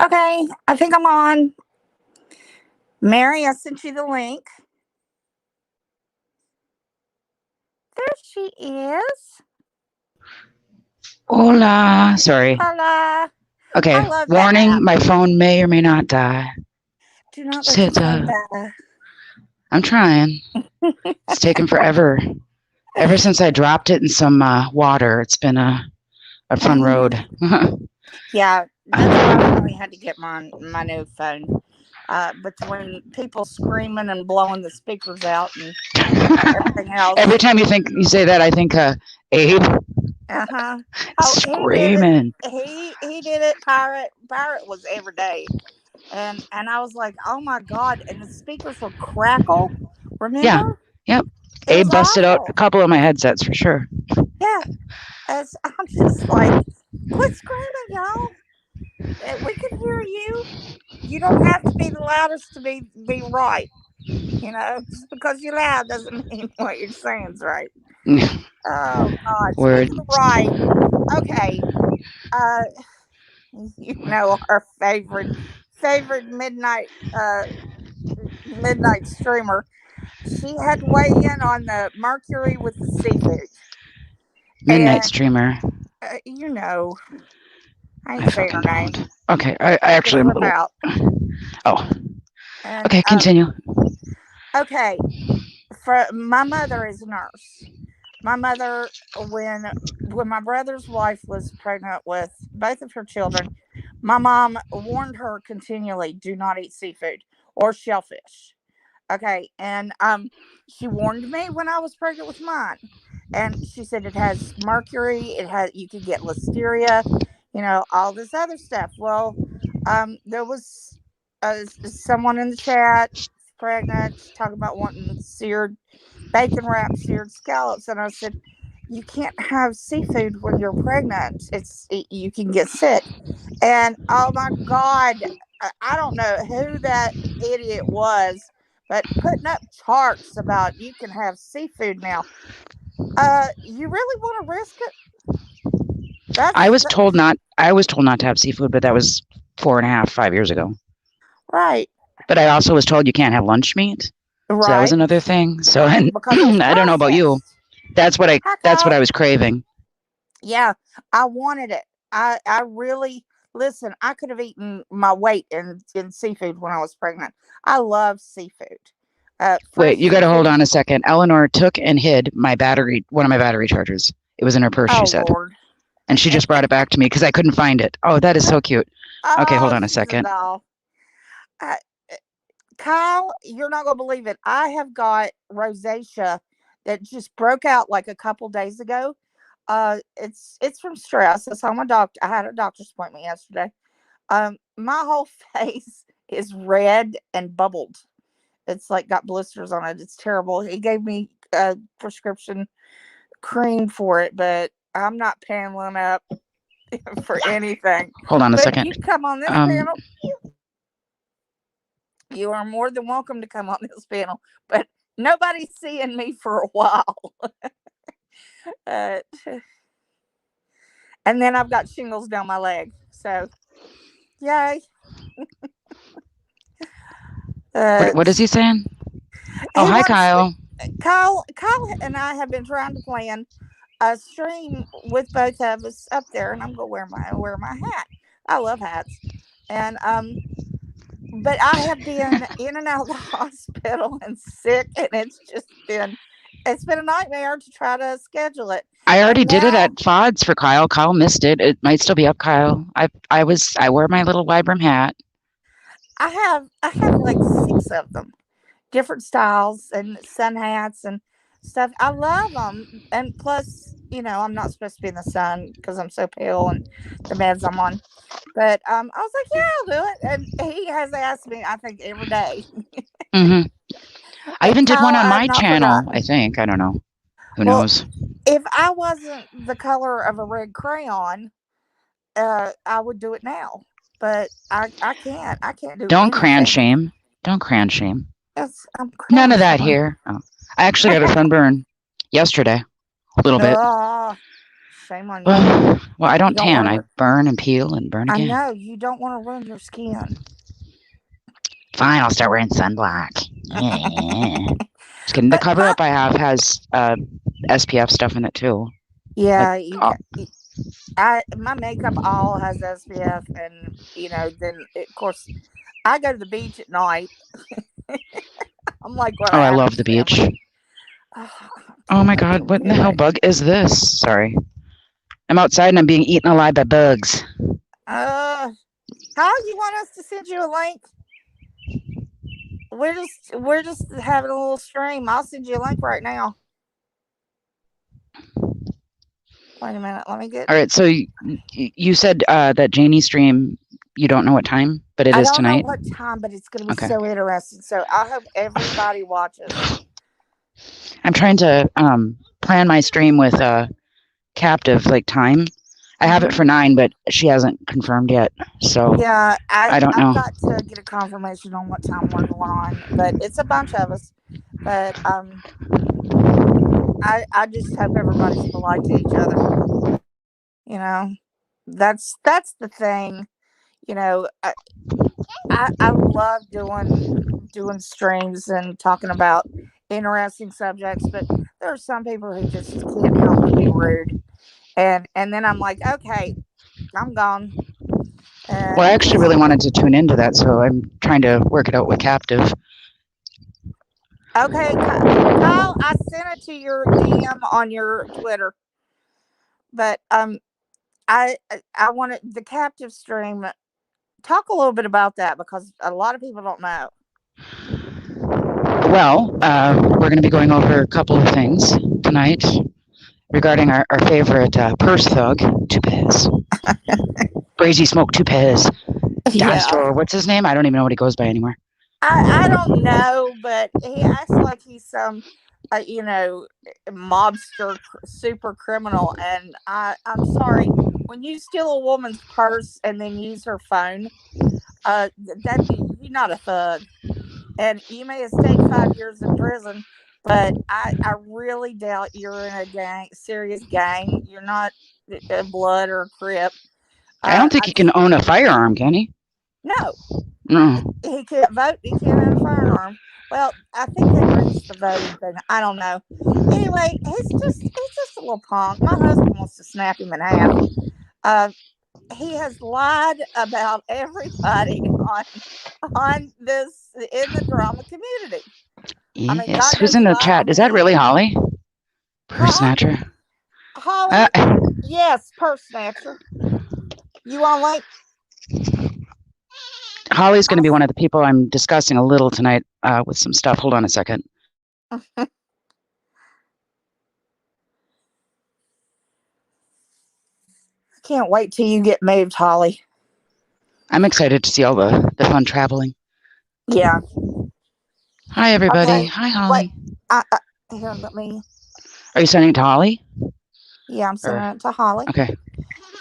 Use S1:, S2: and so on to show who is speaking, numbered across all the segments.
S1: Okay, I think I'm on. Mary, I sent you the link. There she is.
S2: Hola. Sorry.
S1: Hola.
S2: Okay.
S1: I love that
S2: Warning,
S1: app.
S2: my phone may or may not die.
S1: Do not
S2: Just
S1: let your
S2: hit
S1: phone die.
S2: I'm trying. It's taken forever. Ever since I dropped it in some water, it's been a fun road.
S1: Yeah, that's why I finally had to get my new phone. Between people screaming and blowing the speakers out and everything
S2: Every
S1: else.
S2: time you say that, I think Abe
S1: Uh-huh. Oh, he did it.
S2: screaming.
S1: He did it. Pirate was every day. And I was like, oh my god! And the speakers would crackle.
S2: Yeah.
S1: Remember?
S2: Yep.
S1: It was
S2: Abe busted out a
S1: awful.
S2: couple of my headsets for sure.
S1: Yeah. I'm just like, quit screaming, y'all. We can hear you. You don't have to be the loudest to be right. Just because you're loud doesn't mean what you're saying is right. Oh God.
S2: Word.
S1: Speaking of right, okay. Uh, our favorite midnight streamer. She had to weigh in on the mercury with the seafood,
S2: Midnight
S1: and
S2: streamer.
S1: uh, you know, I ain't
S2: I
S1: saying her
S2: fucking
S1: name.
S2: don't. Okay. I
S1: Just
S2: actually am a
S1: flip
S2: little.
S1: out.
S2: Oh.
S1: And
S2: Okay. Continue.
S1: okay, for my mother is a nurse. My mother, when my brother's wife was pregnant with both of her children, my mom warned her continually, do not eat seafood or shellfish. Okay, and she warned me when I was pregnant with mine, and she said it has mercury. It has you could get listeria, all this other stuff. Well, there was someone in the chat pregnant. She's talking about wanting seared bacon wrapped seared scallops, and I said, you can't have seafood when you're pregnant. You can get sick. And oh my God, I don't know who that idiot was, but putting up charts about you can have seafood now. You really want to risk it?
S2: I
S1: That's
S2: was told not. I was told not to have seafood, but that was 4.5, 5 years ago.
S1: right,
S2: But I also was told you can't have lunch meat. So that was
S1: right,
S2: another thing. So and
S1: because it's
S2: I don't know about you.
S1: processed.
S2: That's what I
S1: Hi,
S2: that's what
S1: Kyle.
S2: I was craving.
S1: Yeah, I wanted it. I really listen. I could have eaten my weight in seafood when I was pregnant. I love seafood,
S2: Wait,
S1: fresh
S2: you got to hold
S1: seafood.
S2: on a second. Eleanor took and hid one of my battery chargers. It was in her purse, she
S1: Oh
S2: said.
S1: Lord.
S2: And she just brought it back to me because I couldn't find it. Oh, that is so cute. Okay, hold
S1: Oh,
S2: on a
S1: she's a
S2: second.
S1: doll. Uh, Kyle, you're not gonna believe it. I have got rosacea that just broke out like a couple days ago. It's from stress. I saw my doctor. I had a doctor's appointment yesterday. My whole face is red and bubbled. It's like got blisters on it. It's terrible. He gave me a prescription cream for it, but I'm not paneling up for anything.
S2: Hold on a
S1: But if
S2: second.
S1: you come on this
S2: Um,
S1: panel, you are more than welcome to come on this panel. But nobody's seeing me for a while. uh, and then I've got shingles down my leg. So, yay. Uh,
S2: what is he saying? Oh,
S1: he
S2: hi,
S1: wants
S2: Kyle.
S1: Kyle and I have been trying to plan a stream with both of us up there, and I'm gonna wear my hat. I love hats, and but I have been in and out of the hospital and sick, and it's been a nightmare to try to schedule it.
S2: I already
S1: And
S2: did it
S1: now
S2: at FODS for Kyle. Kyle missed it. It might still be up, Kyle. I wear my little Vibram hat.
S1: I have like six of them, different styles and sun hats and stuff. I love them, and plus, I'm not supposed to be in the sun because I'm so pale and the meds I'm on. But I was like, yeah, I'll do it, and he has asked me, I think, every day.
S2: Hmm. I
S1: And
S2: even did one
S1: Kyle,
S2: on
S1: I have
S2: my
S1: not
S2: channel,
S1: forgotten.
S2: I think. I don't know. Who
S1: Well,
S2: knows?
S1: if I wasn't the color of a red crayon, I would do it now. But I can't. I can't do
S2: Don't crayon
S1: anything.
S2: shame. Don't crayon shame.
S1: I'm
S2: None of
S1: crayon
S2: that
S1: showing.
S2: here. Oh. I actually got a sunburn yesterday. A little bit.
S1: Ugh. shame on you.
S2: Well, I don't
S1: don't
S2: tan.
S1: wanna
S2: I burn and peel and burn
S1: I
S2: again.
S1: know, you don't wanna ruin your skin.
S2: Fine, I'll start wearing sunblock. Yeah. Just kidding. The
S1: But
S2: cover up I have has SPF stuff in it too.
S1: yeah,
S2: Like,
S1: my makeup all has SPF, and then of course I go to the beach at night. I'm like what
S2: oh, I
S1: happens
S2: love the
S1: to
S2: beach.
S1: family. Oh,
S2: Oh my god, what in the hell
S1: anyway,
S2: bug is this? Sorry. I'm outside and I'm being eaten alive by bugs.
S1: how you want us to send you a link? We're just having a little stream. I'll send you a link right now. Wait a minute. Let me get.
S2: All right, so you said that Janie stream, you don't know what time, but it
S1: I
S2: is
S1: don't know
S2: tonight?
S1: what time, but it's going to be
S2: Okay.
S1: so interesting. So I hope everybody watches.
S2: I'm trying to plan my stream with Captive, like time. I have it for 9, but she hasn't confirmed yet, so
S1: Yeah,
S2: I don't
S1: I've
S2: know.
S1: got to get a confirmation on what time we're on, but it's a bunch of us. But I just hope everybody's polite to each other. You know, that's the thing. I love doing streams and talking about interesting subjects, but there are some people who just can't help but be rude. And then I'm like, okay, I'm gone.
S2: Well, I actually
S1: Because
S2: really wanted to tune into that, so I'm trying to work it out with Captive.
S1: okay, Kyle, I sent it to your DM on your Twitter, but I wanted the captive stream. Talk a little bit about that because a lot of people don't know.
S2: Well, we're going to be going over a couple of things tonight regarding our favorite purse thug, Tupez. Brazy Smoke Tupez.
S1: Yeah.
S2: Or what's his name? I don't even know what he goes by anymore.
S1: I don't know, but he acts like he's some, mobster, super criminal. And I'm sorry, when you steal a woman's purse and then use her phone, you're not a thug. And you may have stayed 5 years in prison, but I really doubt you're in a serious gang. You're not a blood or a crip.
S2: I don't think he can own a firearm, can he?
S1: No.
S2: No.
S1: He can't vote. He can't own a firearm. Well, I think they reached the voting thing. I don't know. Anyway, he's just a little punk. My husband wants to snap him in half. He has lied about everybody on this in the drama community. I mean,
S2: Yes.
S1: God
S2: Who's
S1: knows
S2: in
S1: he
S2: the
S1: lied
S2: chat?
S1: on
S2: Is that
S1: me.
S2: really Holly? Purse
S1: Huh?
S2: snatcher.
S1: Holly? Yes, purse snatcher. You want like?
S2: Holly's going to be one of the people I'm discussing a little tonight with some stuff. Hold on a second.
S1: Can't wait till you get moved, Holly.
S2: I'm excited to see all the fun traveling.
S1: Yeah.
S2: Hi, everybody.
S1: Okay.
S2: Hi, Holly.
S1: Here, let me.
S2: Are you sending it to Holly?
S1: Yeah, I'm sending it to Holly.
S2: Okay.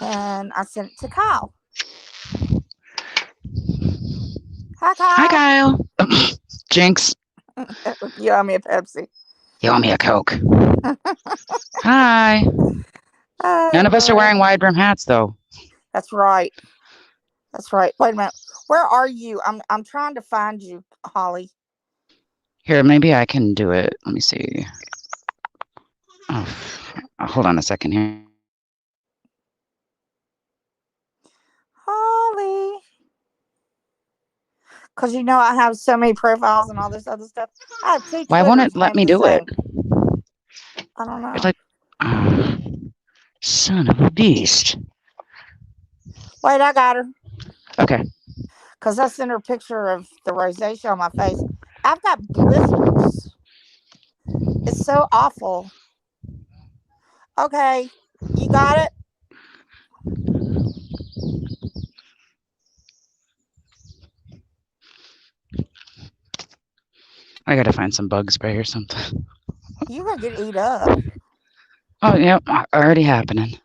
S1: And I sent it to Kyle. Hi, Kyle.
S2: Hi, Kyle. Jinx.
S1: You owe me a Pepsi.
S2: You owe me a Coke. Hi. None of us are wearing wide brim hats, though.
S1: That's right. That's right. Wait a minute. Where are you? I'm trying to find you, Holly.
S2: Here, maybe I can do it. Let me see. Oh, hold on a second here.
S1: Holly. Because I have so many profiles and all this other stuff. I have 2
S2: Why won't it
S1: Twitters
S2: let
S1: named
S2: me
S1: the
S2: do it?
S1: same. I don't know.
S2: It's like, son of a beast.
S1: Wait, I got her.
S2: Okay.
S1: Because I sent her a picture of the rosacea on my face. I've got blisters. It's so awful. Okay. You got it?
S2: I gotta find some bug spray or something.
S1: You're going to get eat up.
S2: Oh, yeah. Already happening.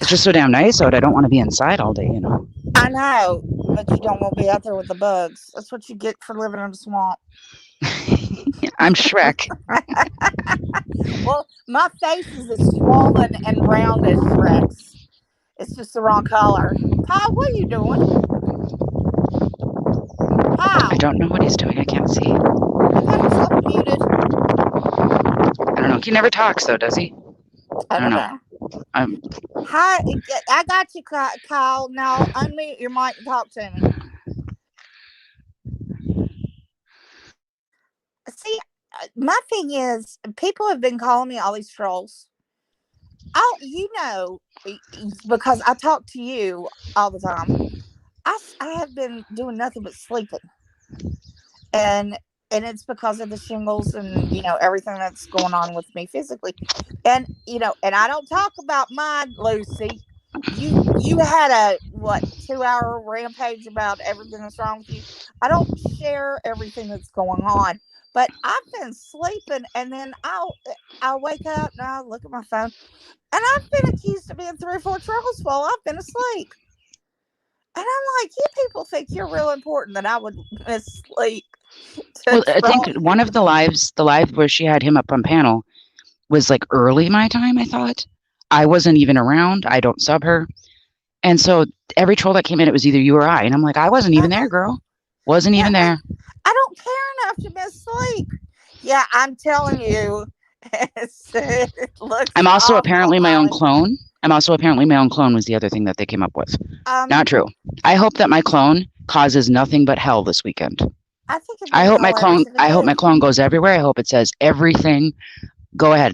S2: It's just so damn nice out. I don't want to be inside all day,
S1: I know, but you don't want to be out there with the bugs. That's what you get for living in a swamp.
S2: I'm Shrek.
S1: Well, my face is as swollen and round as Shrek's. It's just the wrong color. Kyle, what are you doing?
S2: I
S1: Kyle,
S2: don't know what he's doing. I can't see.
S1: he got himself muted.
S2: I don't know. He never talks, though, does he?
S1: I
S2: I don't
S1: don't
S2: know.
S1: know.
S2: I'm,
S1: Hi, I got you, Kyle. Now unmute your mic and talk to me. See, my thing is, people have been calling me all these trolls. Because I talk to you all the time. I have been doing nothing but sleeping, and it's because of the shingles and everything that's going on with me physically, and and I don't talk about mine, Lucy. You had a what 2 hour rampage about everything that's wrong with you. I don't share everything that's going on, but I've been sleeping, and then I'll wake up and I'll look at my phone, and I've been accused of being 3 or 4 trolls while I've been asleep. And I'm like, you people think you're real important that I would miss sleep to
S2: well, I think
S1: troll
S2: one
S1: you.
S2: of the live where she had him up on panel was like early my time, I thought. I wasn't even around. I don't sub her. And so every troll that came in, it was either you or I. And I'm like, I wasn't even there,
S1: Uh-huh.
S2: girl. Wasn't even
S1: Uh-huh.
S2: there.
S1: I don't care enough to miss sleep. Yeah, I'm telling you, it looks
S2: I'm also
S1: awful,
S2: apparently my own
S1: Holly.
S2: clone. I'm also apparently my own clone was the other thing that they came up with.
S1: Um,
S2: Not true. I hope that my clone causes nothing but hell this weekend.
S1: I think it'd be hilarious if it
S2: I hope my
S1: did.
S2: clone goes everywhere. I hope it says everything. Go ahead.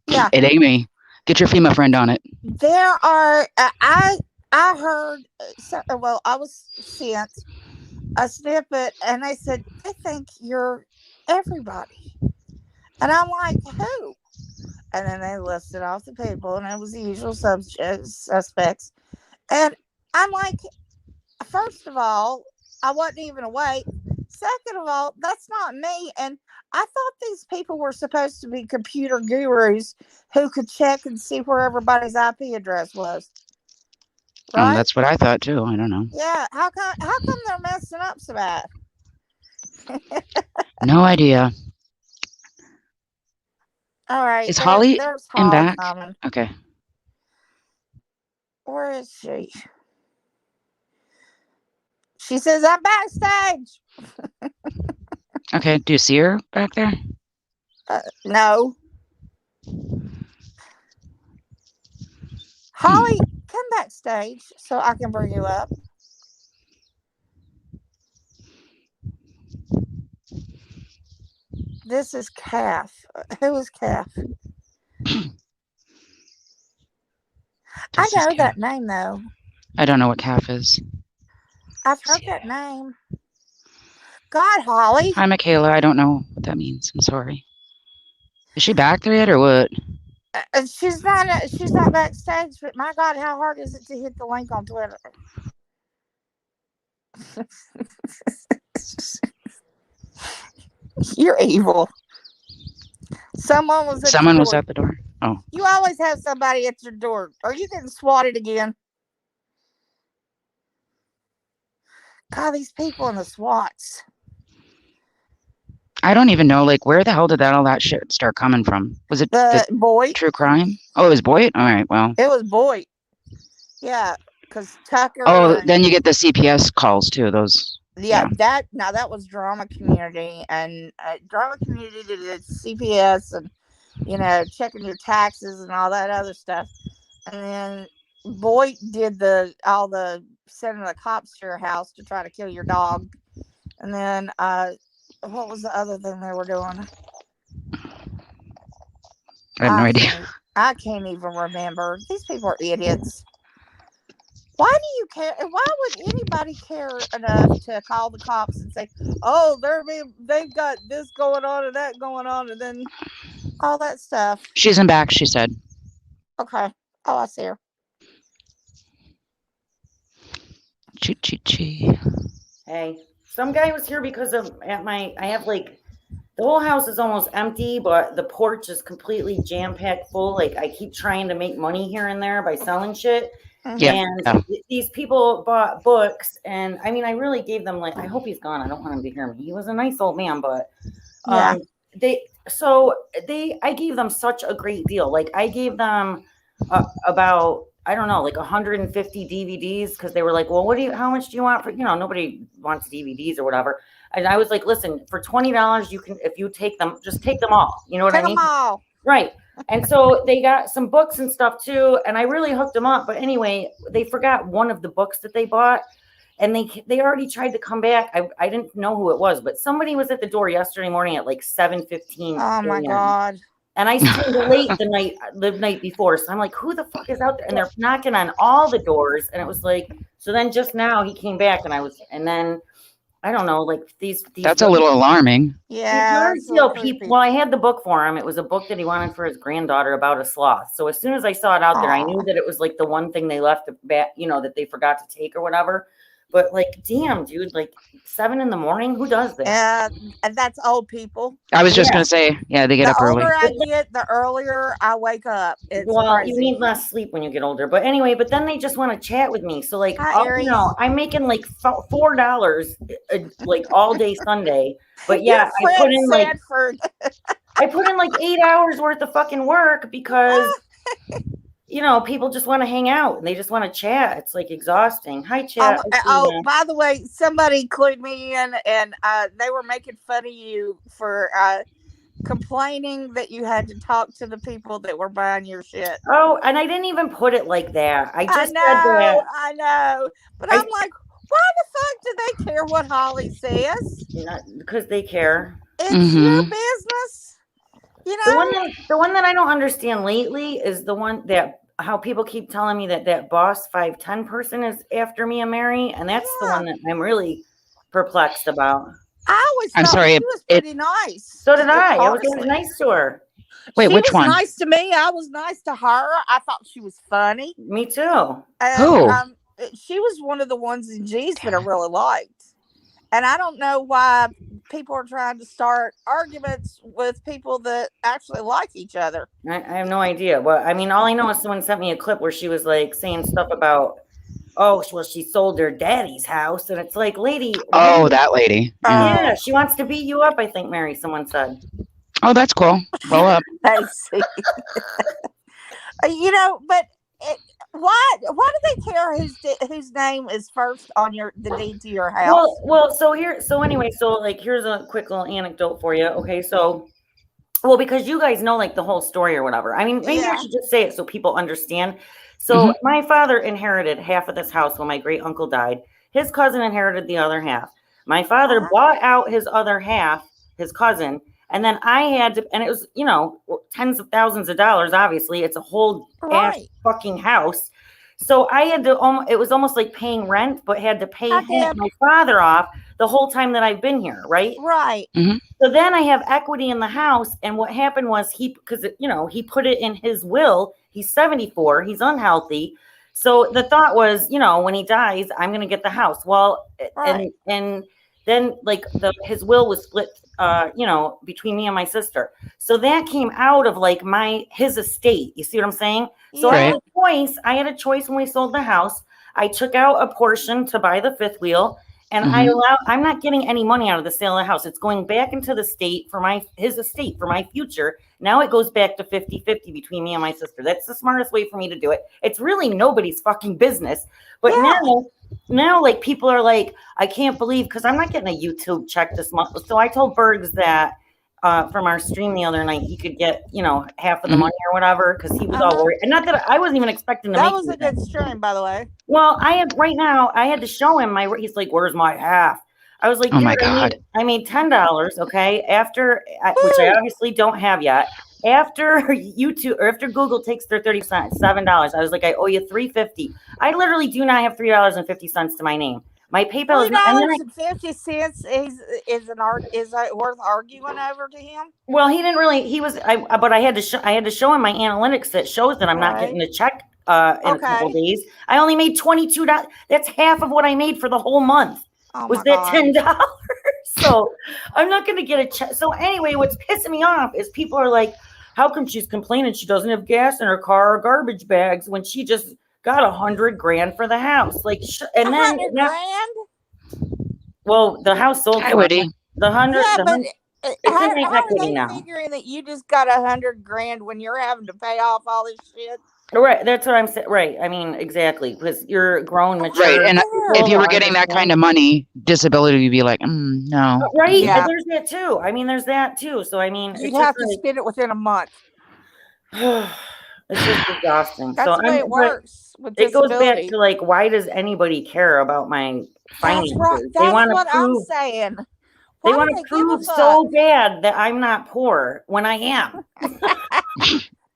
S1: Yeah,
S2: It ain't me. Get your female friend on it.
S1: there are. I heard. Well, I was sent a snippet, and they said they think you're everybody, and I'm like, who? And then they listed off the people, and it was the usual suspects. And I'm like, first of all, I wasn't even awake. Second of all, that's not me. And I thought these people were supposed to be computer gurus who could check and see where everybody's IP address was. Right?
S2: That's what I thought too. I don't know.
S1: Yeah. How come they're messing up so bad?
S2: No idea.
S1: All right,
S2: Is Holly
S1: there's
S2: in
S1: Holly
S2: back?
S1: coming.
S2: Okay.
S1: Where is she? She says I'm backstage.
S2: Okay. Do you see her back there?
S1: No. Holly, come backstage so I can bring you up. This is Calf. Who is Calf? I
S2: This is
S1: know
S2: calf.
S1: that name though.
S2: I don't know what calf is.
S1: I've heard that name. God, Holly.
S2: Hi, Michaela. I don't know what that means. I'm sorry. Is she back there yet or what?
S1: She's not. She's not backstage. But my God, how hard is it to hit the link on Twitter? You're evil. Someone was at the
S2: Someone was
S1: door.
S2: at the door. Oh.
S1: You always have somebody at your door. Are you getting swatted again? God, these people in the SWATs.
S2: I don't even know, like, where the hell did all that shit start coming from? Was it the
S1: Boy.
S2: true crime? Oh, it was Boyd? All right, well.
S1: It was Boy. Yeah, because Tucker.
S2: Oh, then you get the CPS calls too, those.
S1: Yeah, that was Drama Community, and Drama Community did the CPS, and checking your taxes and all that other stuff, and then Boyd did all the sending the cops to your house to try to kill your dog, and then what was the other thing they were doing?
S2: I have no idea.
S1: I can't even remember. These people are idiots. Why do you care? Why would anybody care enough to call the cops and say, "Oh, they've got this going on and that going on," and then all that stuff?
S2: She's in back, she said.
S1: Okay. Oh, I see her.
S2: Chee.
S3: Hey, some guy was here because I have like the whole house is almost empty, but the porch is completely jam packed full. Like I keep trying to make money here and there by selling shit.
S2: Yeah.
S3: And these people bought books, and I mean, I really gave them like. I hope he's gone. I don't want him to hear me. He was a nice old man, but
S1: Yeah.
S3: I gave them such a great deal. Like I gave them about, I don't know, like 150 DVDs, because they were like, well, how much do you want for, nobody wants DVDs or whatever. And I was like, listen, for $20, you can, if you take them, just take them all. You know what I mean?
S1: Take them all.
S3: Right. And so they got some books and stuff too. And I really hooked them up. But anyway, they forgot one of the books that they bought. And they already tried to come back. I didn't know who it was, but somebody was at the door yesterday morning at like 7:15.
S1: Oh my God.
S3: And I stayed late the night before. So I'm like, who the fuck is out there? And they're knocking on all the doors. And it was like, so then just now he came back and then I don't know, like these
S2: That's a little alarming.
S1: Yeah.
S3: Well, I had the book for him. It was a book that he wanted for his granddaughter about a sloth. So as soon as I saw it out there, I knew that it was like the one thing they left back, that they forgot to take or whatever. But like, damn, dude, like 7 a.m, who does that?
S1: And that's old people.
S2: I was just going to say, yeah, they get up early.
S1: The older I get, the earlier I wake up. It's crazy.
S3: You need less sleep when you get older. But anyway, then they just want to chat with me. So like, I'm making like $4 like all day Sunday. But yeah, I put in like 8 hours worth of fucking work because people just want to hang out and they just want to chat. It's like exhausting. Hi, chat.
S1: By the way, somebody clued me in and they were making fun of you for complaining that you had to talk to the people that were buying your shit.
S3: Oh, and I didn't even put it like that. I just
S1: said that. I know. But I'm like, why the fuck do they care what Holly says?
S3: Because they care.
S1: It's your business.
S3: The one that I don't understand lately is the one that how people keep telling me that boss 5'10" person is after me and Mary, and that's the one that I'm really perplexed about.
S1: I always thought she was pretty nice.
S3: So did I. I was always nice to her.
S2: Wait, which one?
S1: She was nice to me. I was nice to her. I thought she was funny.
S3: Me too.
S2: Who?
S1: She was one of the ones in G's that I really liked. And I don't know why people are trying to start arguments with people that actually like each other.
S3: I have no idea. Well, I mean, all I know is someone sent me a clip where she was like saying stuff about, she sold her daddy's house. And it's like, lady.
S2: Oh, that lady.
S3: Yeah, she wants to beat you up, I think, Mary, someone said.
S2: Oh, that's cool. Roll up.
S1: I see. But why do they care whose name is first on the deed to your house?
S3: Here's a quick little anecdote for you. Okay, because you guys know like the whole story or whatever. I mean, maybe I should just say it so people understand. So my father inherited half of this house when my great uncle died. His cousin inherited the other half. My father bought out his other half, his cousin. And then I had to, and it was, tens of thousands of dollars. Obviously, it's a whole ass fucking house. So I had to, it was almost like paying rent, but had to pay my father off the whole time that I've been here. Right.
S1: Right.
S2: Mm-hmm.
S3: So then I have equity in the house. And what happened was he put it in his will. He's 74. He's unhealthy. So the thought was, when he dies, I'm going to get the house. Well, and then like his will was split, between me and my sister. So that came out of like his estate. You see what I'm saying? So I had a choice when we sold the house. I took out a portion to buy the fifth wheel, and I'm not getting any money out of the sale of the house. It's going back into the state for his estate for my future. Now it goes back to 50-50 between me and my sister. That's the smartest way for me to do it. It's really nobody's fucking business. But now like people are like, I can't believe, because I'm not getting a YouTube check this month. So I told Bergs that from our stream the other night, he could get, half of the money or whatever, because he was all worried. And not that I wasn't even expecting to make
S1: that was a good stream, by the way.
S3: Well, I had to show him he's like, where's my half? I was like,
S2: oh my God.
S3: I made $10, okay, which I obviously don't have yet. After YouTube or after Google takes their 30 cents, $7. I was like, I owe you $3.50. I literally do not have $3.50 to my name. My PayPal is
S1: $3.50 is worth arguing over to him.
S3: Well, he didn't really. But I had to show him my analytics that shows that I'm not getting a check in a couple days. I only made $22. That's half of what I made for the whole month. Was that $10? So I'm not going to get a check. So anyway, what's pissing me off is people are like, how come she's complaining she doesn't have gas in her car or garbage bags when she just got $100,000 for the house? Like, and then
S1: $100,000?
S3: Well, the house sold.
S2: Hi, Woody.
S3: The 100. It's in my
S1: How are
S3: equity
S1: they
S3: now.
S1: figuring that you just got $100 grand when you're having to pay off all this shit?
S3: Right, that's what I'm saying. Right, I mean, exactly, because you're grown, mature.
S2: Right, and
S1: Fair.
S2: if you were getting that kind of money, disability would be like, no.
S3: Right,
S1: Yeah.
S3: there's that too. I mean, there's that too. So I mean,
S1: You'd
S3: it's
S1: have
S3: just
S1: to spend it within a month.
S3: it's just exhausting.
S1: That's
S3: so
S1: the way it works with
S3: it goes
S1: disability.
S3: back to like, why does anybody care about my finances?
S1: That's right.
S3: They
S1: That's
S3: want to
S1: what
S3: prove.
S1: I'm saying.
S3: They
S1: Why
S3: want
S1: do
S3: to
S1: they give a
S3: prove
S1: fuck?
S3: so bad that I'm not poor when I am.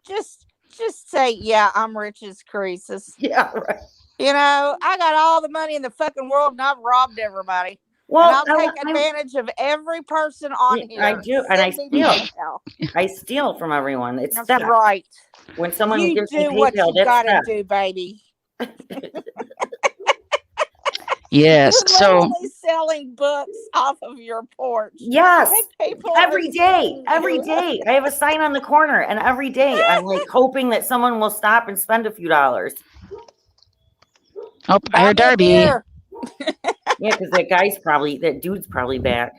S1: Just say, yeah, I'm rich as Croesus.
S3: Yeah, right.
S1: You know, I got all the money in the fucking world, and I've robbed everybody.
S3: Well,
S1: and I'll take advantage of every person on here.
S3: I do, and I
S1: Send me
S3: steal. I steal from everyone. It's
S1: That's
S3: theft.
S1: right.
S3: When someone
S1: You
S3: gives me
S1: do what
S3: PayPal,
S1: you
S3: that's
S1: gotta
S3: theft.
S1: do, baby.
S2: Yes.
S1: You're
S2: So
S1: literally selling books off of your porch.
S3: Yes.
S1: People
S3: Every
S1: are
S3: day.
S1: seeing
S3: Every
S1: you.
S3: day. I have a sign on the corner, and every day I'm like hoping that someone will stop and spend a few dollars.
S2: oh, I
S1: Buy
S2: heard
S1: me a
S2: Darby.
S1: beer.
S3: Yeah, because that dude's probably back.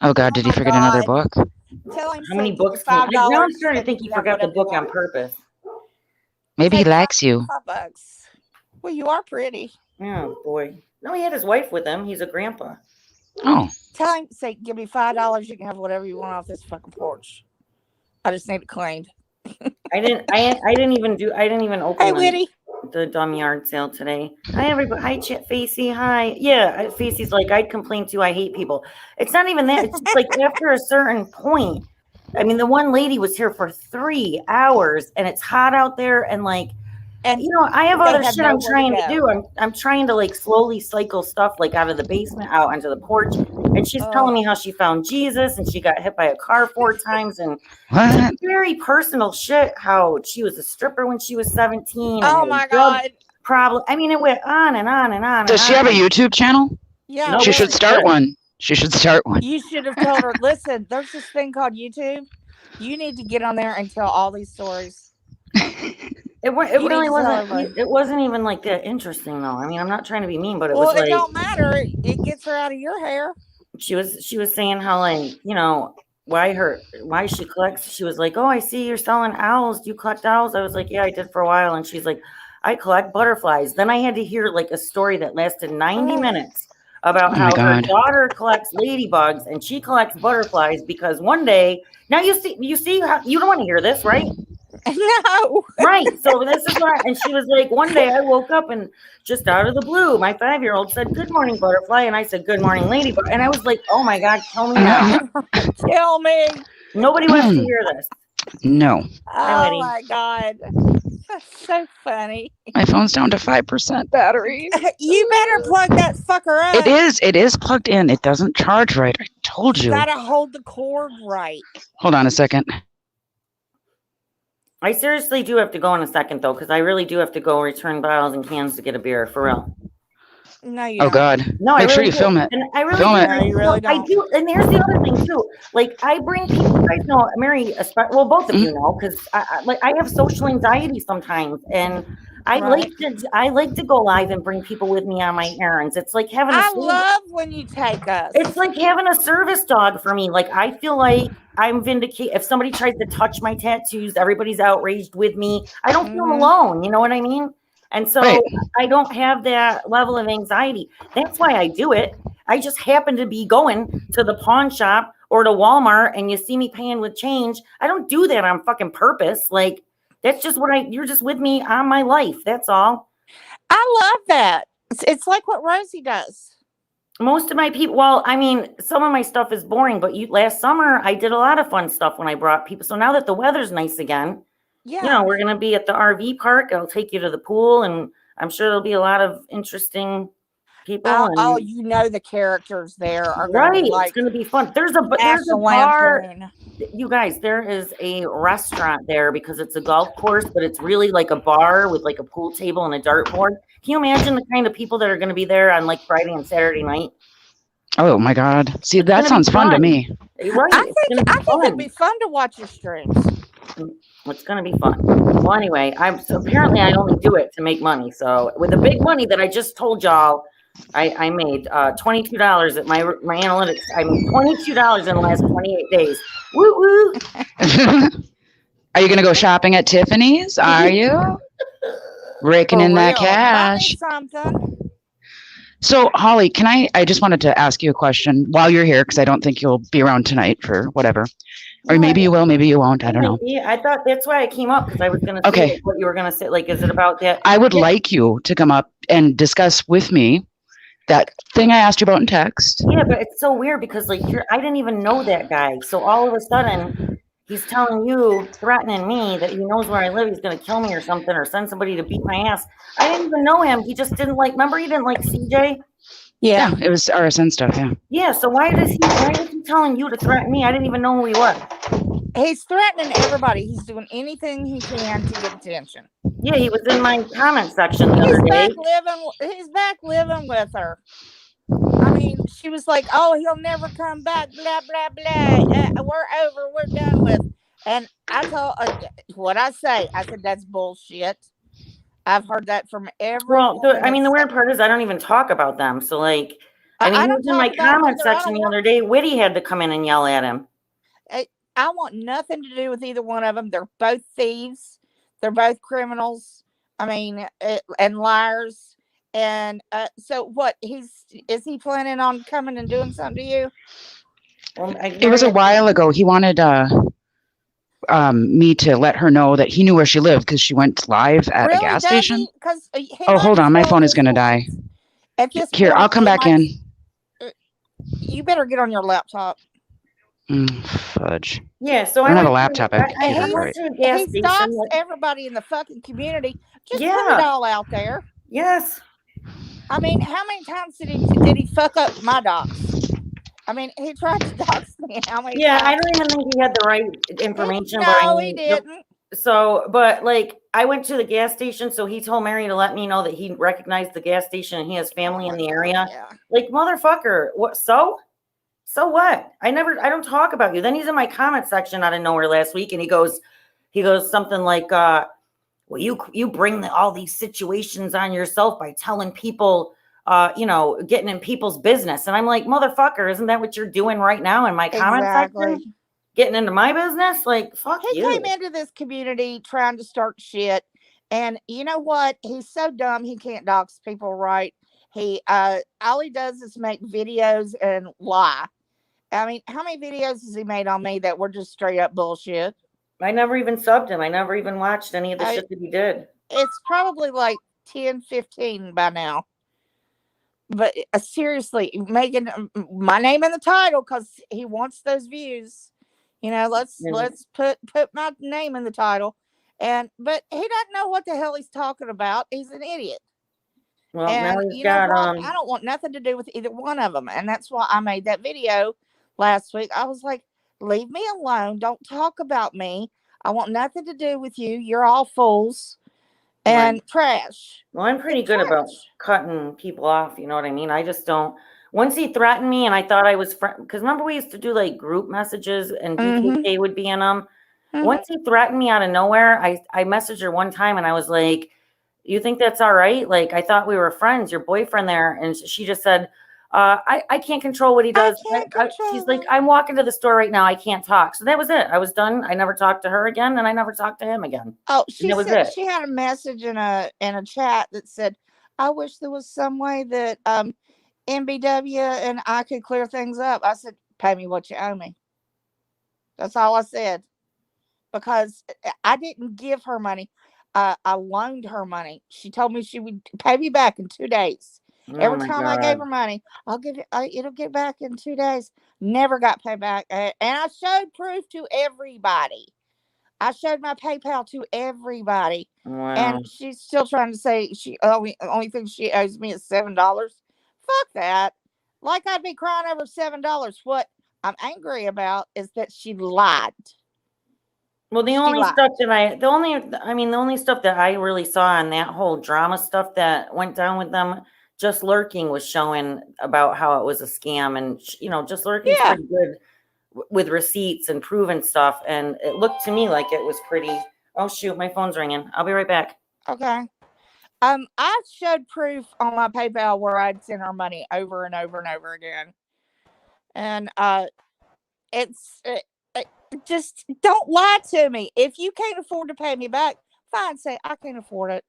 S2: Oh God, did he
S1: my
S2: forget another
S1: God.
S2: book?
S1: Tell him
S3: How many
S1: give me
S3: books came?
S1: $5.
S3: Now I'm starting to
S1: and
S3: think
S1: you
S3: he
S1: can have
S3: forgot the
S1: whatever you
S3: book on
S1: want.
S3: purpose.
S2: Maybe he
S1: Say
S2: likes you.
S1: $5. Well, you are pretty.
S3: Oh boy. No, he had his wife with him. He's a grandpa.
S2: Oh,
S1: Tell him, say, give me $5. You can have whatever you want off this fucking porch. I just need it cleaned.
S3: I didn't even open
S1: Hey, Whitty.
S3: the dumb yard sale today. Hi everybody. Hi Facey. Hi. Yeah, Facey's like, I'd complain too. I hate people. It's not even that. It's just like after a certain point. I mean, the one lady was here for 3 hours and it's hot out there and like,
S1: And
S3: you know, I have
S1: they
S3: other
S1: have
S3: shit I'm
S1: nowhere to
S3: trying to
S1: go.
S3: do. I'm trying to like slowly cycle stuff like out of the basement out onto the porch. And she's telling me how she found Jesus and she got hit by a car 4 times and
S2: what?
S3: just very personal shit. How she was a stripper when she was 17.
S1: Oh
S3: and
S1: my
S3: had a drug
S1: God.
S3: problem. I mean, it went on and on and on.
S2: Does she have a YouTube channel?
S1: Yeah.
S3: No,
S2: She
S3: but
S2: should
S3: she
S2: start
S3: should.
S2: one. She should start one.
S1: You should have told her, listen, there's this thing called YouTube. You need to get on there and tell all these stories.
S3: It
S1: You
S3: really
S1: need to tell
S3: wasn't.
S1: everybody.
S3: It wasn't even like that interesting though. I mean, I'm not trying to be mean, but it
S1: Well,
S3: was
S1: it
S3: like
S1: don't matter. It gets her out of your hair.
S3: she was saying how like, you know, why she collects. She was like, oh, I see you're selling owls. Do you collect owls? I was like, yeah, I did for a while. And she's like, I collect butterflies. Then I had to hear like a story that lasted 90 minutes about how her daughter collects ladybugs and she collects butterflies because one day, now you see how you don't want to hear this, right?
S1: No.
S3: Right. So this is why, and she was like, one day I woke up and just out of the blue, my 5-year-old said, good morning, butterfly. And I said, good morning, ladybug. And I was like, oh my God, tell me now.
S1: Tell me.
S3: Nobody wants to hear this.
S2: No.
S1: Oh my God. That's so funny.
S2: My phone's down to 5% battery.
S1: You better plug that fucker up.
S2: It is plugged in. It doesn't charge right. I told you.
S1: You gotta hold the cord right.
S2: Hold on a second.
S3: I seriously do have to go in a second though, because I really do have to go return bottles and cans to get a beer for real.
S1: No, you
S2: Oh
S1: don't.
S2: God.
S3: No,
S2: Make
S3: I
S2: sure
S3: really
S2: you
S3: do.
S2: film it.
S3: And I really
S2: Film
S3: do.
S2: it.
S1: No, you really don't.
S3: I do. And here's the other thing too. Like I bring people. You guys know, Mary. Well, both of you know, because I have social anxiety sometimes, and I like to go live and bring people with me on my errands. It's like having.
S1: I love when you take us.
S3: It's like having a service dog for me. Like I feel like I'm vindicated. If somebody tries to touch my tattoos, everybody's outraged with me. I don't feel alone. You know what I mean? And so I don't have that level of anxiety. That's why I do it. I just happen to be going to the pawn shop or to Walmart and you see me paying with change. I don't do that on fucking purpose. Like that's just you're just with me on my life. That's all.
S1: I love that. It's like what Rosie does.
S3: Most of my people, well, I mean, some of my stuff is boring, but last summer I did a lot of fun stuff when I brought people. So now that the weather's nice again, you know, we're going to be at the RV park. I'll take you to the pool and I'm sure there'll be a lot of interesting people.
S1: You know, the characters there are going to be like,
S3: it's going to be fun. There's a bar. You guys, there is a restaurant there because it's a golf course, but it's really like a bar with like a pool table and a dartboard. Can you imagine the kind of people that are going to be there on like Friday and Saturday night?
S2: Oh my God. See, that sounds fun to me.
S3: Right.
S1: I think it'd be fun to watch your streams.
S3: It's going to be fun. Well, anyway, apparently I only do it to make money. So with the big money that I just told y'all, I made $22 at my analytics. I made $22 in the last 28 days. Woo woo.
S2: Are you going to go shopping at Tiffany's? Are you? Raking
S1: For
S2: in that
S1: real. Buy me
S2: cash.
S1: something.
S2: So, Holly, I just wanted to ask you a question while you're here, because I don't think you'll be around tonight for whatever. Or maybe you will, maybe you won't. I don't know.
S3: I thought that's why I came up, because I was going to say what you were going to say. Like, is it about that?
S2: I would like you to come up and discuss with me that thing I asked you about in text.
S3: Yeah, but it's so weird because, like, I didn't even know that guy. So all of a sudden, he's telling you, threatening me that he knows where I live. He's going to kill me or something, or send somebody to beat my ass. I didn't even know him. He just didn't like, remember he didn't like CJ?
S2: Yeah, it was RSN stuff, yeah.
S3: Yeah, so why is he telling you to threaten me? I didn't even know who he was.
S1: He's threatening everybody. He's doing anything he can to get attention.
S3: Yeah, he was in my comment section the other day.
S1: He's back living with her. I mean, she was like, "Oh, he'll never come back." Blah blah blah. We're over. We're done with. And I told what I say. I said that's bullshit. I've heard that from everyone.
S3: Well, I mean, the weird part is I don't even talk about them. So, like, I mean, he was in my comment section the other day. Whitty had to come in and yell at him.
S1: I want nothing to do with either one of them. They're both thieves. They're both criminals. I mean, and liars. And so what? Is he planning on coming and doing something to you?
S2: Well, it was a while ago. He wanted me to let her know that he knew where she lived because she went live at a gas station. Oh, hold on. My phone is going to die. Here, I'll come back in.
S1: You better get on your laptop.
S2: Fudge.
S3: Yeah, so
S2: I don't have a laptop.
S1: He stops everybody in the fucking community. Just put it all out there.
S3: Yes.
S1: I mean, how many times did he fuck up my docs? I mean, he tried to dox me. How many times?
S3: I don't even think he had the right information.
S1: He didn't.
S3: So, but like, I went to the gas station, so he told Mary to let me know that he recognized the gas station and he has family in the area.
S1: Yeah.
S3: Like, motherfucker, what? So what? I don't talk about you. Then he's in my comment section out of nowhere last week, and he goes something like, well, you bring all these situations on yourself by telling people, getting in people's business. And I'm like, motherfucker, isn't that what you're doing right now in my comment section? Getting into my business? Like, fuck you.
S1: He came into this community trying to start shit. And you know what? He's so dumb he can't dox people right. All he does is make videos and lie. I mean, how many videos has he made on me that were just straight up bullshit?
S3: I never even subbed him. I never even watched any of the shit that he did.
S1: It's probably like 10, 15 by now. But seriously, making my name in the title because he wants those views. Let's put my name in the title. But he doesn't know what the hell he's talking about. He's an idiot.
S3: Well, now he's got
S1: I don't want nothing to do with either one of them. And that's why I made that video last week. I was like, leave me alone. Don't talk about me. I want nothing to do with you. You're all fools and trash.
S3: Well, I'm pretty good about cutting people off. You know what I mean? I just don't. Once he threatened me and I thought I was because remember we used to do like group messages and BKK would be in them. Once he threatened me out of nowhere, I messaged her one time and I was like, you think that's all right? Like, I thought we were friends, your boyfriend there. And she just said, I can't control what he does. She's like, I'm walking to the store right now. I can't talk. So that was it. I was done. I never talked to her again, and I never talked to him again.
S1: Oh, she said she had a message in a chat that said, I wish there was some way that MBW and I could clear things up. I said, pay me what you owe me. That's all I said. Because I didn't give her money. I loaned her money. She told me she would pay me back in 2 days. Every time I gave her money, it'll get back in 2 days. Never got paid back. And I showed proof to everybody. I showed my PayPal to everybody.
S3: Wow.
S1: And she's still trying to say only thing she owes me is $7. Fuck that. Like I'd be crying over $7. What I'm angry about is that she lied.
S3: Well, the only stuff that I really saw on that whole drama stuff that went down with them, Just Lurking was showing about how it was a scam, and Just Lurking is pretty good with receipts and proven stuff, and it looked to me like it was pretty. Oh shoot, my phone's ringing. I'll be right back.
S1: Okay. I showed proof on my PayPal where I'd sent her money over and over and over again, and it's just don't lie to me. If you can't afford to pay me back, fine. Say I can't afford it.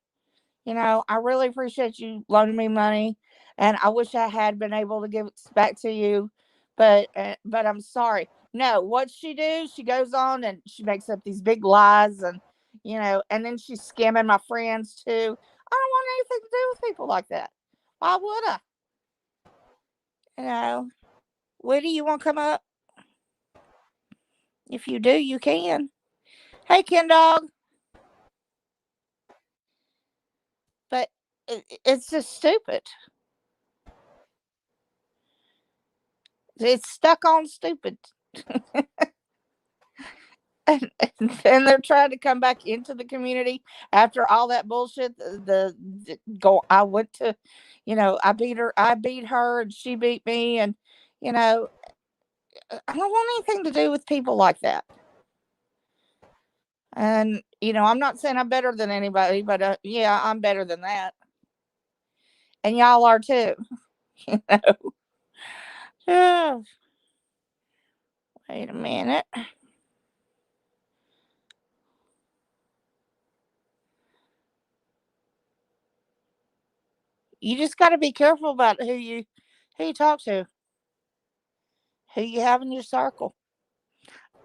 S1: I really appreciate you loaning me money, and I wish I had been able to give it back to you, but I'm sorry. No, what she do? She goes on and she makes up these big lies, and then she's scamming my friends too. I don't want anything to do with people like that. Why would I? You know, Woody, you want to come up? If you do, you can. Hey, Ken Dog. But it's just stupid. It's stuck on stupid. And they're trying to come back into the community after all that bullshit. I went to, I beat her, and she beat me, and you know, I don't want anything to do with people like that. And I'm not saying I'm better than anybody, but yeah, I'm better than that, and y'all are too. You know. Oh, wait a minute. You just got to be careful about who you talk to, who you have in your circle.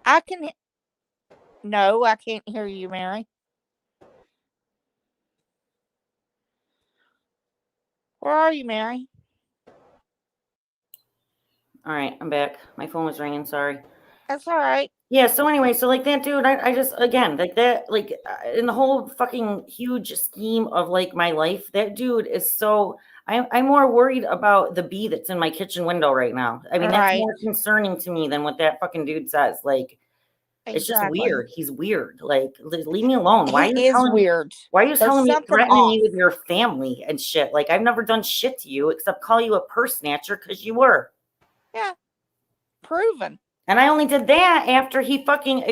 S1: I can No, I can't hear you, Mary. Where are you, Mary?
S3: All right, I'm back. My phone was ringing. Sorry.
S1: That's all right.
S3: Yeah. So anyway, so like that dude, I just again like that, like in the whole fucking huge scheme of like my life, that dude is so. I'm more worried about the bee that's in my kitchen window right now. I mean, that's
S1: Right.
S3: more concerning to me than what that fucking dude says. Like, it's just
S1: Exactly.
S3: weird. He's weird. Like, leave me alone.
S1: He is weird.
S3: Why are you
S1: There's
S3: telling me,
S1: something
S3: threatening me
S1: off.
S3: with your family and shit? Like, I've never done shit to you except call you a purse snatcher because you were.
S1: Yeah. Proven.
S3: And I only did that after he fucking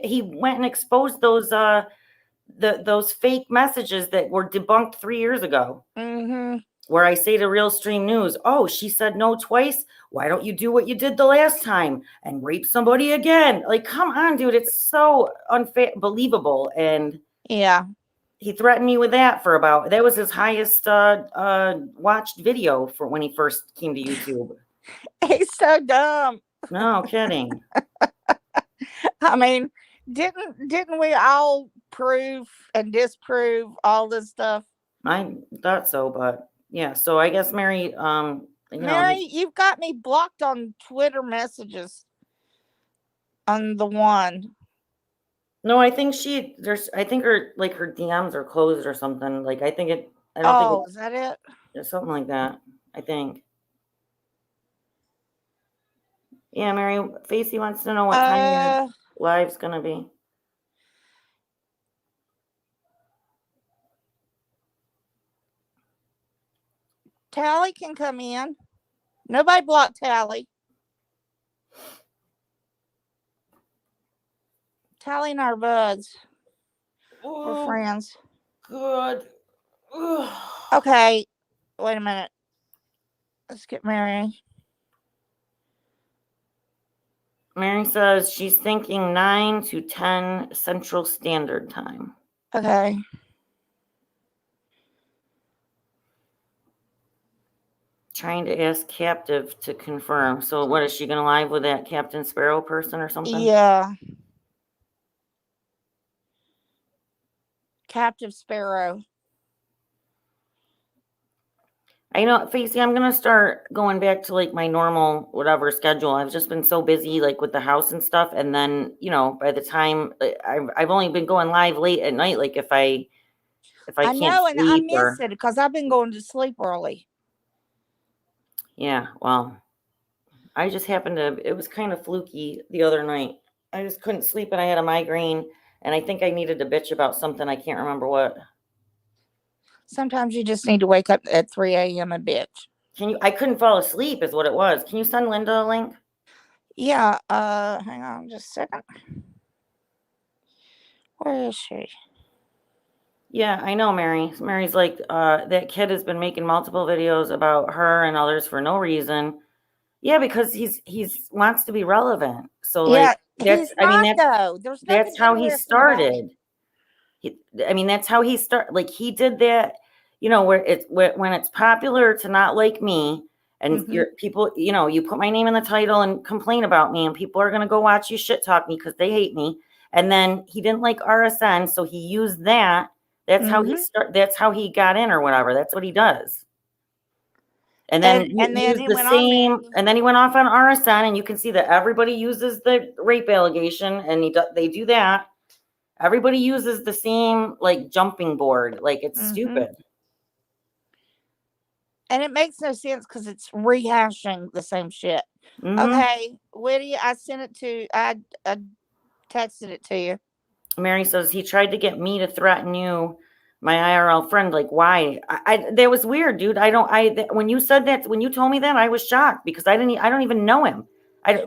S3: he went and exposed those those fake messages that were debunked 3 years ago.
S1: Mm-hmm.
S3: Where I say to Real Stream News, oh, she said no twice. Why don't you do what you did the last time and rape somebody again? Like, come on, dude. It's so unbelievable. And
S1: yeah,
S3: he threatened me with that that was his highest watched video for when he first came to YouTube.
S1: He's so dumb.
S3: No kidding.
S1: I mean, didn't we all prove and disprove all this stuff?
S3: I thought so, but yeah. So I guess Mary,
S1: Mary, you've got me blocked on Twitter messages on the one.
S3: No, I think I think her DMs are closed or something. Like I don't think
S1: is that it?
S3: It's something like that. I think. Yeah, Mary Facey wants to know what time your live's gonna be.
S1: Tally can come in. Nobody blocked Tally. Tally and our buds. We're friends.
S3: Good.
S1: Okay. Wait a minute. Let's get Mary.
S3: Mary says she's thinking 9 to 10 Central Standard Time.
S1: Okay.
S3: Trying to ask Captive to confirm. So what is she going to live with that Captain Sparrow person or something?
S1: Yeah. Captive Sparrow.
S3: I know, Facey, I'm going to start going back to like my normal whatever schedule. I've just been so busy like with the house and stuff. And then, by the time I've only been going live late at night. Like if I can't
S1: know, and I
S3: sleep
S1: miss it because I've been going to sleep early.
S3: Yeah, well, I just happened to, it was kind of fluky the other night. I just couldn't sleep and I had a migraine and I think I needed to bitch about something. I can't remember what.
S1: Sometimes you just need to wake up at 3 a.m. and bitch.
S3: I couldn't fall asleep is what it was. Can you send Linda a link?
S1: Yeah, hang on just a second. Where is she?
S3: Yeah, I know, Mary. Mary's like, that kid has been making multiple videos about her and others for no reason. Yeah, because he's wants to be relevant. So like
S1: Yeah,
S3: that's
S1: he's
S3: I mean
S1: not though. There's nothing
S3: that's how he
S1: interesting about him.
S3: started. I mean, that's how he start. Like he did that, where when it's popular to not like me, and
S1: Hmm.
S3: your people, you put my name in the title and complain about me, and people are gonna go watch you shit talk me because they hate me. And then he didn't like RSN, so he used that. That's how he
S1: Hmm.
S3: start. That's how he got in or whatever. That's what he does. And then
S1: And
S3: he
S1: then
S3: used
S1: he
S3: the
S1: went on
S3: same,
S1: Mary.
S3: and then he went off on RSN, and you can see that everybody uses the rape allegation, and they do that. Everybody uses the same like jumping board. Like it's
S1: Hmm.
S3: stupid.
S1: And it makes no sense because it's rehashing the same shit.
S3: Hmm.
S1: Okay, Whitty, I texted it to you.
S3: Mary says he tried to get me to threaten you, my IRL friend. Like why? That was weird, dude. I don't. When you said that, when you told me that, I was shocked because I don't even know him.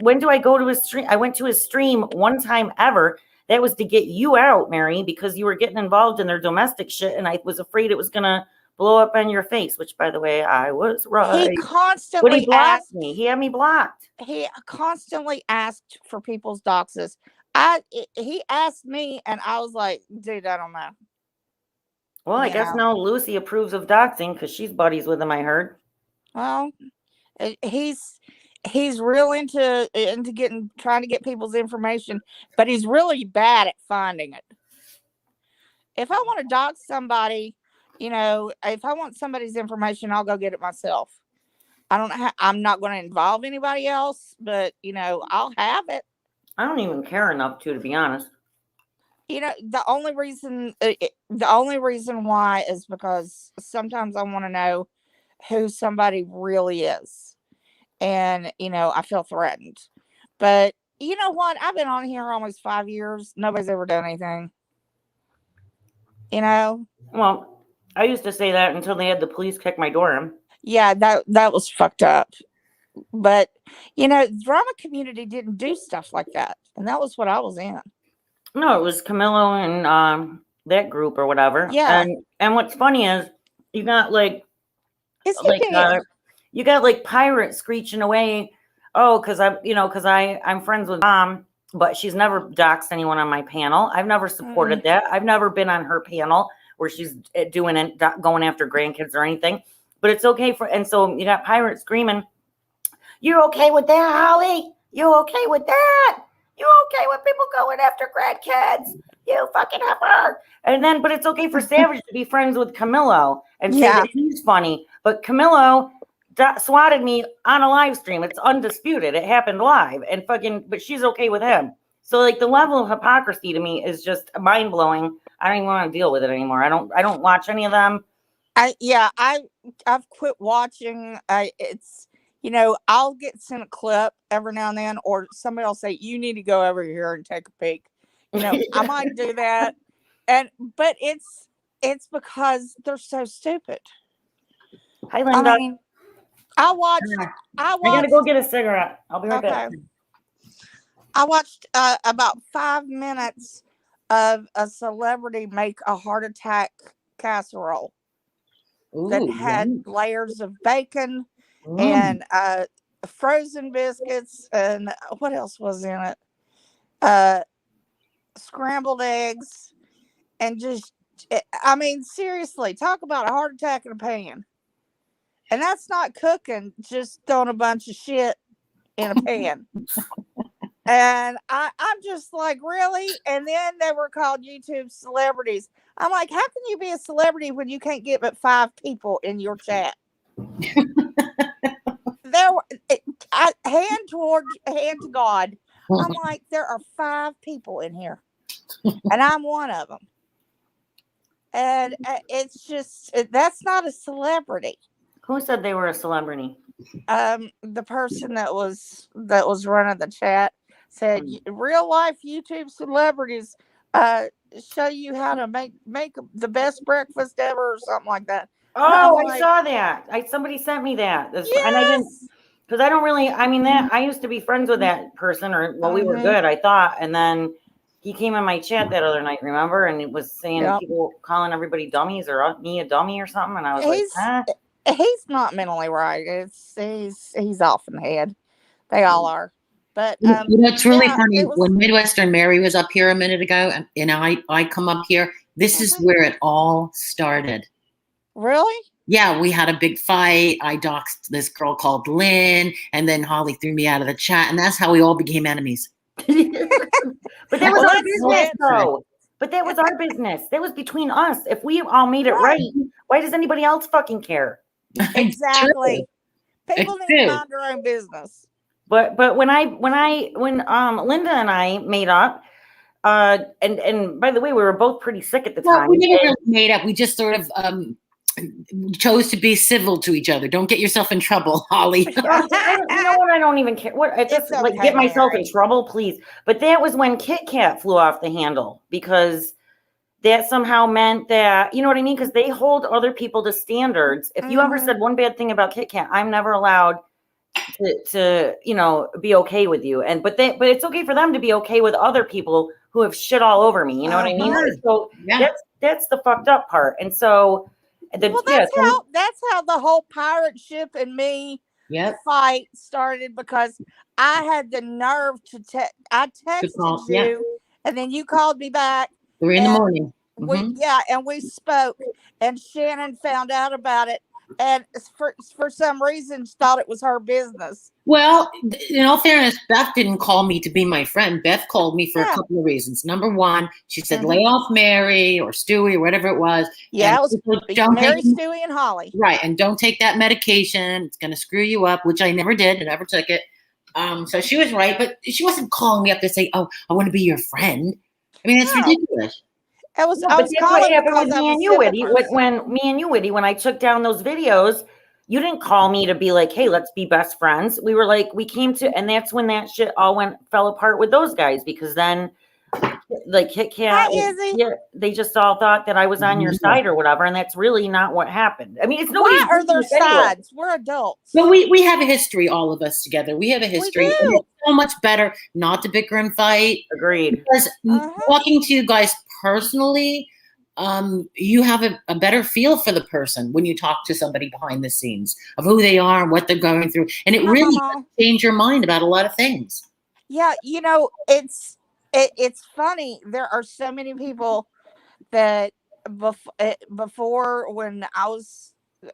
S3: When do I go to his stream? I went to his stream one time ever. That was to get you out, Mary, because you were getting involved in their domestic shit, and I was afraid it was gonna blow up on your face. Which, by the way, I was
S1: He
S3: right. But he
S1: constantly
S3: blocked
S1: asked.
S3: me. He had me blocked.
S1: He constantly asked for people's doxes. He asked me, and I was like, dude, I don't know.
S3: Well, I
S1: You
S3: guess
S1: know.
S3: now Lucy approves of doxing because she's buddies with him, I heard.
S1: Well, he's real into getting trying to get people's information, but he's really bad at finding it. If I want to dox somebody, if I want somebody's information, I'll go get it myself. I'm not going to involve anybody else, but I'll have it.
S3: I don't even care enough to be honest.
S1: The only reason why is because sometimes I want to know who somebody really is, and I feel threatened. But you know what? I've been on here almost 5 years. Nobody's ever done anything. You know?
S3: Well, I used to say that until they had the police kick my door in.
S1: Yeah, that was fucked up. But drama community didn't do stuff like that, and that was what I was in.
S3: No, it was Camillo and that group or whatever.
S1: Yeah,
S3: And what's funny is you got
S1: is he
S3: like
S1: dead?
S3: you got like pirates screeching away. Oh, I'm friends with mom, but she's never doxed anyone on my panel. I've never supported
S1: Mm-mm.
S3: that. I've never been on her panel where she's doing it, going after grandkids or anything. But it's okay and so you got pirates screaming, "You okay with that, Holly? You okay with that? You okay with people going after grandkids? You fucking heifer." And then, but it's okay for Savage to be friends with Camillo and say
S1: Yeah,
S3: that he's funny. But Camillo swatted me on a live stream. It's undisputed. It happened live. And but she's okay with him. So like the level of hypocrisy to me is just mind blowing. I don't even want to deal with it anymore. I don't watch any of them.
S1: I've quit watching. I'll get sent a clip every now and then, or somebody will say, "You need to go over here and take a peek." I might do that, but it's because they're so stupid.
S3: Hi,
S1: I
S3: Linda.
S1: mean, I watched. I
S3: I gotta go
S1: watched.
S3: get a cigarette. I'll be right back.
S1: Okay, I watched about 5 minutes of a celebrity make a heart attack casserole that
S3: Ooh,
S1: had
S3: yum.
S1: layers of bacon
S3: Mm.
S1: and frozen biscuits, and what else was in it? Uh, Scrambled eggs, and just, I mean, seriously, talk about a heart attack in a pan. And that's not cooking, just throwing a bunch of shit in a pan. And I'm just like, really? And then they were called YouTube celebrities. I'm like, how can you be a celebrity when you can't get but 5 people in your chat? There were hand to God. I'm like, there are 5 people in here, and I'm one of them. And it's just that's not a celebrity.
S3: Who said they were a celebrity?
S1: The person that was running the chat said real life YouTube celebrities show you how to make the best breakfast ever or something like that. And I'm
S3: Oh, I
S1: like,
S3: saw that. Somebody sent me that. And I didn't,
S1: yes.
S3: because I don't really. I mean, that I used to be friends with that person, or well, we were
S1: Hmm.
S3: good, I thought, and then He came in my chat that other night, remember? And it was saying people calling everybody dummies or me a dummy or something. And I was
S1: he's not mentally right. He's off in the head. They all are. But
S4: it's really funny. When Midwestern Mary was up here a minute ago, and I come up here, this is where it all started.
S1: Really?
S4: Yeah, we had a big fight. I doxed this girl called Lynn, and then Holly threw me out of the chat, and that's how we all became enemies.
S3: But that was our business, though. But that was our business. That was between us. If we all made it right, why does anybody else fucking care?
S1: Exactly. People need to mind their own business.
S3: But when Linda and I made up, and by the way, we were both pretty sick at the time.
S4: We never really made up. We just sort of chose to be civil to each other. Don't get yourself in trouble, Holly.
S3: You know what? I don't even care. What I just get myself in trouble, please. But that was when Kit Kat flew off the handle, because that somehow meant that, you know what I mean? Because they hold other people to standards. If you ever said one bad thing about Kit Kat, I'm never allowed to be okay with you. But it's okay for them to be okay with other people who have shit all over me. You know what I mean? So that's the fucked up part. And so
S1: that's how the whole pirate ship and me fight started, because I had the nerve to I texted you, and then you called me back
S4: 3 a.m.
S1: And we spoke, and Shannon found out about it, and for some reason thought it was her business.
S4: Well, in all fairness, Beth didn't call me to be my friend. Beth called me for a couple of reasons. Number one, she said, lay off Mary or Stewie or whatever it was.
S1: Yeah, it was Mary, Stewie, and Holly.
S4: Right. And don't take that medication. It's going to screw you up, which I never did. I never took it. So she was right. But she wasn't calling me up to say, oh, I want to be your friend. I mean, it's ridiculous.
S1: I was calling
S3: with me and you, Whitty. When me and you, Whitty, when I took down those videos, you didn't call me to be like, hey, let's be best friends. We were like, we came to, and that's when that shit all fell apart with those guys, because then like Kit Kat, they just all thought that I was on your side or whatever, and that's really not what happened. I mean, it's nobody's
S1: Why are their sides? We're adults.
S4: But we have a history, all of us together. We have a history. And it's so much better not to bicker and fight.
S3: Agreed.
S4: Because talking to you guys personally, you have a better feel for the person when you talk to somebody behind the scenes of who they are and what they're going through. And it really does change your mind about a lot of things.
S1: Yeah, it's funny. There are so many people that before, when I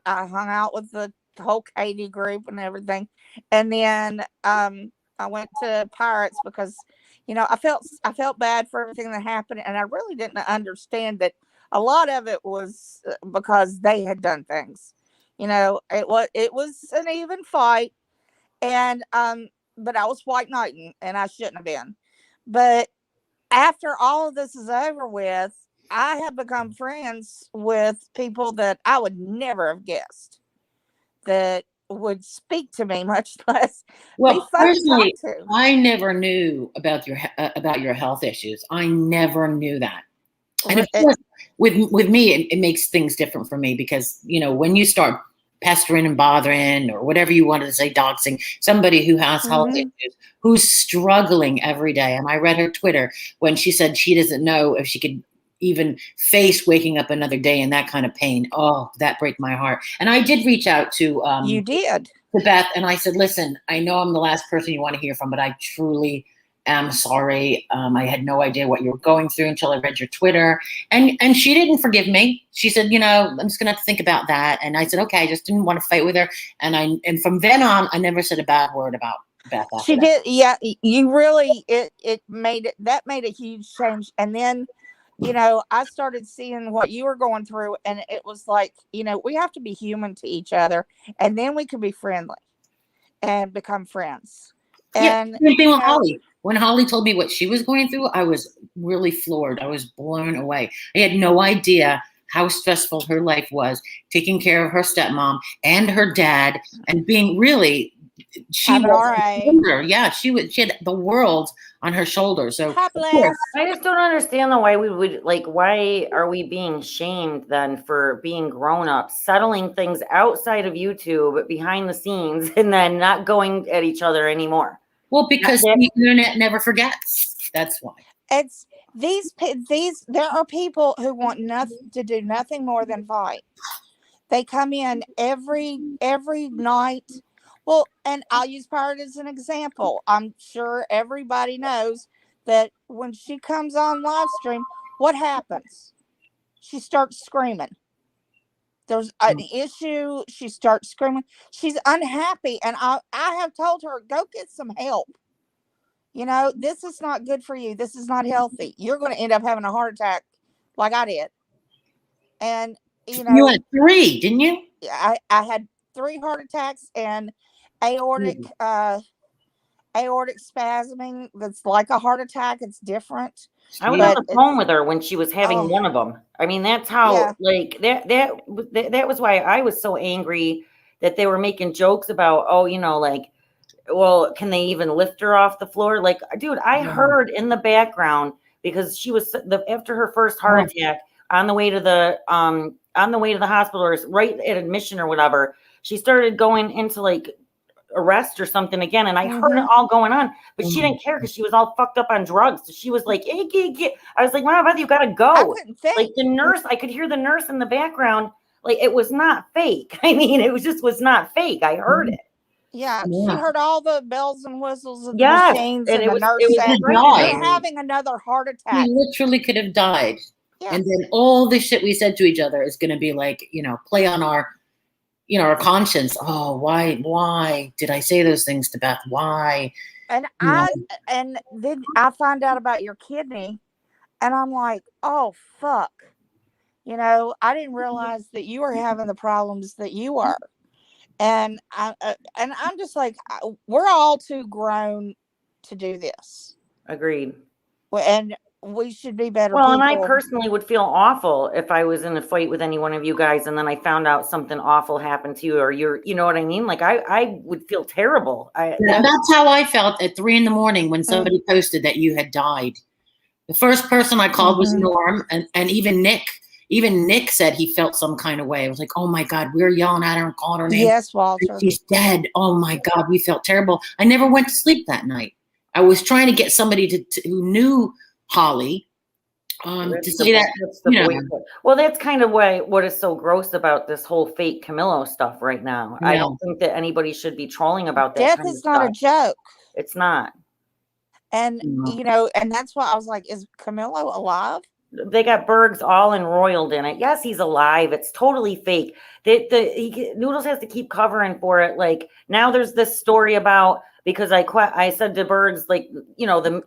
S1: hung out with the whole Katie group and everything, and then I went to Pirates because I felt bad for everything that happened, and I really didn't understand that a lot of it was because they had done things. It was an even fight, and but I was white knighting, and I shouldn't have been. But after all of this is over with, I have become friends with people that I would never have guessed that would speak to me, much less be fun to talk to.
S4: I never knew about your health issues. I never knew that. And of course, with me, it makes things different for me because, when you start pestering and bothering or whatever you wanted to say, doxing somebody who has health issues, who's struggling every day. And I read her Twitter when she said she doesn't know if she could even face waking up another day in that kind of pain. Oh, that breaks my heart. And I did reach out to
S1: you did
S4: to Beth, and I said, listen, I know I'm the last person you want to hear from, but I truly am sorry. I had no idea what you were going through until I read your Twitter. And she didn't forgive me. She said, I'm just gonna have to think about that. And I said, okay, I just didn't want to fight with her. And from then on, I never said a bad word about Beth.
S1: She did, yeah. You really it made a huge change. And then I started seeing what you were going through, and it was like, we have to be human to each other, and then we can be friendly and become friends. And
S4: same thing with Holly. When Holly told me what she was going through, I was really floored. I was blown away. I had no idea how stressful her life was, taking care of her stepmom and her dad, and being really, she had the world on her shoulders. So
S3: I just don't understand why we would why are we being shamed then for being grown up, settling things outside of YouTube behind the scenes, and then not going at each other anymore?
S4: Well, because the internet never forgets. That's why.
S1: there are people who want nothing to do nothing more than fight. They come in every night. Well, and I'll use Pirate as an example. I'm sure everybody knows that when she comes on live stream, what happens? She starts screaming. There's an issue. She starts screaming. She's unhappy, and I have told her, go get some help. You know, this is not good for you. This is not healthy. You're going to end up having a heart attack like I did. And, you know,
S4: you had 3, didn't you?
S1: I had 3 heart attacks and aortic spasming. That's like a heart attack. It's different.
S3: I was on the phone with her when she was having one of them. I mean, that's how, like, that was why I was so angry that they were making jokes about, oh, you know, like, well, can they even lift her off the floor? Like, dude, I heard in the background, because she was after her first heart attack on the way to the hospital, or right at admission or whatever, she started going into like arrest or something again, and I heard it all going on, but she didn't care because she was all fucked up on drugs. So she was like, hey, I was like, Mom, you gotta go.
S1: I couldn't think.
S3: Like the nurse, I could hear the nurse in the background. Like, it was not fake. I mean, it was not fake. I heard it.
S1: Yeah, she heard all the bells and whistles of the
S3: Yes,
S1: machines,
S3: and
S1: and the nurse said, you're having another heart attack.
S4: He literally could have died.
S1: Yeah.
S4: And then all the shit we said to each other is going to be like, you know, play on our, you know, our conscience. Oh, why did I say those things to Beth? Why?
S1: And and then I find out about your kidney, and I'm like, oh, fuck. You know, I didn't realize that you were having the problems that you are. And I'm just like, we're all too grown to do this.
S3: Agreed.
S1: And we should be better.
S3: Well,
S1: people.
S3: and I personally would feel awful if I was in a fight with any one of you guys, and then I found out something awful happened to you, or you know what I mean? Like, I would feel terrible.
S4: That's how I felt at 3 a.m. when somebody posted that you had died. The first person I called was Norm, and even Nick said he felt some kind of way. I was like, oh my God, we were yelling at her and calling her name.
S1: Yes, Walter.
S4: She's dead. Oh my God, we felt terrible. I never went to sleep that night. I was trying to get somebody who knew Holly to say that.
S3: Well, that's kind of what is so gross about this whole fake Camillo stuff right now. I don't think that anybody should be trolling about that.
S1: Death is not a joke.
S3: It's not.
S1: And, you know, and that's why I was like, is Camillo alive?
S3: They got Bergs all embroiled in it. Yes, he's alive. It's totally fake. Noodles has to keep covering for it. Like, now there's this story about, because I said to Bergs, like, you know,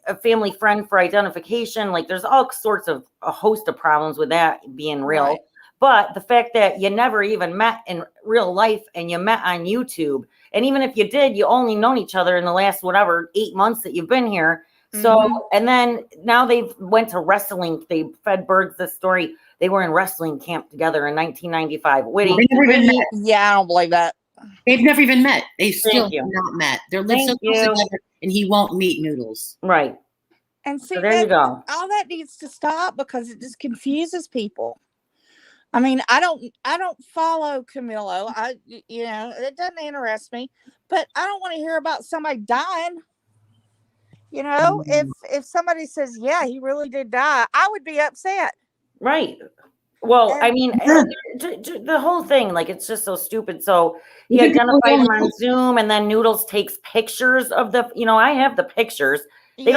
S3: a family friend for identification. Like, there's all sorts of a host of problems with that being real. Right. But the fact that you never even met in real life and you met on YouTube, and even if you did, you only known each other in the last 8 months that you've been here. So, and then now they've went to wrestling. They fed Bergs this story. They were in wrestling camp together in 1995.
S1: Yeah, I don't believe that.
S4: They've never even met. They've still not met. They're living so close together, and he won't meet Noodles.
S3: Right.
S1: And see,
S3: so there you go.
S1: All that needs to stop, because it just confuses people. I mean, I don't follow Camillo. You know, it doesn't interest me, but I don't want to hear about somebody dying. You know, if somebody says, yeah, he really did die, I would be upset.
S3: Right. Well, I mean, the whole thing, like, it's just so stupid. So he identified him on Zoom, and then Noodles takes pictures of I have the pictures. They're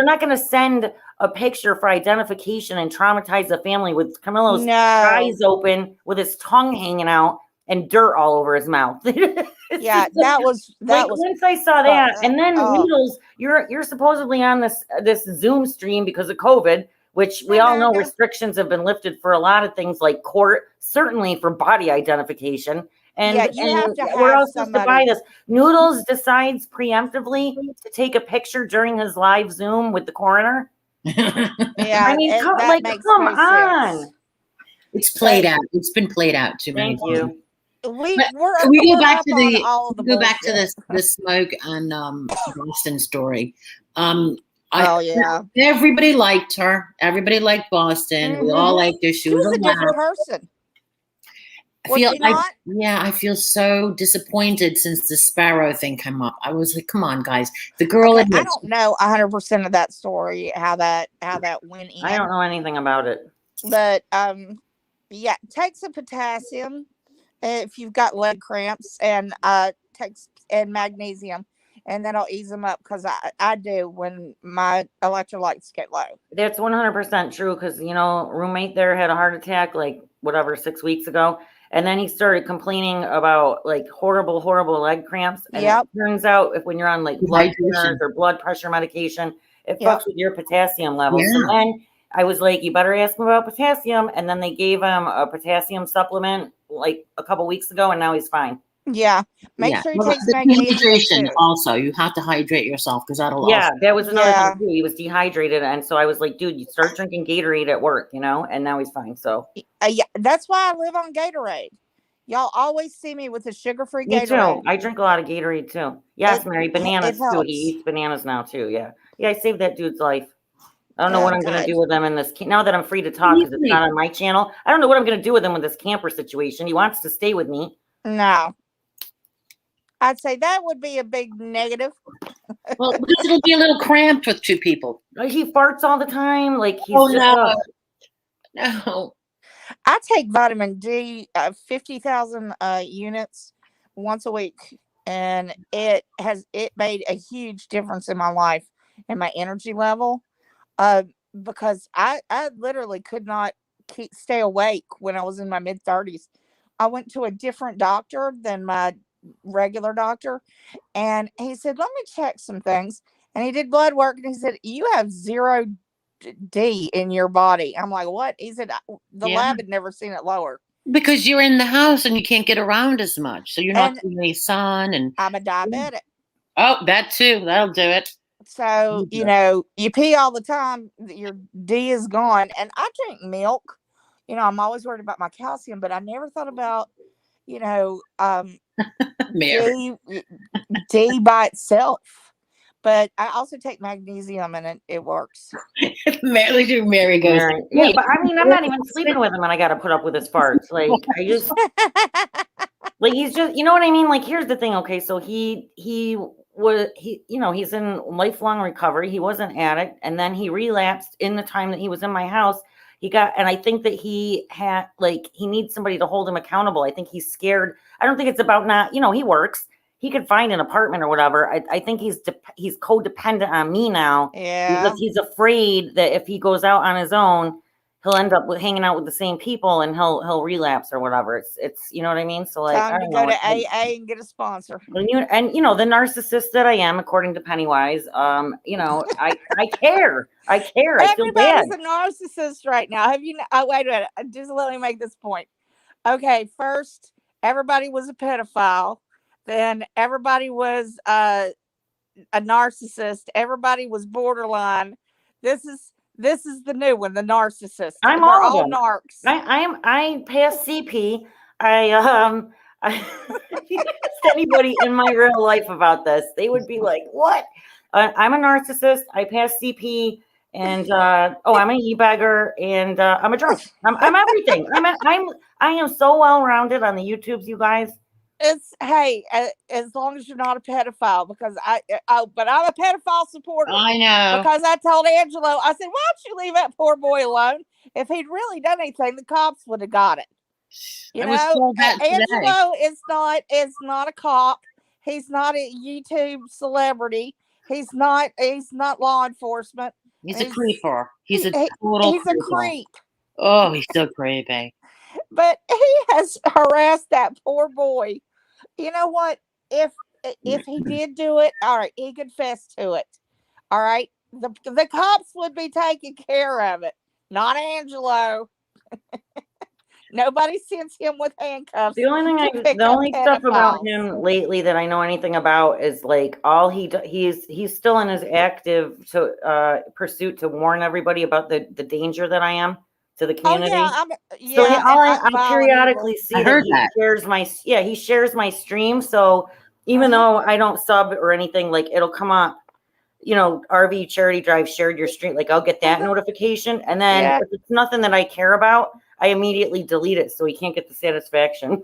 S3: not going to send a picture for identification and traumatize the family with Camillo's eyes open with his tongue hanging out and dirt all over his mouth.
S1: that was
S3: once I saw that, and then Noodles, you're supposedly on this Zoom stream because of COVID, which we all know restrictions have been lifted for a lot of things, like court, certainly for body identification. And we're all supposed to buy this. Noodles decides preemptively to take a picture during his live Zoom with the coroner. I mean, come on.
S4: It's played out. It's been played out too many times.
S3: Thank you.
S1: We
S4: go back to the smoke and Boston story. Everybody liked her. Everybody liked Boston. We all liked her. She was a
S1: different person. Was he not?
S4: I feel so disappointed since the Sparrow thing came up. I was like, come on, guys. The girl
S1: Okay, I
S4: admits.
S1: don't know 100% of that story, how that went in.
S3: I don't know anything about it.
S1: But yeah, take some potassium if you've got leg cramps, and takes and magnesium, and that'll ease them up, because I do when my electrolytes get low.
S3: That's 100% true, because roommate there had a heart attack like 6 weeks ago, and then he started complaining about like horrible leg cramps. And
S1: Yep.
S3: it turns out when you're on like blood
S4: Hydration.
S3: thinners or blood pressure medication, it
S1: Yep.
S3: fucks with your potassium levels.
S4: Yeah.
S3: So then I was like, you better ask him about potassium, and then they gave him a potassium supplement like a couple weeks ago, and now he's fine.
S1: Yeah, make sure he takes
S4: the
S1: magnesium
S4: dehydration
S1: too.
S4: also. You have to hydrate yourself, because that'll
S3: Yeah,
S4: also.
S3: that was another
S1: Yeah.
S3: thing too. He was dehydrated, and so I was like, dude, you start drinking Gatorade at work, and now he's fine. So
S1: Yeah, that's why I live on Gatorade. Y'all always see me with a sugar-free
S3: me
S1: Gatorade.
S3: too. I drink a lot of Gatorade too. Yes, Mary, bananas
S1: it
S3: too.
S1: helps.
S3: He eats bananas now too. Yeah, I saved that dude's life. I don't know
S1: Yeah,
S3: what I'm gonna
S1: good.
S3: do with him in this. Now that I'm free to talk because it's not on my channel, I don't know what I'm gonna do with him with this camper situation. He wants to stay with me.
S1: No, I'd say that would be a big negative.
S4: Well, because it'll be a little cramped with two people.
S3: Like, he farts all the time. Like he's
S4: Oh,
S3: just,
S4: no. No.
S1: I take vitamin D, 50,000 units once a week, and it made a huge difference in my life and my energy level. Because I literally could not stay awake when I was in my mid-30s. I went to a different doctor than my regular doctor, and he said, let me check some things. And he did blood work, and he said, you have 0 D in your body. I'm like, what? He said, the lab had never seen it lower.
S4: Because you're in the house and you can't get around as much. So you're not getting any sun. And
S1: I'm a diabetic.
S4: Oh, that too. That'll do it.
S1: So, you pee all the time, your D is gone. And I drink milk. I'm always worried about my calcium, but I never thought about, D by itself. But I also take magnesium, and it works.
S4: Mary goes,
S3: yeah, but I mean, I'm not even sleeping with him, and I got to put up with his farts. Like, I just, like, he's just, you know what I mean? Like, here's the thing. Okay, so he's in lifelong recovery. He was an addict, and then he relapsed in the time that he was in my house. And I think that he needs somebody to hold him accountable. I think he's scared. I don't think it's about he works. He could find an apartment or whatever. I think he's codependent on me now.
S1: Yeah.
S3: Because he's afraid that if he goes out on his own, he'll end up hanging out with the same people and he'll relapse or whatever. It's you know what I mean? So like,
S1: time to go to AA and get a sponsor.
S3: And the narcissist that I am, according to Pennywise, I care. I care. I feel bad.
S1: Everybody's a narcissist right now. Have you? Oh, wait a minute. Just let me make this point. Okay, first, everybody was a pedophile. Then everybody was a narcissist. Everybody was borderline. This is the new one, the narcissist.
S3: I'm
S1: They're
S3: all
S1: all narcs.
S3: I passed CP. I asked anybody in my real life about this, they would be like, "What?" I'm a narcissist. I passed CP, and I'm an e-bagger, and I'm a drunk. I'm everything. I am so well rounded on the YouTubes, you guys.
S1: It's as long as you're not a pedophile, because but I'm a pedophile supporter.
S4: I know,
S1: because I told Angelo, I said, why don't you leave that poor boy alone? If he'd really done anything, the cops would have got it. Angelo is not a cop. He's not a YouTube celebrity. He's not law enforcement.
S4: He's a creeper. He's a
S1: creep.
S4: Oh, he's so creepy.
S1: But he has harassed that poor boy. You know what? If he did do it, all right, he confessed to it. All right. The cops would be taking care of it, not Angelo. Nobody sends him with handcuffs.
S3: The only stuff about him lately that I know anything about is like all he's still in his active pursuit to warn everybody about the danger that I am to the community. I periodically see that he shares my stream. So even though I don't sub or anything, like it'll come up, RV charity drive shared your stream. Like I'll get that notification. And then if it's nothing that I care about, I immediately delete it so he can't get the satisfaction.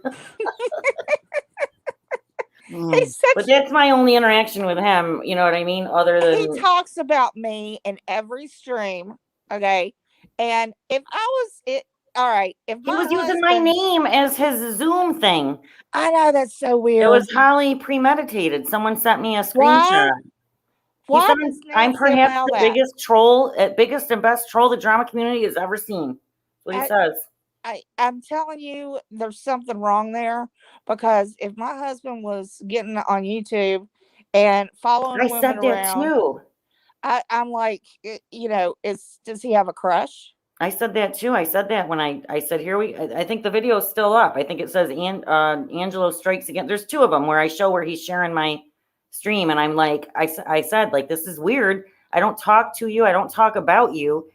S1: He's
S3: But
S1: such,
S3: that's my only interaction with him. You know what I mean? Other
S1: he
S3: than
S1: talks about me in every stream. Okay. And if I was it, all right, if
S3: he
S1: my
S3: was using my
S1: husband,
S3: name as his Zoom thing.
S1: I know that's so
S3: It
S1: weird.
S3: was highly premeditated. Someone sent me a
S1: Why?
S3: screenshot. He
S1: Why
S3: said,
S1: does
S3: I'm
S1: Nancy
S3: perhaps
S1: allow
S3: the
S1: that?
S3: biggest and best troll the drama community has ever seen. That's what he says.
S1: I'm telling you, there's something wrong there, because if my husband was getting on YouTube and following
S3: I
S1: women
S3: said that
S1: around,
S3: too.
S1: I'm like, does he have a crush?
S3: I said that too. I said that when I said, I think the video is still up. I think it says, Angelo strikes again. There's two of them where I show where he's sharing my stream. And I'm like, I said, like, this is weird. I don't talk to you. I don't talk about you.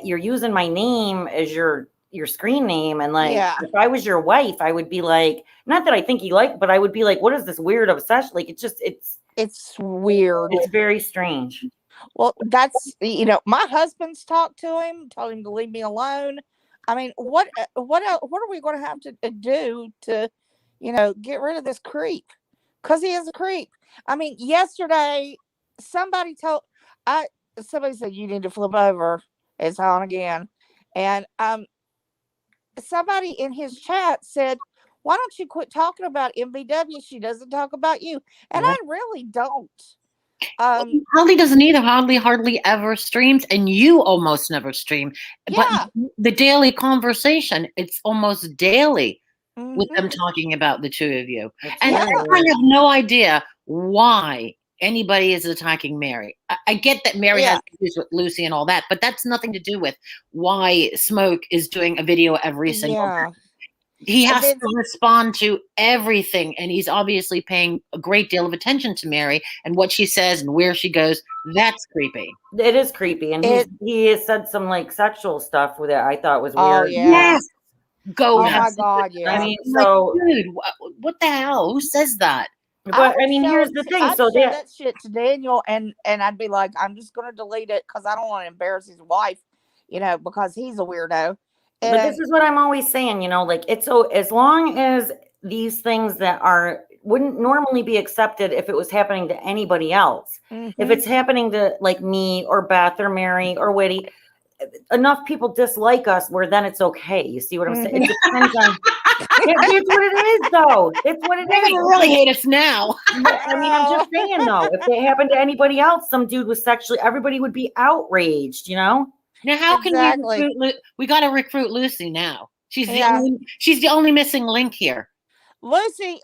S3: You're using my name as your screen name. And like,
S1: Yeah.
S3: if I was your wife, I would be like, not that I think he liked, but I would be like, what is this weird obsession? Like,
S1: It's weird.
S3: it's very strange.
S1: Well, that's, my husband's talked to him, told him to leave me alone. I mean, what are we going to have to do to, get rid of this creep? Because he is a creep. I mean, yesterday, somebody said, you need to flip over. It's on again. And somebody in his chat said, why don't you quit talking about MVW? She doesn't talk about you. And I really don't.
S4: Holly doesn't either. Holly hardly ever streams, and you almost never stream.
S1: Yeah.
S4: But the daily conversation, it's almost daily with them
S1: Mhm.
S4: talking about the two of you.
S3: It's
S4: And
S1: Yeah.
S3: weird.
S4: I have no idea why anybody is attacking Mary. I get that Mary
S1: Yeah.
S4: has issues with Lucy and all that, but that's nothing to do with why Smoke is doing a video every single
S1: Yeah.
S4: day. He
S1: And
S4: has
S1: then,
S4: to respond to everything, and he's obviously paying a great deal of attention to Mary and what she says and where she goes. That's creepy.
S3: It is creepy, and he has said some like sexual stuff with it. I thought was weird.
S1: oh yeah.
S4: Yes. Go
S1: Oh
S4: have
S1: my
S4: sex
S1: God,
S4: with
S1: yeah.
S3: I
S4: them.
S3: mean,
S4: I'm like,
S3: so,
S4: dude, what the hell? Who says that?
S3: but I mean, here's the thing.
S1: I'd
S3: So
S1: show that shit to Daniel, and I'd be like, I'm just gonna delete it because I don't want to embarrass his wife, because he's a weirdo.
S3: but this is what I'm always saying, like, it's so, as long as these things that wouldn't normally be accepted if it was happening to anybody else. If it's happening to like me or Beth or Mary or Whitty, enough people dislike us where then it's okay. You see what I'm saying? It depends on. It's what it is, though. It's what it
S4: They're
S3: is.
S4: gonna really hate us now.
S3: I mean, I'm just saying, though, if it happened to anybody else, some dude was sexually, everybody would be outraged,
S4: Now, how
S1: Exactly.
S4: can we got to recruit Lucy now? She's
S1: Yeah.
S4: she's the only missing link here.
S1: Lucy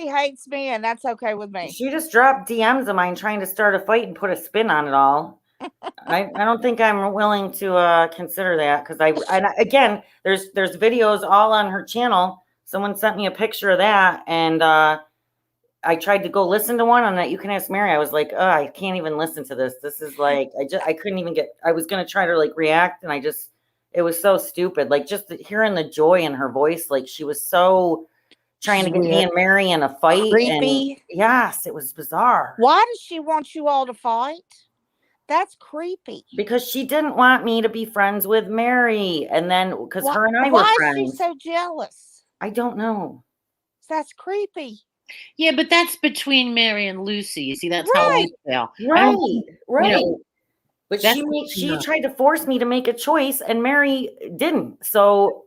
S1: hates me, and that's okay with me.
S3: She just dropped DMs of mine trying to start a fight and put a spin on it all. I don't think I'm willing to consider that, because again, there's videos all on her channel. Someone sent me a picture of that, and I tried to go listen to one on that. You Can Ask Mary. I was like, oh, I can't even listen to this. This is like, I couldn't even I was going to try to like react, and it was so stupid. Like, just hearing the joy in her voice. Like, she was so trying to get me and Mary in a fight.
S1: Creepy.
S3: And yes, it was bizarre.
S1: Why does she want you all to fight? That's creepy.
S3: Because she didn't want me to be friends with Mary. And then, because her and I were
S1: Why
S3: friends.
S1: is she so jealous?
S3: I don't know.
S1: That's creepy.
S4: Yeah, but that's between Mary and Lucy. You see, that's how I feel.
S3: Right. But
S4: That's
S3: she tried to force me to make a choice, and Mary didn't. So,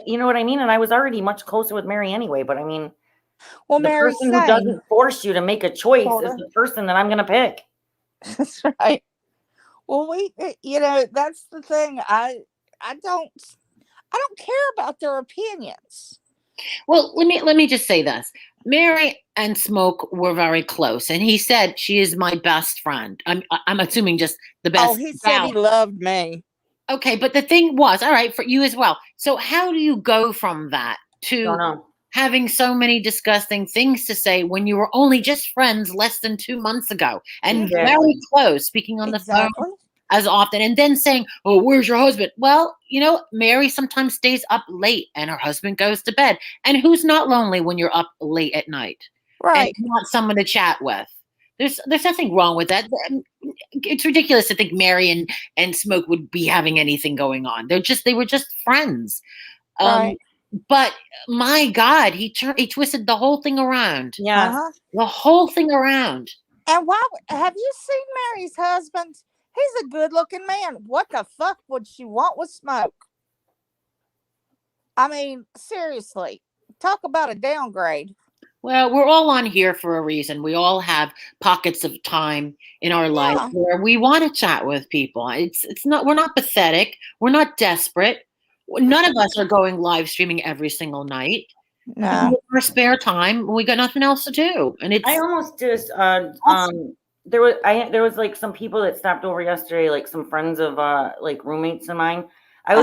S3: you know what I mean? And I was already much closer with Mary anyway. But I mean,
S1: Well,
S3: the
S1: Mary's
S3: person who doesn't force you to make a choice is the person that I'm going to pick.
S1: That's right. Well, that's the thing. I don't care about their opinions.
S4: Well, let me just say this. Mary and Smoke were very close, and he said she is my best friend. I'm assuming just the best.
S1: Oh, he said he loved me.
S4: Okay, but the thing was, all right, for you as well. So how do you go from that to having so many disgusting things to say when you were only just friends less than 2 months ago and very close, speaking on the phone as often, and then saying, oh, where's your husband? Well, Mary sometimes stays up late and her husband goes to bed. And who's not lonely when you're up late at night?
S1: Right.
S4: And not someone to chat with. There's nothing wrong with that. It's ridiculous to think Mary and Smoke would be having anything going on. They were just friends.
S1: Right.
S4: But my God, he twisted the whole thing around.
S3: Yes.
S4: The whole thing around.
S1: And why have you seen Mary's husband? He's a good-looking man. What the fuck would she want with smoke? I mean, seriously, talk about a downgrade.
S4: Well, we're all on here for a reason. We all have pockets of time in our life
S1: Yeah.
S4: where we want to chat with people. It's not, we're not pathetic. We're not desperate. None of us are going live streaming every single night.
S1: No.
S4: In our spare time, we got nothing else to do. And it's
S3: I almost just there was like some people that stopped over yesterday, like some friends of like roommates of mine. I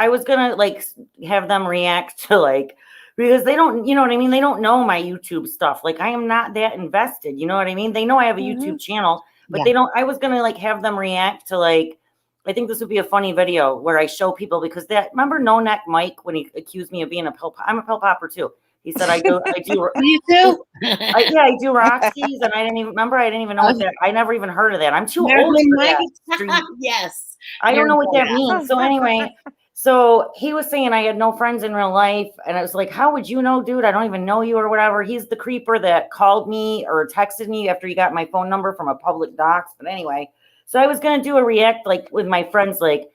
S3: was gonna like have them react to like, because they don't, you know what I mean? They don't know my YouTube stuff. Like I am not that invested, you know what I mean? They know I have a YouTube channel, but they don't. I was gonna like have them react to like, I think this would be a funny video where I show people, because that, remember No Neck Mike when he accused me of being a pill, I'm a pill popper too. He said I do
S4: you too.
S3: I do Roxy's, and I didn't even know what that. I never even heard of that. I'm too old
S4: Marilyn
S3: for that.
S4: Mike? Yes.
S3: I don't know what that means. So anyway, so he was saying I had no friends in real life, and I was like, how would you know, dude? I don't even know you or whatever. He's the creeper that called me or texted me after he got my phone number from a public docs. But anyway, so I was gonna do a react like with my friends, like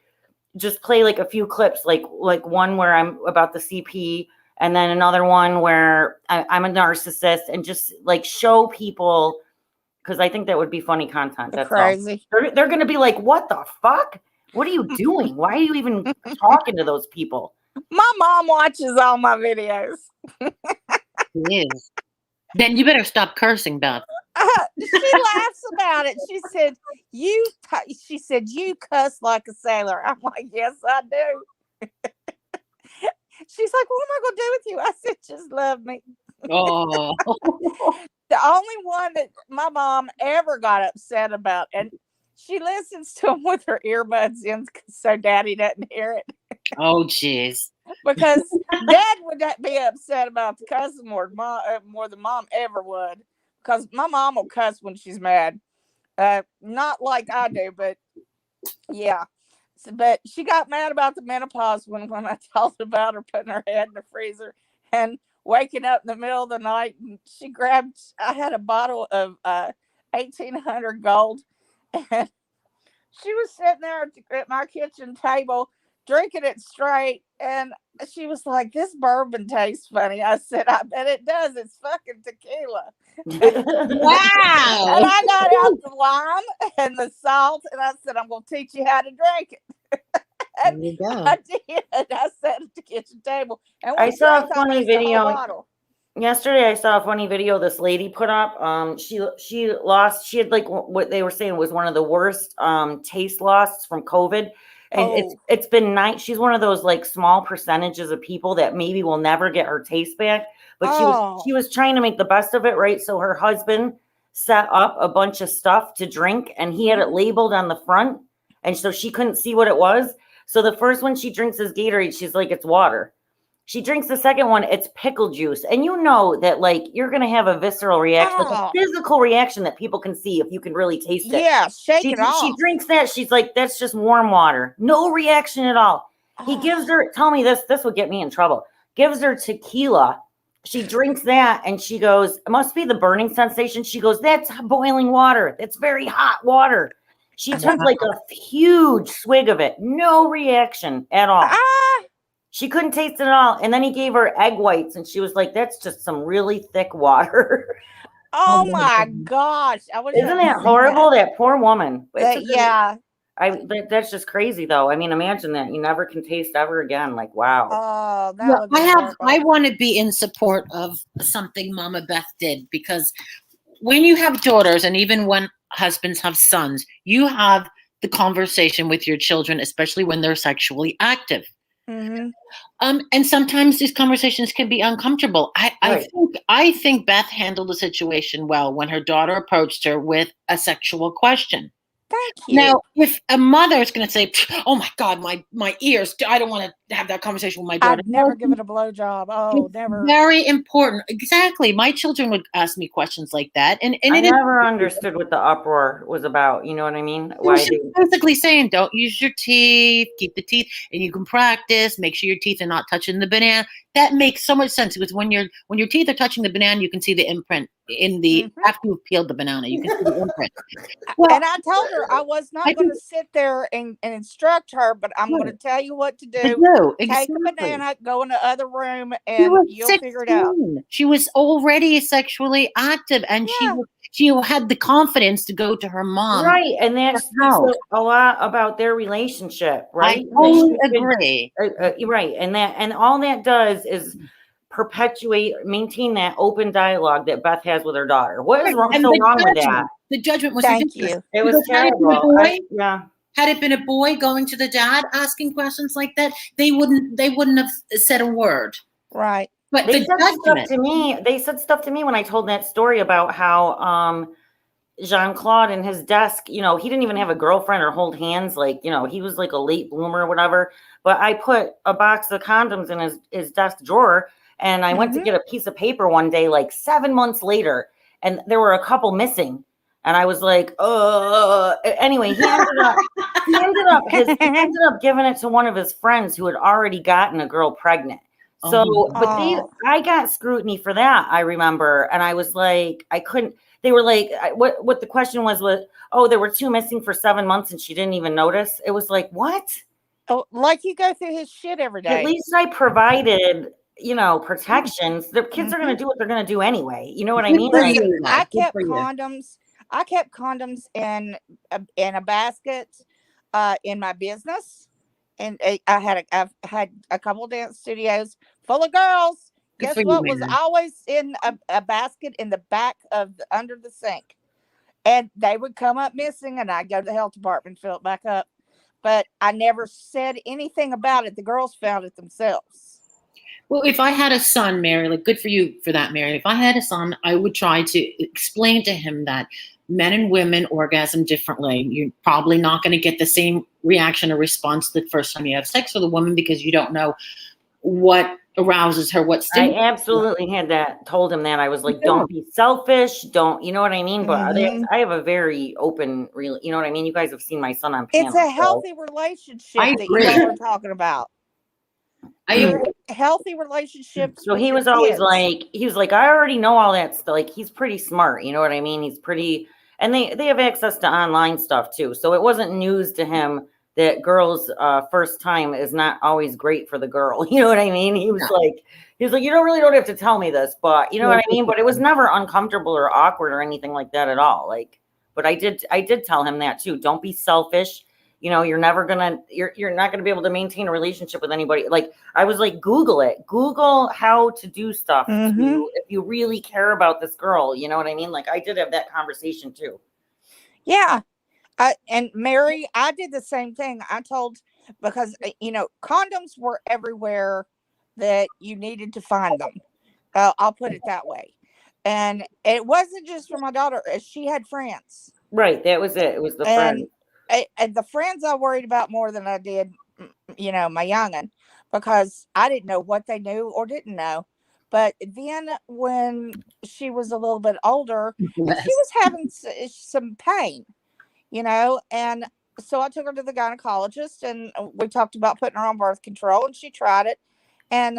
S3: just play like a few clips, like one where I'm about the CP, and then another one where I'm a narcissist, and just like show people, because I think that would be funny content. That's
S1: crazy.
S3: They're going to be like, what the fuck? What are you doing? Why are you even talking to those people?
S1: My mom watches all my videos.
S4: Yes. Then you better stop cursing, Beth.
S1: She laughs about it. She said, you cuss like a sailor. I'm like, yes, I do. She's like, what am I going to do with you? I said, just love me.
S4: Oh.
S1: The only one that my mom ever got upset about, and she listens to them with her earbuds in so daddy doesn't hear it.
S4: Oh, jeez.
S1: Because dad would be upset about the cussing more than mom ever would. Because my mom will cuss when she's mad. Not like I do, but yeah. So, but she got mad about the menopause when I told about her putting her head in the freezer and waking up in the middle of the night. And she grabbed, I had a bottle of 1800 gold, and she was sitting there at my kitchen table drinking it straight, and she was like, this bourbon tastes funny. I said, I bet it does. It's fucking tequila.
S4: Wow.
S1: And I got out the lime and the salt, and I said, I'm going to teach you how to drink it. And
S4: there you go.
S1: I did. I sat at the kitchen table. And
S3: I saw a funny video.
S1: Bottle.
S3: Yesterday, I saw a funny video this lady put up. She had like what they were saying was one of the worst taste loss from COVID. And it's been she's one of those like small percentages of people that maybe will never get her taste back. But she was trying to make the best of it, right? So her husband set up a bunch of stuff to drink, and he had it labeled on the front, and so she couldn't see what it was. So the first one she drinks is Gatorade. She's like, it's water. She drinks the second one, it's pickle juice. And you know that like you're gonna have a visceral reaction, like a physical reaction that people can see if you can really taste it.
S1: Yeah, shake it off.
S3: She drinks that. She's like, that's just warm water. No reaction at all. He gives her, tell me this would get me in trouble. Gives her tequila. She drinks that and she goes, it must be the burning sensation. She goes, that's boiling water. That's very hot water. She took like a huge swig of it. No reaction at all. She couldn't taste it at all. And then he gave her egg whites, and she was like, that's just some really thick water.
S1: Oh my gosh.
S3: Isn't that horrible? That poor woman.
S1: Yeah.
S3: That's just crazy, though. I mean, imagine that. You never can taste ever again. Like, wow.
S1: Oh, that would be
S4: I want to be in support of something Mama Beth did, because when you have daughters, and even when husbands have sons, you have the conversation with your children, especially when they're sexually active.
S1: Mm-hmm.
S4: And sometimes these conversations can be uncomfortable. I think Beth handled the situation well when her daughter approached her with a sexual question.
S1: Thank you.
S4: Now, if a mother is going to say, "Oh my God, my ears," I don't want to have that conversation with my daughter.
S1: I'd never give it a blowjob. Oh,
S4: It's
S1: never.
S4: very important. Exactly. My children would ask me questions like that, and
S3: I
S4: it is.
S3: never understood what the uproar was about. You know what I mean? Why
S4: She's basically saying, don't use your teeth, keep the teeth, and you can practice. Make sure your teeth are not touching the banana. That makes so much sense because when your teeth are touching the banana, you can see the imprint in the after you've peeled the banana. You can see the imprint.
S1: Well, and I told her I was not going to sit there and instruct her, but I'm going to tell you what to do. Take a banana, go in the other room, and you'll
S4: 16.
S1: figure it out.
S4: She was already sexually active, and she had the confidence to go to her mom.
S3: Right, and that speaks a lot about their relationship, right?
S4: I totally agree.
S3: Right, and all that does is maintain that open dialogue that Beth has with her daughter. What is wrong with that?
S4: The judgment was
S1: ridiculous.
S3: It was terrible.
S4: Had it been a boy going to the dad asking questions like that, they wouldn't have said a word.
S1: Right.
S4: But
S3: they said stuff to me. They said stuff to me when I told that story about how Jean-Claude in his desk, he didn't even have a girlfriend or hold hands. Like, he was like a late bloomer or whatever. But I put a box of condoms in his desk drawer, and I went to get a piece of paper one day, like 7 months later, and there were a couple missing. And I was like, anyway, he ended up giving it to one of his friends who had already gotten a girl pregnant. So, I got scrutiny for that, I remember. And I was like, I couldn't, they were like, what the question was, there were 2 missing for 7 months and she didn't even notice. It was like, what?
S1: Oh, like you go through his shit every day.
S3: At least I provided, protections. The kids are going to do what they're going to do anyway. You know what I mean?
S1: Listen, I kept condoms. I kept condoms in a basket in my business, and I've had a couple dance studios full of girls. Guess what was always in a basket in the back of under the sink, and they would come up missing, and I'd go to the health department and fill it back up. But I never said anything about it. The girls found it themselves.
S4: Well, if I had a son, Mary, like good for you for that, Mary. If I had a son, I would try to explain to him that men and women orgasm differently. You're probably not going to get the same reaction or response the first time you have sex with a woman because you don't know what arouses her, what stimulates.
S3: I absolutely told him that. I was like, don't be selfish. Don't, you know what I mean? But I have a very open, you know what I mean? You guys have seen my son on panel.
S1: It's a healthy relationship that you guys are talking about. Healthy relationships.
S3: So he was always like, I already know all that stuff. Like, he's pretty smart. You know what I mean? He's pretty, and they have access to online stuff too. So it wasn't news to him that girls' first time is not always great for the girl. You know what I mean? He was like, you don't have to tell me this, but you know what I mean? But it was never uncomfortable or awkward or anything like that at all. Like, but I did tell him that too. Don't be selfish. You're not going to be able to maintain a relationship with anybody. Like, I was like, Google it. Google how to do stuff if you really care about this girl. You know what I mean? Like, I did have that conversation too.
S1: Yeah. And Mary, I did the same thing. I told, because, condoms were everywhere that you needed to find them. I'll put it that way. And it wasn't just for my daughter. She had friends.
S3: Right. That was it. It was the friends.
S1: And the friends I worried about more than I did, my youngin', because I didn't know what they knew or didn't know. But then when she was a little bit older, she was having some pain, and so I took her to the gynecologist and we talked about putting her on birth control, and she tried it, and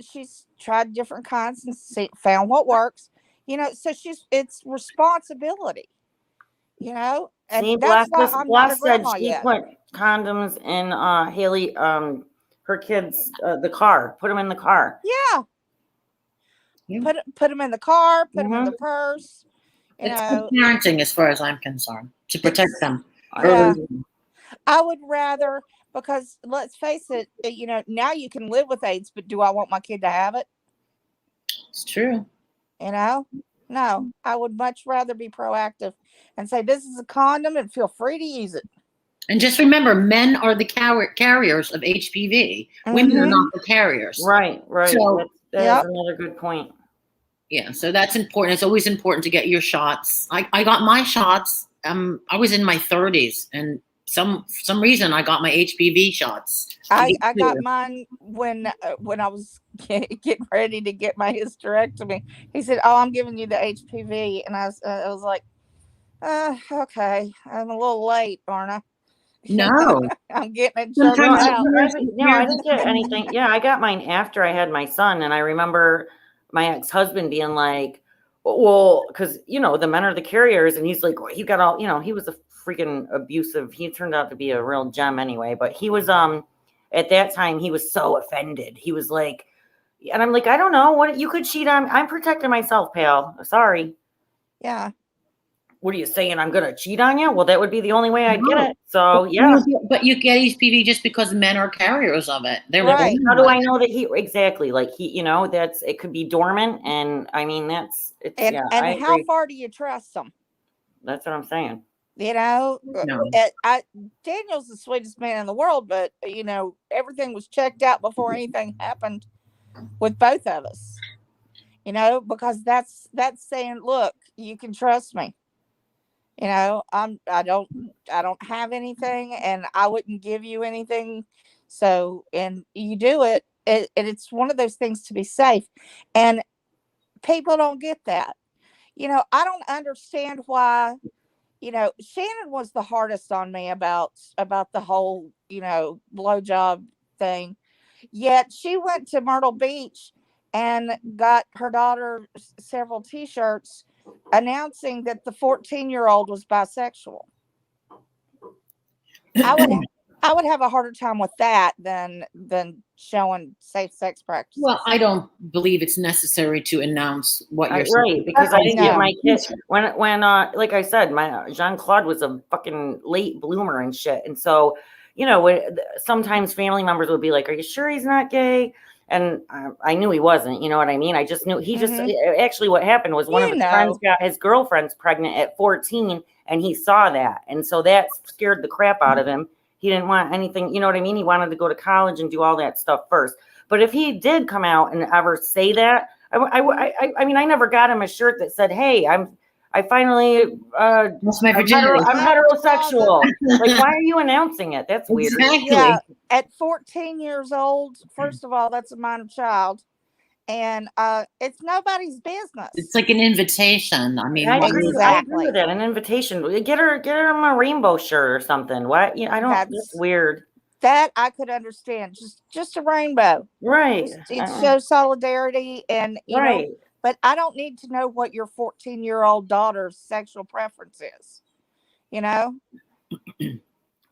S1: she's tried different kinds and found what works, so it's responsibility, and
S3: see,
S1: that's why I'm not a grandma
S3: she
S1: yet.
S3: Put condoms in Haley, her kids, the car, put them in the car.
S1: Yeah. Put them in the car, put them in the purse.
S4: It's good parenting as far as I'm concerned, to protect them.
S1: Yeah. I would rather, because let's face it, now you can live with AIDS, but do I want my kid to have it?
S4: It's true.
S1: No, I would much rather be proactive and say, this is a condom and feel free to use it.
S4: And just remember, men are the carriers of HPV. Women are not the carriers.
S3: Right.
S4: So,
S3: that's another good point.
S4: Yeah, so that's important. It's always important to get your shots. I got my shots I was in my 30s, and some reason I got my HPV shots.
S1: I got mine when I was getting ready to get my hysterectomy. He said, "Oh, I'm giving you the HPV," and I was like, "Okay, I'm a little late, aren't I?"
S4: No.
S1: I'm getting it
S4: Sometimes
S1: checked
S3: No,
S1: out.
S3: I didn't get anything. Yeah, I got mine after I had my son, and I remember my ex-husband being like, "Well, because the men are the carriers," and he's like, well, he got all, he was a freaking abusive. He turned out to be a real gem anyway, but he was at that time he was so offended. He was like, and I'm like, I don't know what you could cheat on. I'm protecting myself, pal. Sorry.
S1: Yeah.
S3: What are you saying? I'm gonna cheat on you? Well, that would be the only way I'd get it. So
S4: But you get HPV just because men are carriers of it. They're
S1: Right.
S3: How do I know that exactly like that's it could be dormant, and I mean I
S1: how
S3: agree.
S1: far do you trust them?
S3: That's what I'm saying.
S4: No.
S1: Daniel's the sweetest man in the world, but everything was checked out before anything happened with both of us. Because that's saying, look, you can trust me. I don't have anything, and I wouldn't give you anything. So, and you do it, and it's one of those things to be safe. And people don't get that. I don't understand why. Shannon was the hardest on me about the whole blowjob thing. Yet she went to Myrtle Beach and got her daughter several T-shirts announcing that the 14-year-old was bisexual. I would have a harder time with that than showing safe sex practices.
S4: Well, I don't believe it's necessary to announce what you're
S3: right, because I didn't get
S1: No.
S3: my kids when like I said, my Jean-Claude was a fucking late bloomer and shit. And so, sometimes family members would be like, "Are you sure he's not gay?" And I knew he wasn't. You know what I mean? I just knew he just actually what happened was one of his friends got his girlfriend's pregnant at 14, and he saw that, and so that scared the crap out of him. He didn't want anything, you know what I mean? He wanted to go to college and do all that stuff first. But if he did come out and ever say that, I mean, I never got him a shirt that said, "Hey, I finally
S4: that's my virginity.
S3: I'm heterosexual." Like, why are you announcing it? That's weird.
S4: Exactly.
S1: Yeah, at 14 years old, first of all, that's a minor child, and it's nobody's business.
S4: It's like an invitation. I mean,
S3: I agree with that. An invitation. Get her a rainbow shirt or something. What? I don't. That's weird.
S1: That I could understand. Just a rainbow,
S3: right?
S1: It shows solidarity, and
S3: right.
S1: But I don't need to know what your 14-year-old daughter's sexual preference is. Yeah.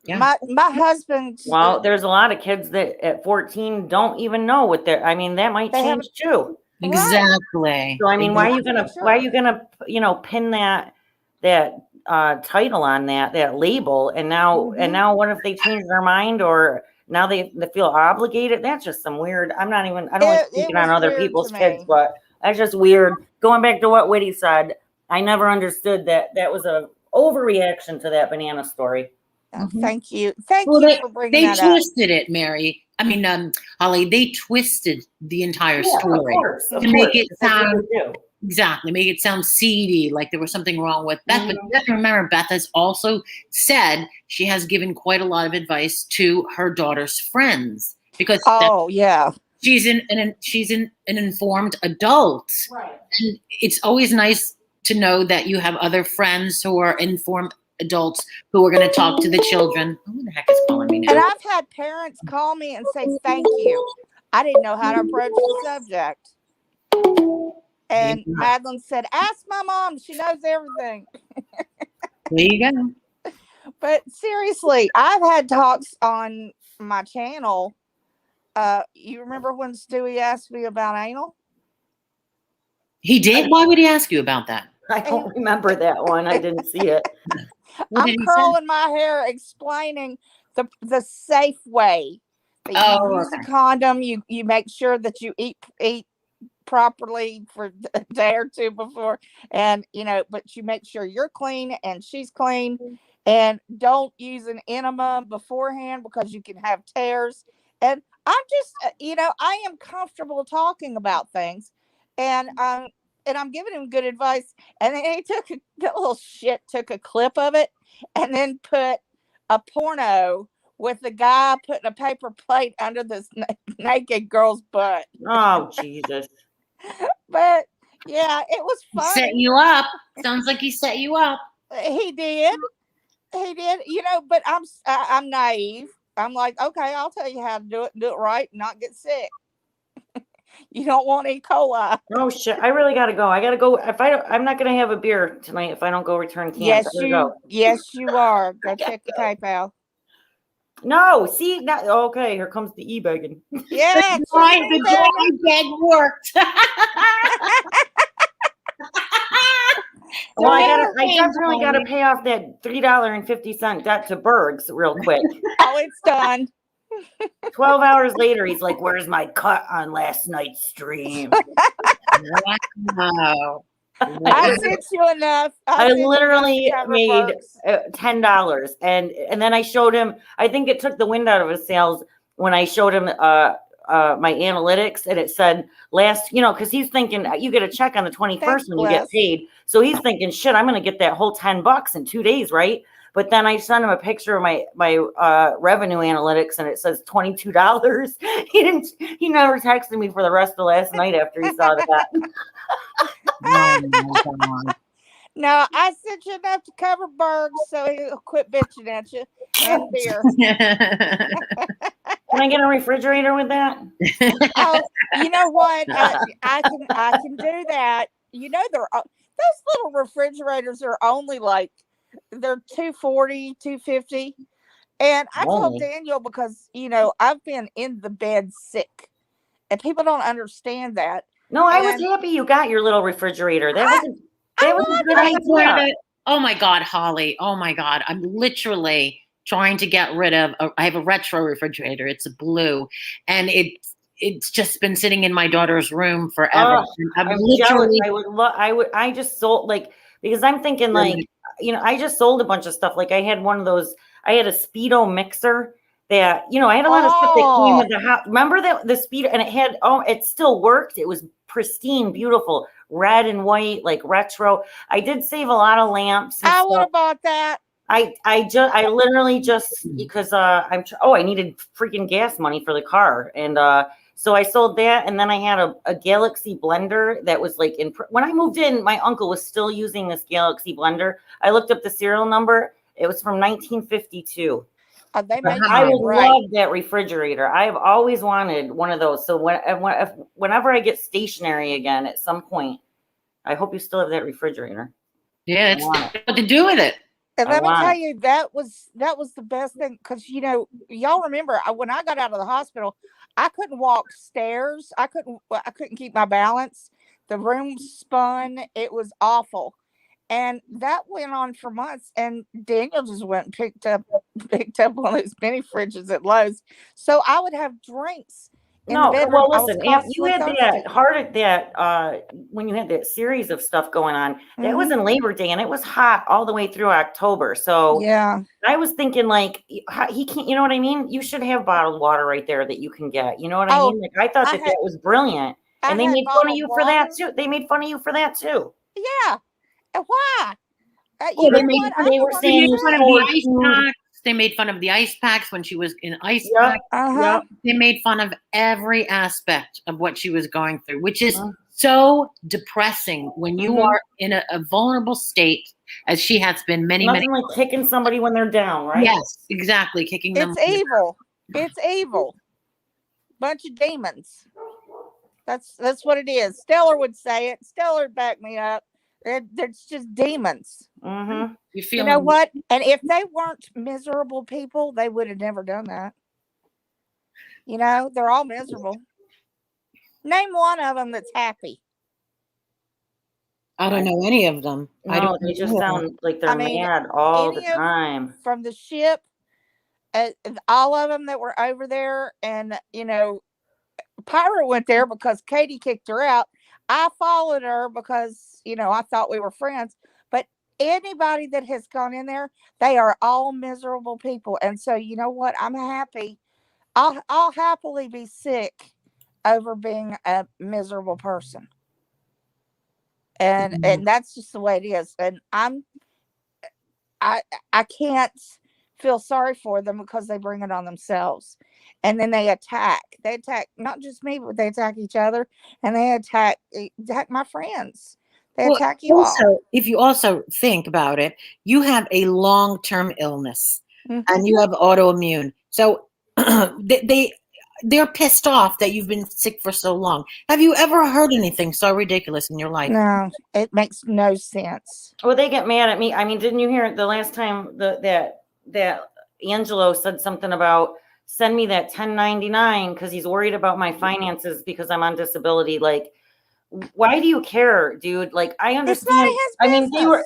S1: My husband.
S3: Well, there's a lot of kids that at 14 don't even know what they're. I mean, that might change too.
S4: Exactly.
S3: So I mean, why are you gonna pin that title on that label, and now what if they change their mind, or now they feel obligated? That's just some weird. I don't like speaking on other people's kids, but that's just weird. Going back to what Whitty said, I never understood that was a overreaction to that banana story.
S1: Thank you for bringing that up.
S4: They twisted it, Mary. I mean, Holly. They twisted the entire story
S3: to
S4: make it sound make it sound seedy, like there was something wrong with Beth. But you have to remember, Beth has also said she has given quite a lot of advice to her daughter's friends because she's an informed adult.
S3: Right.
S4: And it's always nice to know that you have other friends who are informed adults who are going to talk to the children. Who the heck is calling me now?
S1: And I've had parents call me and say, "Thank you. I didn't know how to approach the subject." And Madeline said, "Ask my mom. She knows everything."
S4: There you go.
S1: But seriously, I've had talks on my channel. You remember when Stewie asked me about anal?
S4: He did? Why would he ask you about that?
S3: I don't remember that one. I didn't see it.
S1: I'm curling my hair, explaining the safe way that you use a condom. You make sure that you eat properly for a day or two before, and but you make sure you're clean and she's clean, and don't use an enema beforehand because you can have tears. And I'm just I am comfortable talking about things, and and I'm giving him good advice. And then he took that little shit, took a clip of it, and then put a porno with the guy putting a paper plate under this naked girl's butt.
S3: Oh, Jesus.
S1: But yeah, it was
S4: He set
S1: funny.
S4: you up. Sounds like he set you up.
S1: He did. He did. But I'm naive. I'm like, okay, I'll tell you how to do it right, and not get sick. You don't want E. coli.
S3: Oh shit! I really gotta go. I gotta go. If I don't, I'm not gonna have a beer tonight. If I don't go return cans, I gotta go.
S1: Yes, you are. Go check the PayPal.
S3: No, see, not okay. Here comes the e-begging.
S1: Yeah,
S4: The dry bag worked.
S3: Well, I definitely gotta pay off that $3.50 debt to Bergs real quick.
S1: Oh, it's done.
S3: 12 hours later, he's like, "Where's my cut on last night's stream?"
S4: Wow.
S1: I sent you enough.
S3: I literally made
S1: Bergs.
S3: $10, and then I showed him. I think it took the wind out of his sails when I showed him my analytics, and it said last, because he's thinking you get a check on the 21st when you get paid, so he's thinking, shit, I'm gonna get that whole $10 in 2 days, right? But then I sent him a picture of my revenue analytics, and it says $22. He never texted me for the rest of last night after he saw that.
S4: Oh my God.
S1: No, I sent you enough to cover Bergs, so he'll quit bitching at you. And beer.
S3: Can I get a refrigerator with that?
S1: Oh, you know what? I can do that. Those little refrigerators are only like they're $240, $250. And I told Daniel because I've been in the bed sick, and people don't understand that.
S3: No, I was happy you got your little refrigerator. That was a good idea.
S4: Oh my God, Holly. Oh my God. I'm literally trying to get rid of, I have a retro refrigerator. It's a blue, and it's just been sitting in my daughter's room forever.
S3: I'm literally jealous. I just sold, because I'm thinking I just sold a bunch of stuff. Like I had one of those, I had a Speedo mixer that, I had a lot of stuff that came with the house. Remember the Speedo, and it still worked. It was pristine, beautiful, red and white, like retro. I did save a lot of lamps.
S1: I would have bought that.
S3: I literally just, because I needed freaking gas money for the car, and so I sold that, and then I had a Galaxy blender that was like when I moved in, my uncle was still using this Galaxy blender. I looked up the serial number. It was from 1952. I would love that refrigerator. I have always wanted one of those. So whenever I get stationary again at some point, I hope you still have that refrigerator.
S4: Yeah, it's what to do with it.
S1: And let me tell you, that was the best thing, because y'all remember when I got out of the hospital, I couldn't walk stairs. I couldn't keep my balance. The room spun. It was awful. And that went on for months. And Daniel just went and picked up one of those mini fridges at Lowe's. So I would have drinks in the bedroom.
S3: Well, listen, you had when you had that series of stuff going on, that was in Labor Day, and it was hot all the way through October. So
S1: yeah,
S3: I was thinking he can't, you know what I mean? You should have bottled water right there that you can get. You know what I mean? Like I thought that was brilliant. And they made fun of you for that too. They made fun of you for that too.
S1: Yeah. Why?
S3: They were saying
S4: they made fun of the ice packs when she was in ice pack. They made fun of every aspect of what she was going through, which is so depressing when you are in a vulnerable state, as she has been many
S3: like kicking somebody when they're down, right?
S4: Yes, exactly. Kicking them.
S1: It's evil. It's evil. Bunch of demons. That's what it is. Stellar would say it. Stellar would back me up. They're just demons. You know what? And if they weren't miserable people, they would have never done that. They're all miserable. Name one of them that's happy.
S4: I don't know any of them.
S3: No, they just sound like they're mad all the time.
S1: From the ship, all of them that were over there, and Pyra went there because Katie kicked her out. I followed her because, I thought we were friends. But anybody that has gone in there, they are all miserable people. And so, you know what? I'm happy. I'll happily be sick over being a miserable person. and that's just the way it is. And I can't feel sorry for them because they bring it on themselves. And then they attack. They attack not just me, but they attack each other, and they attack my friends. They
S4: Well,
S1: attack you all.
S4: also, if you also think about it, you have a long-term illness and you have autoimmune. So they're pissed off that you've been sick for so long. Have you ever heard anything so ridiculous in your life?
S1: No, it makes no sense.
S3: Well, they get mad at me. I mean, didn't you hear the last time that Angelo said something about send me that 1099 because he's worried about my finances because I'm on disability? Like, why do you care, dude? Like, I understand.
S1: It's
S3: I
S1: not his business.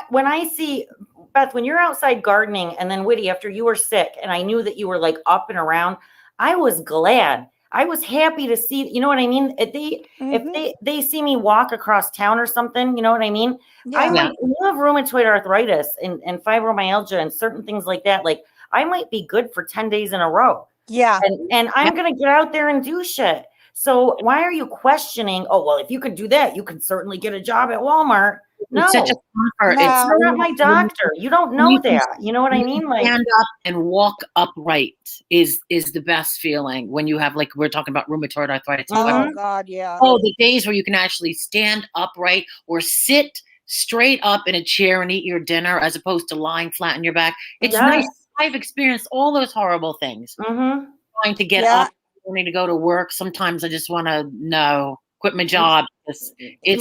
S3: when I see Beth, when you're outside gardening, and then Whitty, after you were sick, and I knew that you were like up and around, I was glad. I was happy to see, you know what I mean? If they see me walk across town or something, you know what I mean?
S1: Yeah.
S3: You have rheumatoid arthritis and fibromyalgia and certain things like that. Like, I might be good for 10 days in a row.
S1: Yeah.
S3: And I'm going to get out there and do shit. So why are you questioning, oh, well, if you could do that, you can certainly get a job at Walmart. No,
S4: It's such a comfort.
S1: No.
S3: you're not my doctor. You don't know
S4: You can-
S3: that. You know what I mean? Like,
S4: stand up and walk upright is the best feeling when you have, like, we're talking about rheumatoid arthritis. It's like,
S1: Oh God, yeah.
S4: oh, the days where you can actually stand upright or sit straight up in a chair and eat your dinner as opposed to lying flat on your back. It's
S3: Yes.
S4: nice. I've experienced all those horrible things. Trying to get
S1: Yeah.
S4: up, wanting to go to work. Sometimes I just want to quit my job. It's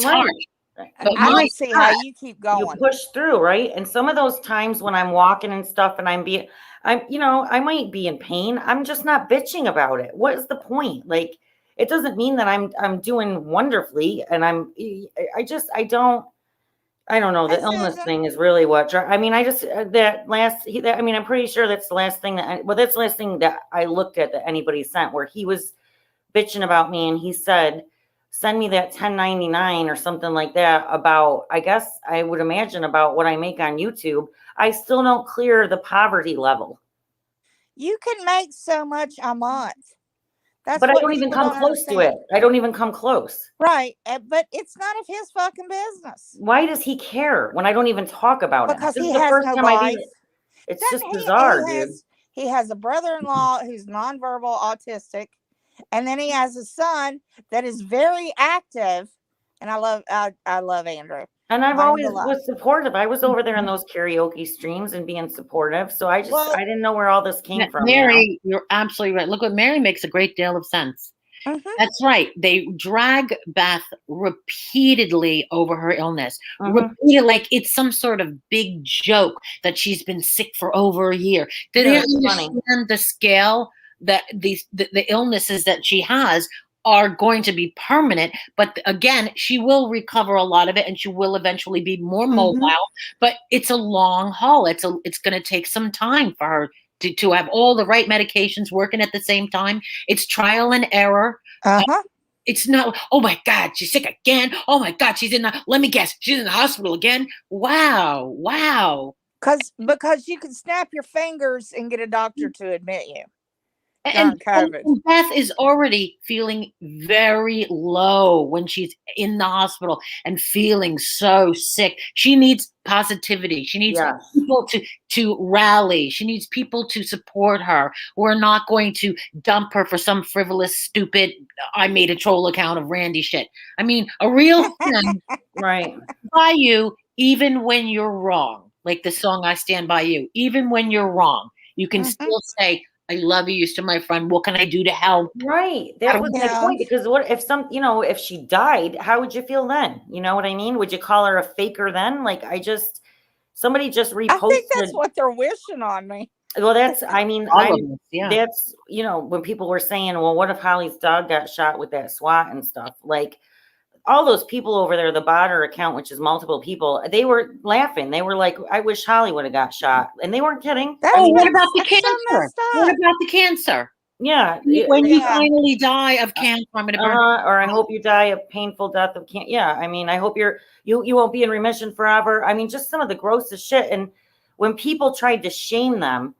S3: Right.
S4: hard. But
S1: I
S4: my
S1: don't see how you keep
S3: You
S1: going.
S3: push through, right? And some of those times when I'm walking and stuff and I might be in pain. I'm just not bitching about it. What is the point? Like, it doesn't mean that I'm doing wonderfully. And I don't know. The
S1: Hey,
S3: illness
S1: Susan.
S3: thing is really what, I mean, I just, I'm pretty sure that's the last thing that's the last thing that I looked at that anybody sent, where he was bitching about me and he said, send me that 1099 or something like that about, I guess I would imagine, about what I make on YouTube. I still don't clear the poverty level.
S1: You can make so much a month. That's
S3: But I
S1: what
S3: don't even
S1: people
S3: come
S1: don't
S3: close to
S1: understand.
S3: it. I don't even come close.
S1: Right. But it's none of his fucking business.
S3: Why does he care when I don't even talk about
S1: Because
S3: it? This
S1: he
S3: is the
S1: has
S3: first
S1: no
S3: time
S1: life.
S3: it's just
S1: Doesn't he?
S3: bizarre, dude.
S1: He has a brother-in-law who's nonverbal autistic, and then he has a son that is very active. And I love Andrew.
S3: And I've
S1: Mind
S3: always
S1: the love.
S3: was supportive. I was over there in those karaoke streams and being supportive. So I didn't know where all this came from.
S4: Mary, you're absolutely right. Look, what Mary makes a great deal of sense. That's right. They drag Beth repeatedly over her illness. Repeated, like it's some sort of big joke that she's been sick for over a year. They don't understand the scale that the illnesses that she has are going to be permanent. But again, she will recover a lot of it and she will eventually be more mobile. But it's a long haul. It's going to take some time for her to have all the right medications working at the same time. It's trial and error. It's not, oh my God, she's sick again. Oh my God, let me guess, she's in the hospital again. Wow.
S1: Because you can snap your fingers and get a doctor to admit you.
S4: And Beth is already feeling very low when she's in the hospital and feeling so sick. She needs positivity. She needs people to rally. She needs people to support her. We're not going to dump her for some frivolous, stupid, I made a troll account of Randy shit. I mean, a real friend
S3: right
S4: by you, even when you're wrong. Like the song I Stand By You. Even when you're wrong, you can still say, I love you. You're still my friend. What can I do to help?
S3: Right. That was my point. Because what if if she died, how would you feel then? You know what I mean? Would you call her a faker then? Like, somebody just reposted.
S1: I think that's what they're wishing on me.
S3: Well, that's when people were saying, well, what if Holly's dog got shot with that SWAT and stuff? Like, all those people over there, the Botter account, which is multiple people, they were laughing. They were like, I wish Holly would have got shot. And they weren't kidding.
S4: What about the cancer? What about the cancer?
S3: Yeah.
S4: When you finally die of cancer, I'm going to burn.
S3: Or I hope you die a painful death of cancer. Yeah. I mean, I hope you won't be in remission forever. I mean, just some of the grossest shit. And when people tried to shame them,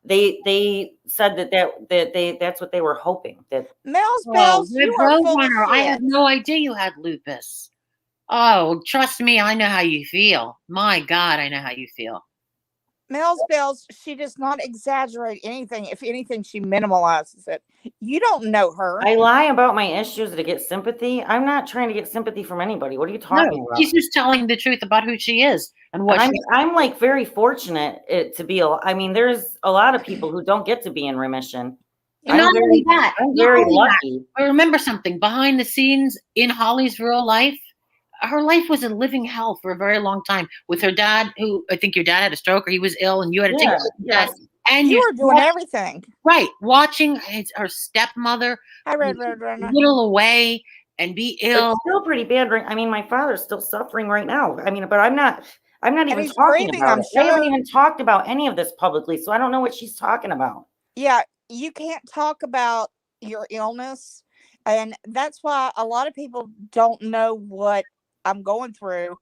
S3: they said that's what they were hoping. That
S1: Mel's bells, you are full of shit.
S4: I had no idea you had lupus. Oh, trust me, I know how you feel. My God, I know how you feel.
S1: Mel's Bells, she does not exaggerate anything. If anything, she minimalizes it. You don't know her.
S3: I lie about my issues to get sympathy. I'm not trying to get sympathy from anybody. What are you talking
S4: No,
S3: about?
S4: she's just telling the truth about who she is and what
S3: And
S4: she's.
S3: I'm like very fortunate to be. I mean, there's a lot of people who don't get to be in remission.
S4: Not only that,
S3: I'm
S4: not
S3: very
S4: only that,
S3: lucky.
S4: but remember something behind the scenes in Holly's real life. Her life was in living hell for a very long time with her dad, who I think your dad had a stroke or he was ill, and you had to take care of your dad.
S3: Yes.
S4: And
S1: You were doing everything.
S4: right, watching her stepmother
S1: I read Roadrunner.
S4: whittle away and be ill.
S3: It's still pretty bad. I mean, my father's still suffering right now. I mean, but I'm not even
S1: he's
S3: talking
S1: breathing,
S3: about
S1: I'm
S3: it. I haven't
S1: sure.
S3: even talked about any of this publicly, so I don't know what she's talking about.
S1: Yeah, you can't talk about your illness. And that's why a lot of people don't know what I'm going through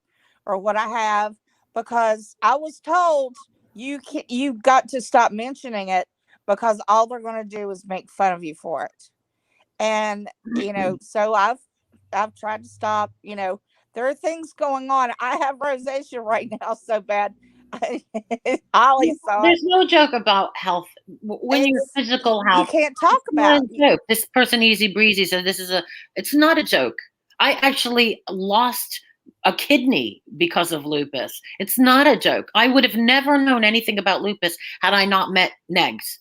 S1: or what I have, because I was told you've got to stop mentioning it because all they're going to do is make fun of you for it. And so I've tried to stop. There are things going on. I have rosacea right now so bad. Holly saw
S4: There's
S1: it.
S4: no joke about health when your physical
S1: You
S4: health.
S1: can't talk
S4: It's not
S1: about
S4: a joke. This person easy breezy said this is it's not a joke. I actually lost a kidney because of lupus. It's not a joke. I would have never known anything about lupus had I not met Negs.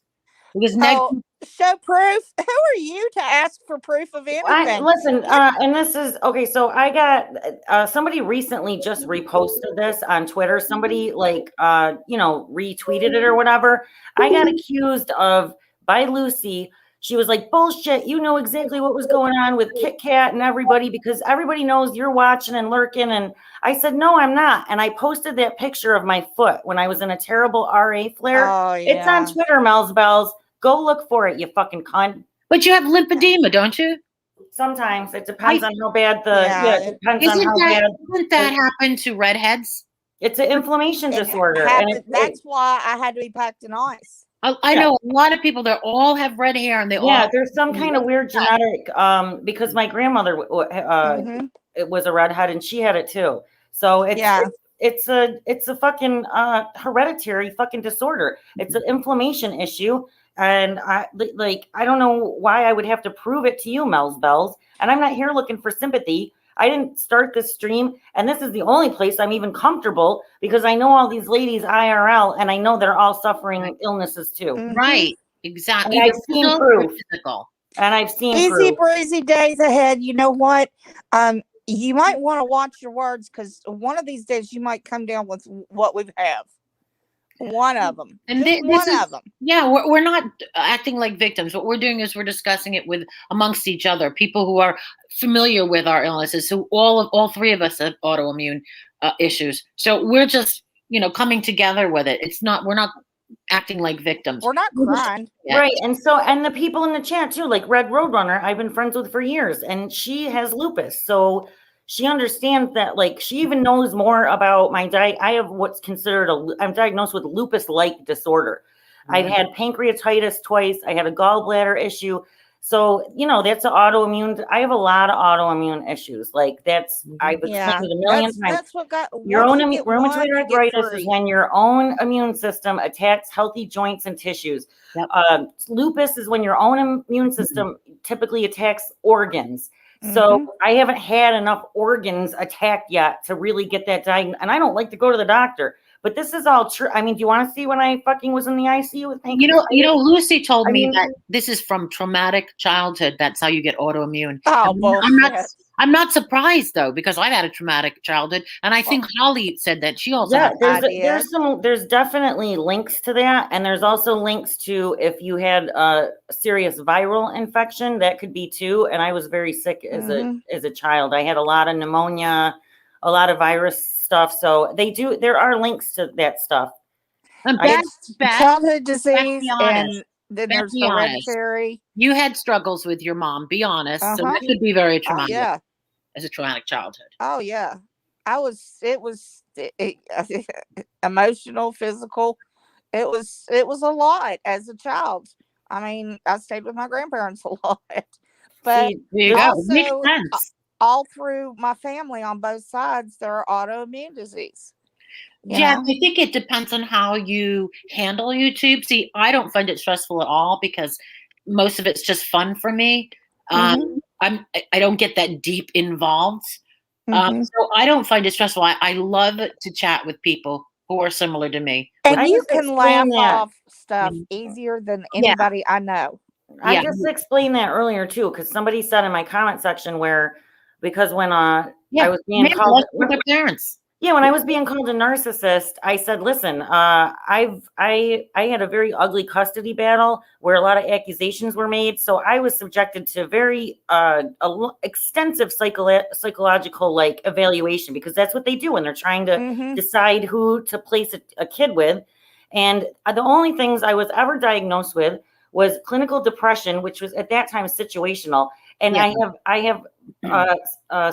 S4: Because Negs,
S1: show proof. Who are you to ask for proof of anything?
S3: Listen, and this is okay. So I got somebody recently just reposted this on Twitter. Somebody retweeted it or whatever. I got accused of by Lucy. She was like, bullshit. You know exactly what was going on with Kit Kat and everybody because everybody knows you're watching and lurking. And I said, no, I'm not. And I posted that picture of my foot when I was in a terrible RA flare.
S1: Oh,
S3: It's on Twitter, Mel's Bells. Go look for it, you fucking cunt.
S4: but you have lymphedema, don't you?
S3: Sometimes it depends on how bad it depends on how bad.
S4: Doesn't that happen to redheads?
S3: It's an inflammation disorder.
S1: That's why I had to be packed in ice.
S4: I know a lot of people that all have red hair and they all.
S3: There's some kind of weird genetic because my grandmother it was a redhead and she had it too. So it's a fucking hereditary fucking disorder. It's an inflammation issue. And I don't know why I would have to prove it to you, Mel's Bells. And I'm not here looking for sympathy. I didn't start this stream, and this is the only place I'm even comfortable because I know all these ladies IRL, and I know they're all suffering illnesses too.
S4: Right, exactly.
S3: And I've seen proof. And I've seen
S1: easy breezy days ahead. You know what? You might want to watch your words because one of these days you might come down with what we have. One of them.
S4: And one of them. Yeah, we're not acting like victims. What we're doing is we're discussing it with amongst each other, people who are familiar with our illnesses. So all three of us have autoimmune issues. So we're just, coming together with it. We're not acting like victims.
S1: We're not crying.
S3: Right. And the people in the chat too, like Red Roadrunner, I've been friends with for years, and she has lupus. So she understands that, she even knows more about my diet. I have what's considered I'm diagnosed with lupus-like disorder. Mm-hmm. I've had pancreatitis twice. I had a gallbladder issue. So, that's an autoimmune. I have a lot of autoimmune issues. I've explained it a million times.
S1: That's what got
S3: your own rheumatoid arthritis is when your own immune system attacks healthy joints and tissues. Yep. Lupus is when your own immune system typically attacks organs. So I haven't had enough organs attacked yet to really get that diagnosis. And I don't like to go to the doctor, but this is all true. I mean, do you want to see when I fucking was in the ICU with pancreatitis?
S4: Lucy told me that this is from traumatic childhood. That's how you get autoimmune.
S1: Oh,
S4: I'm not surprised though, because I've had a traumatic childhood, and I think Holly said that she also.
S3: Yeah, there's definitely links to that, and there's also links to if you had a serious viral infection, that could be too. And I was very sick as a child. I had a lot of pneumonia, a lot of virus stuff. So there are links to that stuff.
S1: Childhood disease and. Then there's hereditary.
S4: You had struggles with your mom, be honest. So that could be very traumatic. As a traumatic childhood.
S1: Oh yeah. It was emotional, physical. It was a lot as a child. I mean, I stayed with my grandparents a lot. But
S4: there you go. Makes sense.
S1: all through my family on both sides, there are autoimmune disease.
S4: Yeah, I think it depends on how you handle YouTube. See, I don't find it stressful at all because most of it's just fun for me. I don't get that deep involved. So I don't find it stressful. I love to chat with people who are similar to me.
S1: And you can laugh off stuff easier than anybody I know.
S3: I just explained that earlier too, because somebody said in my comment section because when I was being called
S4: with their parents.
S3: Yeah, when I was being called a narcissist, I said, "Listen, I had a very ugly custody battle where a lot of accusations were made, so I was subjected to very extensive psychological evaluation because that's what they do when they're trying to decide who to place a kid with. And the only things I was ever diagnosed with was clinical depression, which was at that time situational, and I have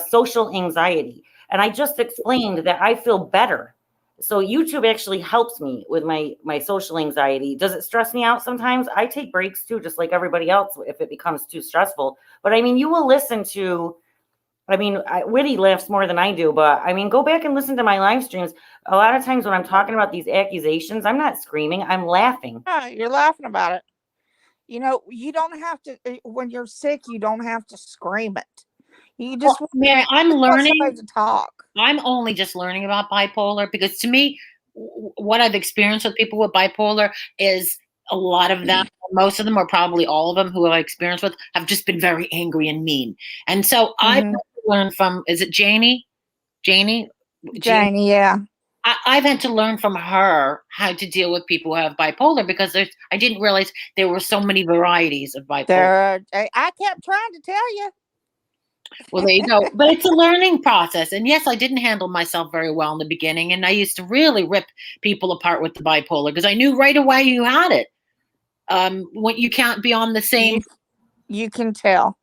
S3: social anxiety." And I just explained that I feel better. So YouTube actually helps me with my social anxiety. Does it stress me out sometimes? I take breaks too, just like everybody else, if it becomes too stressful. But I mean, you will listen to, Whitty laughs more than I do, but I mean, go back and listen to my live streams. A lot of times when I'm talking about these accusations, I'm not screaming, I'm laughing.
S1: You're laughing about it. You know, you don't have to, when you're sick, you don't have to scream it. You just
S4: Mary, I'm learning
S1: to talk.
S4: I'm only just learning about bipolar because to me, what I've experienced with people with bipolar is a lot of them, most of them, or probably all of them who I've experienced with, have just been very angry and mean. And so I've learned from, is it Janie? Janie,
S1: yeah.
S4: I've had to learn from her how to deal with people who have bipolar because I didn't realize there were so many varieties of bipolar.
S1: I kept trying to tell you.
S4: Well, there you go. But it's a learning process. And yes, I didn't handle myself very well in the beginning. And I used to really rip people apart with the bipolar because I knew right away you had it. When you can't be on the same.
S1: You can tell.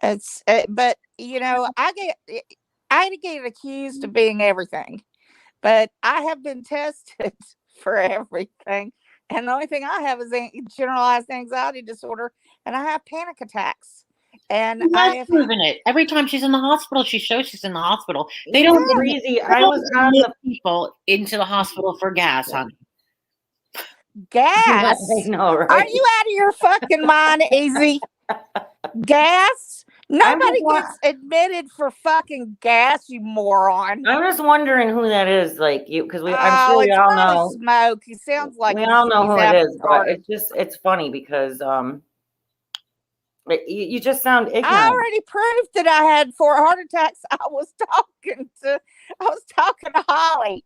S1: But you know, I get accused of being everything, but I have been tested for everything. And the only thing I have is generalized anxiety disorder, and I have panic attacks. And
S4: I have proven it. Every time she's in the hospital, she shows she's in the hospital. They
S3: don't
S4: crazy. I was on the people into the hospital for gas, honey.
S1: Gas?
S3: I know, right?
S1: Are you out of your fucking mind, Easy? Gas? Nobody gets admitted for fucking gas, you moron.
S3: I'm just wondering who that is, like you, because I'm sure we all know.
S1: Smoke. He sounds like
S3: we all know who it is, but it's funny because you just sound ignorant.
S1: I already proved that I had 4 heart attacks. I was talking to Holly.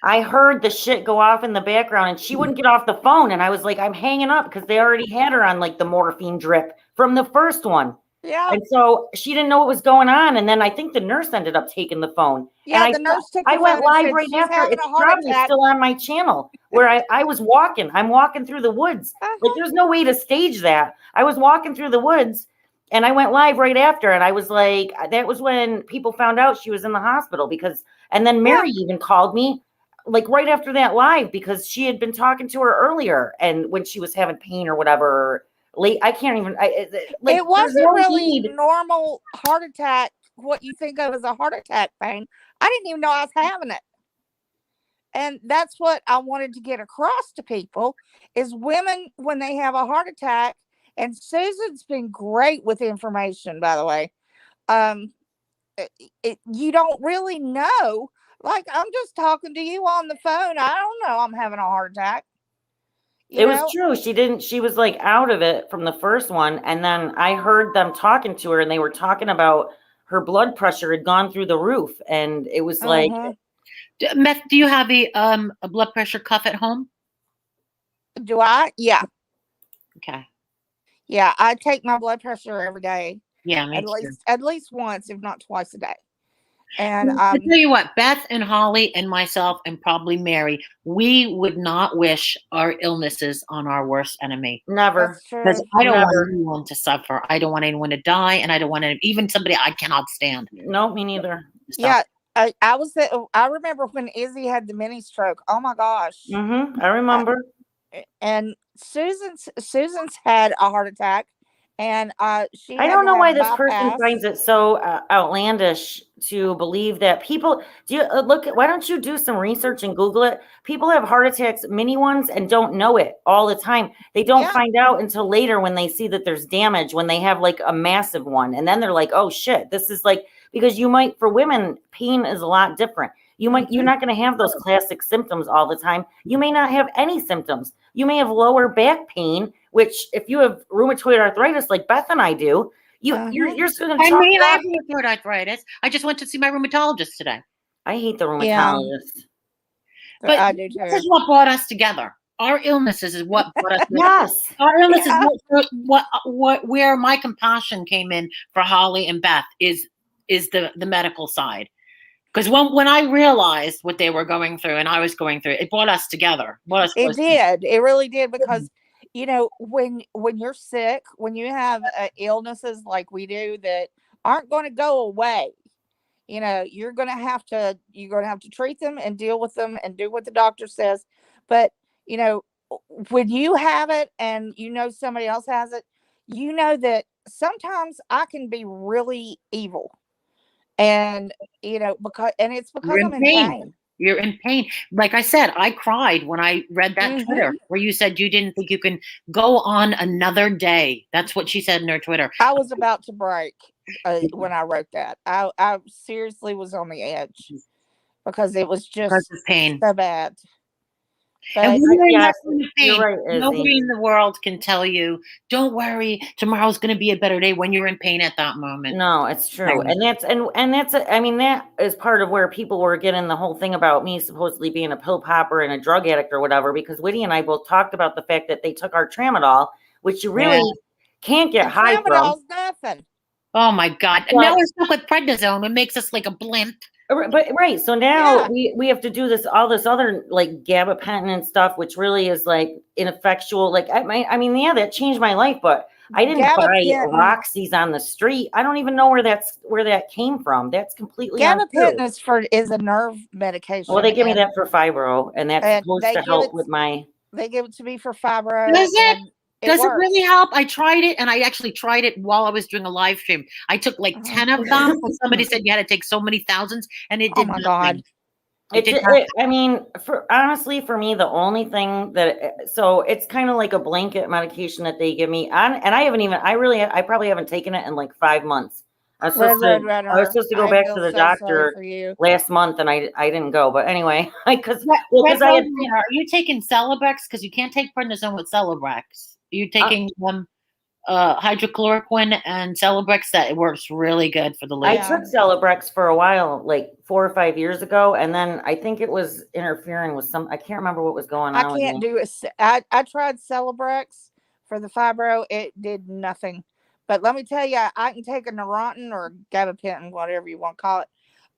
S3: I heard the shit go off in the background and she wouldn't get off the phone. And I was like, I'm hanging up because they already had her on like the morphine drip from the first one.
S1: Yeah.
S3: And so she didn't know what was going on. And then I think the nurse ended up taking the phone.
S1: Yeah,
S3: and
S1: the nurse took
S3: I went live right after. It's probably still on my channel where I was walking. I'm walking through the woods. Like there's no way to stage that. I was walking through the woods and I went live right after. And I was like, that was when people found out she was in the hospital and then Mary even called me like right after that live because she had been talking to her earlier and when she was having pain or whatever. I can't even.
S1: It wasn't really normal heart attack. What you think of as a heart attack pain. I didn't even know I was having it. And that's what I wanted to get across to people is women when they have a heart attack. And Susan's been great with information, by the way. You don't really know. Like I'm just talking to you on the phone. I don't know I'm having a heart attack.
S3: It was true. She was like out of it from the first one. And then I heard them talking to her and they were talking about her blood pressure had gone through the roof. And it was like,
S4: Meth, do you have a blood pressure cuff at home?
S1: Do I? Yeah.
S4: Okay.
S1: Yeah. I take my blood pressure every day.
S4: Yeah.
S1: At least once, if not twice a day. And
S4: I'll tell you what, Beth and Holly and myself and probably Mary, we would not wish our illnesses on our worst enemy.
S3: Never.
S4: Because I don't want anyone to suffer. I don't want anyone to die, and I don't want even somebody I cannot stand.
S3: No, me neither.
S1: Yeah, I remember when Izzy had the mini stroke. Oh my gosh.
S3: I remember.
S1: And Susan's had a heart attack, and she
S3: I
S1: had
S3: don't
S1: to
S3: know
S1: have
S3: why this person
S1: bypass.
S3: finds it so outlandish to believe that people do you look at, why don't you do some research and Google it? People have heart attacks, mini ones, and don't know it all the time. They don't
S1: Yeah.
S3: find out until later when they see that there's damage, when they have like a massive one. And then they're like, oh shit, this is like, because you might, for women, pain is a lot different. You're not going to have those classic symptoms all the time. You may not have any symptoms. You may have lower back pain, which if you have rheumatoid arthritis like Beth and I do, you're still going to
S4: I
S3: chalk
S4: mean,
S3: it
S4: I
S3: up.
S4: have rheumatoid arthritis. I just went to see my rheumatologist today.
S3: I hate the
S1: Yeah.
S3: rheumatologist.
S4: But
S1: I do
S4: this
S1: too.
S4: is what brought us together. Our illnesses is what brought us together.
S3: Yes.
S4: Our illness
S1: Yeah.
S4: is where my compassion came in for Holly and Beth is the medical side. Because when I realized what they were going through and I was going through, it brought us together.
S1: It did. It really did, because you know, when you're sick, when you have illnesses like we do that aren't going to go away, you know, you're going to have to treat them and deal with them and do what the doctor says. But you know, when you have it and you know somebody else has it, you know that sometimes I can be really evil, and you know, it's because
S4: You're
S1: I'm
S4: in
S1: in
S4: pain.
S1: pain.
S4: You're in pain. Like I said, I cried when I read that
S1: Mhm.
S4: Twitter where you said you didn't think you can go on another day. That's what she said in her Twitter.
S1: I was about to break when I wrote that. I seriously was on the edge because it was
S4: Because
S1: just
S4: of pain.
S1: so bad.
S4: And
S1: But
S4: when you're in
S3: Yes,
S4: that kind of
S3: you're
S4: pain,
S3: right, Izzy.
S4: nobody in the world can tell you, don't worry, tomorrow's going to be a better day when you're in pain at that moment.
S3: No, it's true.
S4: Right.
S3: And that's I mean, that is part of where people were getting the whole thing about me supposedly being a pill popper and a drug addict or whatever, because Whitty and I both talked about the fact that they took our tramadol, which you really can't get high from.
S1: tramadol's nothing.
S4: Oh my God.
S3: But-
S4: Now we're stuck with prednisone. It makes us like a blimp.
S3: But right, so now
S1: Yeah.
S3: we have to do all this other like gabapentin and stuff, which really is like ineffectual. Like I mean, yeah, that changed my life, but I didn't buy
S1: Gabapentin.
S3: Roxy's on the street. I don't even know where that came from. That's completely untrue.
S1: Gabapentin is a nerve medication.
S3: Well, they give me that for fibro, and that's
S1: and
S3: supposed
S1: they
S3: to
S1: give
S3: help
S1: it
S3: with my.
S1: they give it to me for fibro.
S4: Does it?
S1: And
S4: Does it
S1: works.
S4: really help? I tried it, and I actually tried it while I was doing a live stream. I took like 10 of them, but somebody said you had to take so many thousands, and it did
S1: Oh my
S4: nothing.
S1: God.
S3: I mean, honestly, for me, the only thing so it's kind of like a blanket medication that they give me on, and I probably haven't taken it in like 5 months. I was supposed to go back to the doctor
S1: for you.
S3: last month, and I didn't go. But anyway, because
S4: I had. Are you taking Celebrex? Because you can't take prednisone with Celebrex. Are you taking hydrochloroquine and Celebrex? That works really good for the liver.
S3: I took Celebrex for a while, like 4 or 5 years ago, and then I think it was interfering with I can't remember what was going on.
S1: I can't do it. I tried Celebrex for the fibro. It did nothing. But let me tell you, I can take a Neurontin or gabapentin, whatever you want to call it.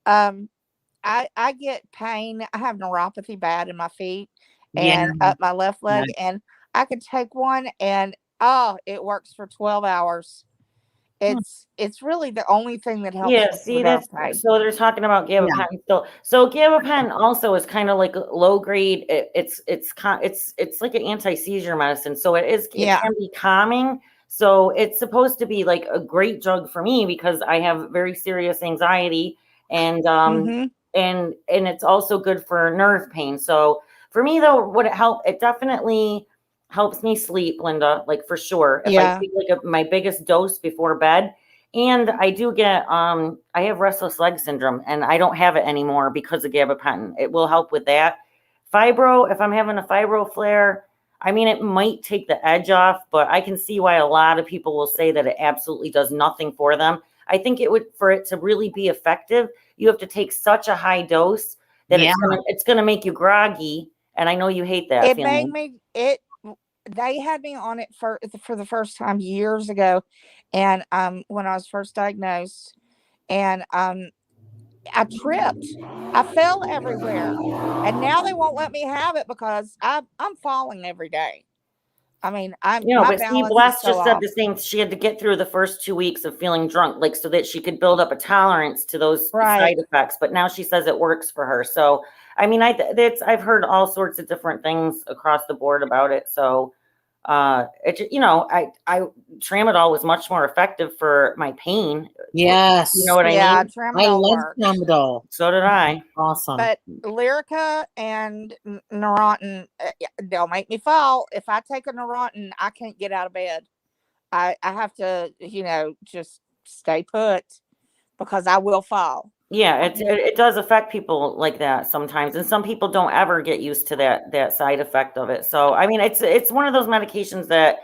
S1: I get pain. I have neuropathy bad in my feet and up my left leg, and I could take one, and it works for 12 hours. It's really the only thing that helps.
S3: Yeah, see, that's
S1: pain.
S3: so they're talking about gabapentin still. So gabapentin also is kind of like a low grade. It's like an anti-seizure medicine. So it can be calming. So it's supposed to be like a great drug for me because I have very serious anxiety, and and it's also good for nerve pain. So for me though, it definitely helps me sleep, Linda, like for sure. If I take like my biggest dose before bed. And I do get, I have restless leg syndrome, and I don't have it anymore because of gabapentin. It will help with that. Fibro, if I'm having a fibro flare, I mean, it might take the edge off, but I can see why a lot of people will say that it absolutely does nothing for them. I think for it to really be effective, you have to take such a high dose that it's going to make you groggy. And I know you hate that feeling.
S1: They had me on it for the first time years ago, and when I was first diagnosed, and I tripped. I fell everywhere, and now they won't let me have it because I'm falling every day. I mean,
S3: but see, Bless just said the same. She had to get through the first 2 weeks of feeling drunk, like so that she could build up a tolerance to those side effects. But now she says it works for her. So, I mean, I've heard all sorts of different things across the board about it. So, Tramadol was much more effective for my pain.
S4: Yes.
S3: You know what I
S1: Yeah,
S3: mean?
S4: I
S1: tramadol
S4: love
S1: works.
S4: Tramadol.
S3: So did I.
S4: Awesome.
S1: But Lyrica and Neurontin, they'll make me fall. If I take a Neurontin, I can't get out of bed. I have to, just stay put because I will fall.
S3: Yeah, it does affect people like that sometimes, and some people don't ever get used to that side effect of it. So, I mean, it's one of those medications that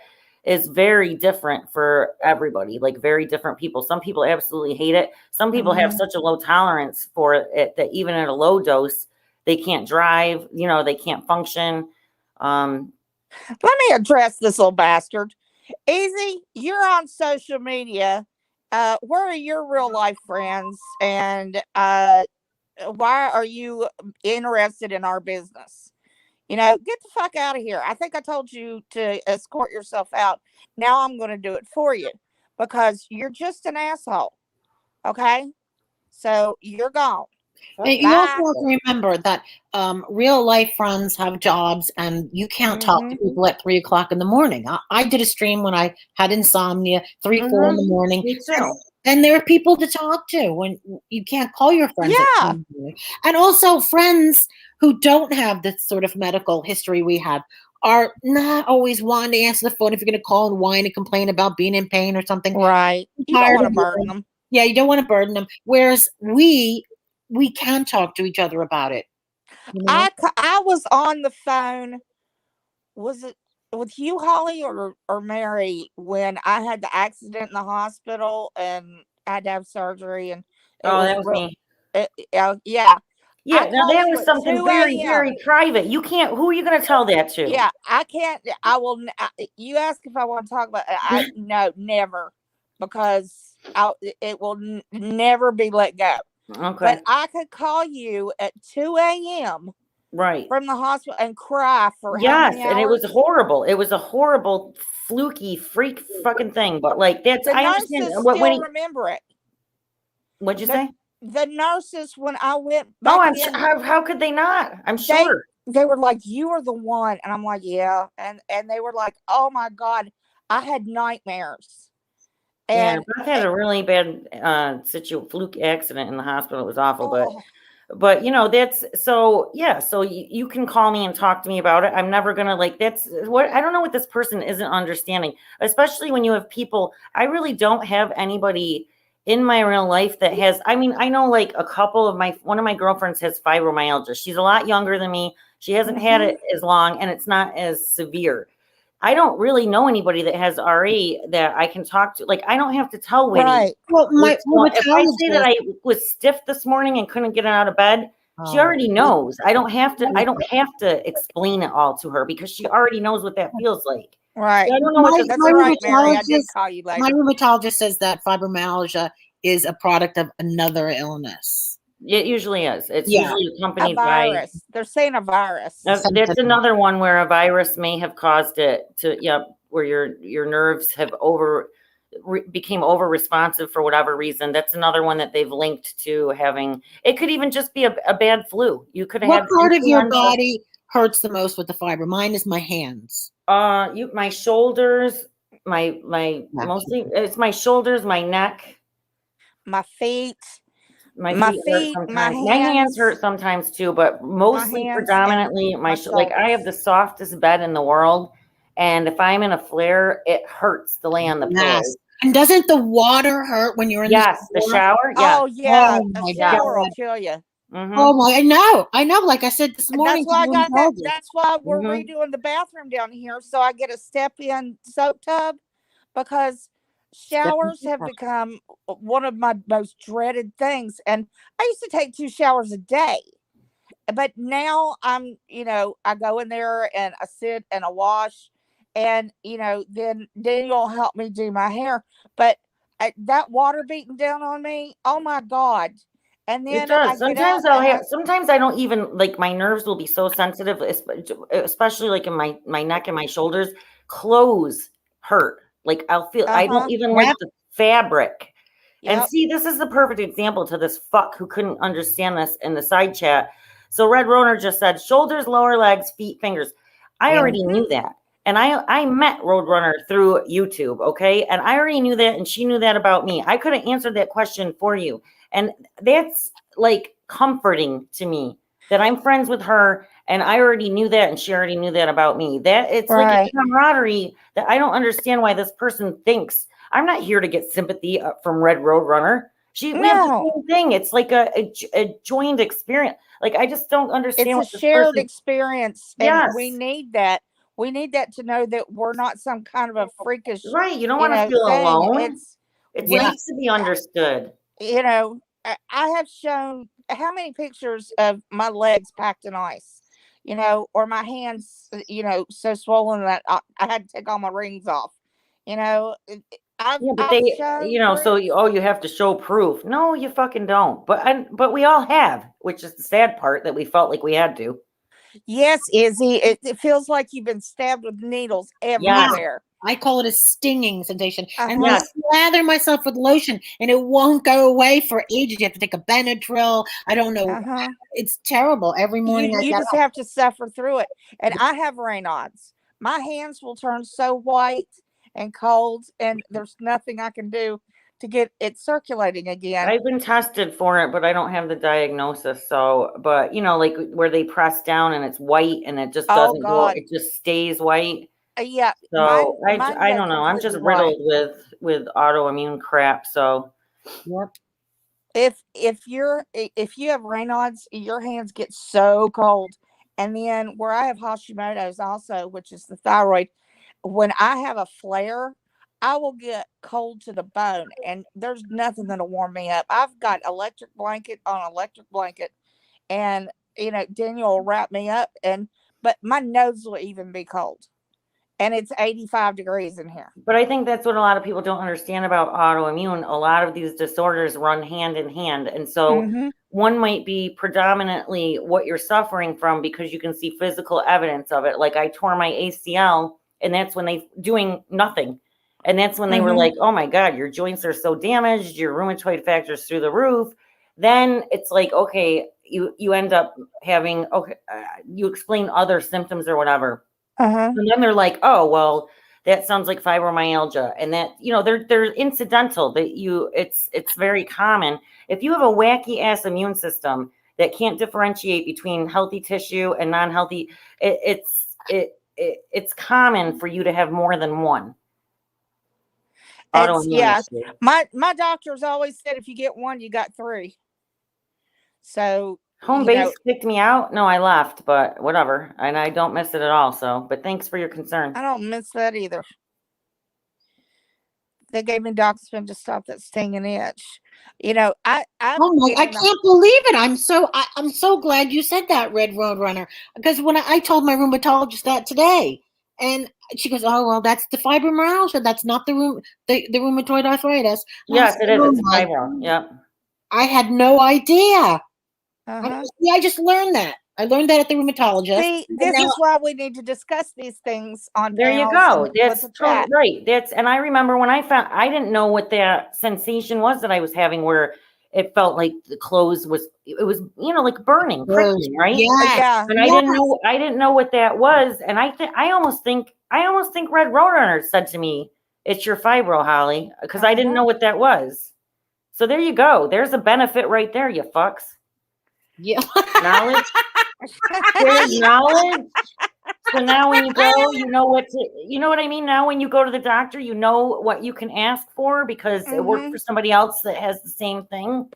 S3: is very different for everybody, like very different people. Some people absolutely hate it. Some people have such a low tolerance for it that even at a low dose, they can't drive, they can't function.
S1: Let me address this little bastard. Easy, you're on social media. Where are your real life friends? And why are you interested in our business? Get the fuck out of here. I think I told you to escort yourself out. Now I'm going to do it for you because you're just an asshole. Okay? So you're gone.
S4: And you also have to remember that real life friends have jobs, and you can't talk to people at 3 o'clock in the morning. I did a stream when I had insomnia, 3, 4 in the morning.
S3: Me too.
S4: And there are people to talk to when you can't call your friends.
S1: Yeah.
S4: And also friends who don't have the sort of medical history we have are not always wanting to answer the phone if you're going to call and whine and complain about being in pain or something.
S1: Right. You don't want to burden them.
S4: Yeah, you don't want to burden them. Whereas we can talk to each other about it.
S1: I was on the phone. Was it with you, Holly, or Mary, when I had the accident in the hospital and I had to have surgery? And
S3: that was me.
S1: Yeah.
S3: Yeah, now that was something very, very private. You can't. Who are you going to tell that to?
S1: Yeah, I can't. I will. You ask if I want to talk about it. No, never, because it will never be let go.
S3: Okay.
S1: But I could call you at 2 a.m.
S3: right
S1: from the hospital and cry for
S3: yes,
S1: how many hours?
S3: And it was horrible. It was a horrible, fluky, freak fucking thing. But like that's
S1: the
S3: I
S1: nurses
S3: understand.
S1: Still remember it.
S3: What'd you say?
S1: The nurses, when I went back
S3: I'm sure. How could they not? I'm sure.
S1: They were like, "You are the one," and I'm like, "Yeah," and they were like, "Oh my God, I had nightmares." And
S3: Beth had a really bad fluke accident in the hospital. It was awful, but that's so you can call me and talk to me about it. I'm never gonna that's what I don't know what this person isn't understanding, especially when you have people. I really don't have anybody in my real life that has, I know like a couple of one of my girlfriends has fibromyalgia. She's a lot younger than me. She hasn't had it as long and it's not as severe. I don't really know anybody that has RE that I can talk to. Like, I don't have to tell Winnie.
S1: Right.
S4: Well,
S3: if I say that I was stiff this morning and couldn't get out of bed, she already knows. I don't have to explain it all to her because she already knows what that feels like.
S1: Right.
S3: So I don't know what
S1: that's right, Mary. I did call you later.
S4: My rheumatologist says that fibromyalgia is a product of another illness.
S3: It usually is. It's usually accompanied
S1: by a virus. They're saying a virus.
S3: That's another one where a virus may have caused it to, where your nerves have became over responsive for whatever reason. That's another one that they've linked to having. It could even just be a bad flu. You could have.
S4: What part of your body hurts the most with the fiber? Mine is my hands.
S3: My shoulders, my mostly it's my shoulders, my neck,
S1: my feet.
S3: My feet, my hands hurt sometimes too, but mostly predominantly my like I have the softest bed in the world, and if I'm in a flare, it hurts to lay on the pillow.
S4: And doesn't the water hurt when you're in
S3: the shower?
S1: Yeah. Oh yeah, the shower will kill you.
S4: Oh my! I know. Like I said this morning,
S1: that's why we're redoing the bathroom down here, so I get a step-in soap tub because showers have become one of my most dreaded things. And I used to take 2 showers a day, but now I'm, I go in there and I sit and I wash, and then you'll help me do my hair. But that water beating down on me, oh my God. And then
S3: it does. Sometimes I don't even like, my nerves will be so sensitive, especially like in my neck and my shoulders. Clothes hurt. Like I'll feel, I don't even like the fabric. Yep. And see, this is the perfect example to this fuck who couldn't understand this in the side chat. So Red Roner just said shoulders, lower legs, feet, fingers. I already knew that. And I met Roadrunner through YouTube, okay? And I already knew that, and she knew that about me. I could have answered that question for you. And that's like comforting to me that I'm friends with her, and I already knew that, and she already knew that about me. That it's like a camaraderie that I don't understand why this person thinks. I'm not here to get sympathy from Red Roadrunner. We have the same thing. It's like a joined experience. Like, I just don't understand.
S1: It's a shared experience, and we need that. We need that to know that we're not some kind of a freakish,
S3: right. You don't want to feel
S1: thing.
S3: alone. It's nice to be understood.
S1: You know, I have shown how many pictures of my legs packed in ice, or my hands, so swollen that I had to take all my rings off.
S3: But they, so you have to show proof. No, you fucking don't. But we all have, which is the sad part, that we felt like we had to.
S1: Yes, Izzy. It feels like you've been stabbed with needles everywhere.
S5: I call it a stinging sensation. And I slather myself with lotion, and it won't go away for ages. You have to take a Benadryl. I don't know. It's terrible. Every morning
S1: you just have to suffer through it. And I have Raynaud's. My hands will turn so white and cold, and there's nothing I can do to get it circulating again.
S3: I've been tested for it, but I don't have the diagnosis. So, but like where they press down and it's white and it just doesn't go, it just stays white.
S1: Yeah.
S3: So I don't know. I'm just riddled with autoimmune crap. So
S1: if you have Raynaud's, your hands get so cold. And then where I have Hashimoto's also, which is the thyroid, when I have a flare, I will get cold to the bone, and there's nothing that'll warm me up. I've got electric blanket on electric blanket, and Daniel will wrap me up, but my nose will even be cold, and it's 85 degrees in here.
S3: But I think that's what a lot of people don't understand about autoimmune. A lot of these disorders run hand in hand, and so one might be predominantly what you're suffering from because you can see physical evidence of it. Like, I tore my ACL, and that's when they doing nothing. And that's when they were like, oh my God, your joints are so damaged, your rheumatoid factor's through the roof. Then it's like, okay, you end up having, you explain other symptoms or whatever. And then they're like, oh, well, that sounds like fibromyalgia. And that, they're incidental, that it's very common. If you have a wacky ass immune system that can't differentiate between healthy tissue and non-healthy, it's common for you to have more than one.
S1: My doctor's always said if you get one, you got three. So
S3: home base kicked me out. No, I left, but whatever. And I don't miss it at all. So, but thanks for your concern.
S1: I don't miss that either. They gave me Doxepin to stop that stinging itch. I
S5: can't believe it. I'm so glad you said that, Red Roadrunner, because when I told my rheumatologist that today. And she goes, oh, well, that's the fibromyalgia. That's not the rheumatoid arthritis.
S3: Yes, it is. It's fibro. Yep.
S5: I had no idea. I just learned that. I learned that at the rheumatologist.
S1: See, this is why we need to discuss these things on.
S3: There you go. That's totally right. And I remember when I didn't know what that sensation was that I was having, where it felt like the clothes was like burning, prickling, right?
S1: Yeah.
S3: And I didn't know what that was. And I almost think Red Roadrunner said to me, it's your fibro, Holly, because I didn't know what that was. So there you go. There's a benefit right there, you fucks.
S5: Yeah.
S3: Knowledge. There's knowledge. So now when you go, you know what I mean? Now when you go to the doctor, you know what you can ask for because it worked for somebody else that has the same thing.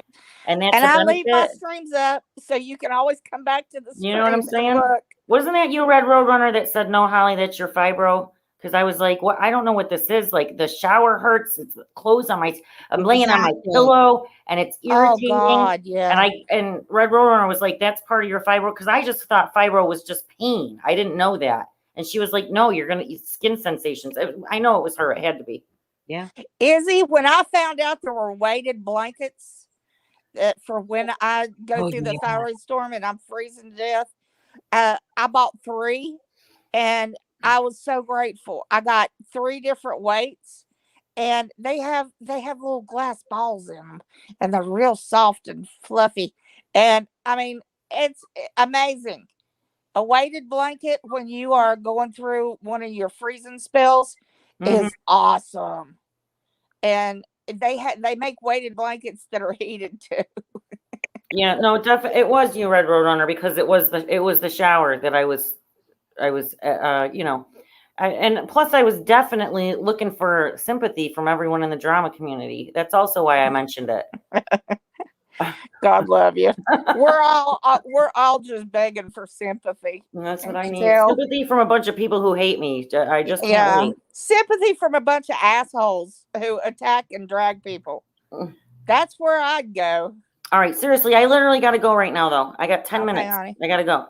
S3: And that's
S1: I leave my streams up so you can always come back to the stream.
S3: You know what I'm saying? Wasn't that you, Red Roadrunner, that said, no, Holly, that's your fibro? Because I was like, what? I don't know what this is. Like, the shower hurts. It's clothes on I'm laying on my pillow and it's irritating.
S1: Oh God, yeah.
S3: And Red Roadrunner was like, that's part of your fibro. Because I just thought fibro was just pain. I didn't know that. And she was like, no, you're going to eat skin sensations. I know it was her. It had to be.
S5: Yeah.
S1: Izzy, when I found out there were weighted blankets for when I go through the thyroid storm and I'm freezing to death, I bought 3 and I was so grateful. I got 3 different weights, and they have little glass balls in them, and they're real soft and fluffy. And I mean, it's amazing. A weighted blanket when you are going through one of your freezing spells
S3: Mhm.
S1: is awesome. And they make weighted blankets that are heated too.
S3: Yeah, no, it was you, Red Roadrunner, because it was the shower that I was you know, and plus I was definitely looking for sympathy from everyone in the drama community. That's also why I mentioned it.
S1: God love you. We're all just begging for sympathy.
S3: And that's what
S1: Can't
S3: I
S1: you
S3: need.
S1: tell?
S3: Sympathy from a bunch of people who hate me. I just can't
S1: Yeah,
S3: wait.
S1: sympathy from a bunch of assholes who attack and drag people. That's where I'd go.
S3: All right, seriously, I literally got to go right now, though. I got 10
S1: Okay,
S3: minutes.
S1: honey.
S3: I got to go.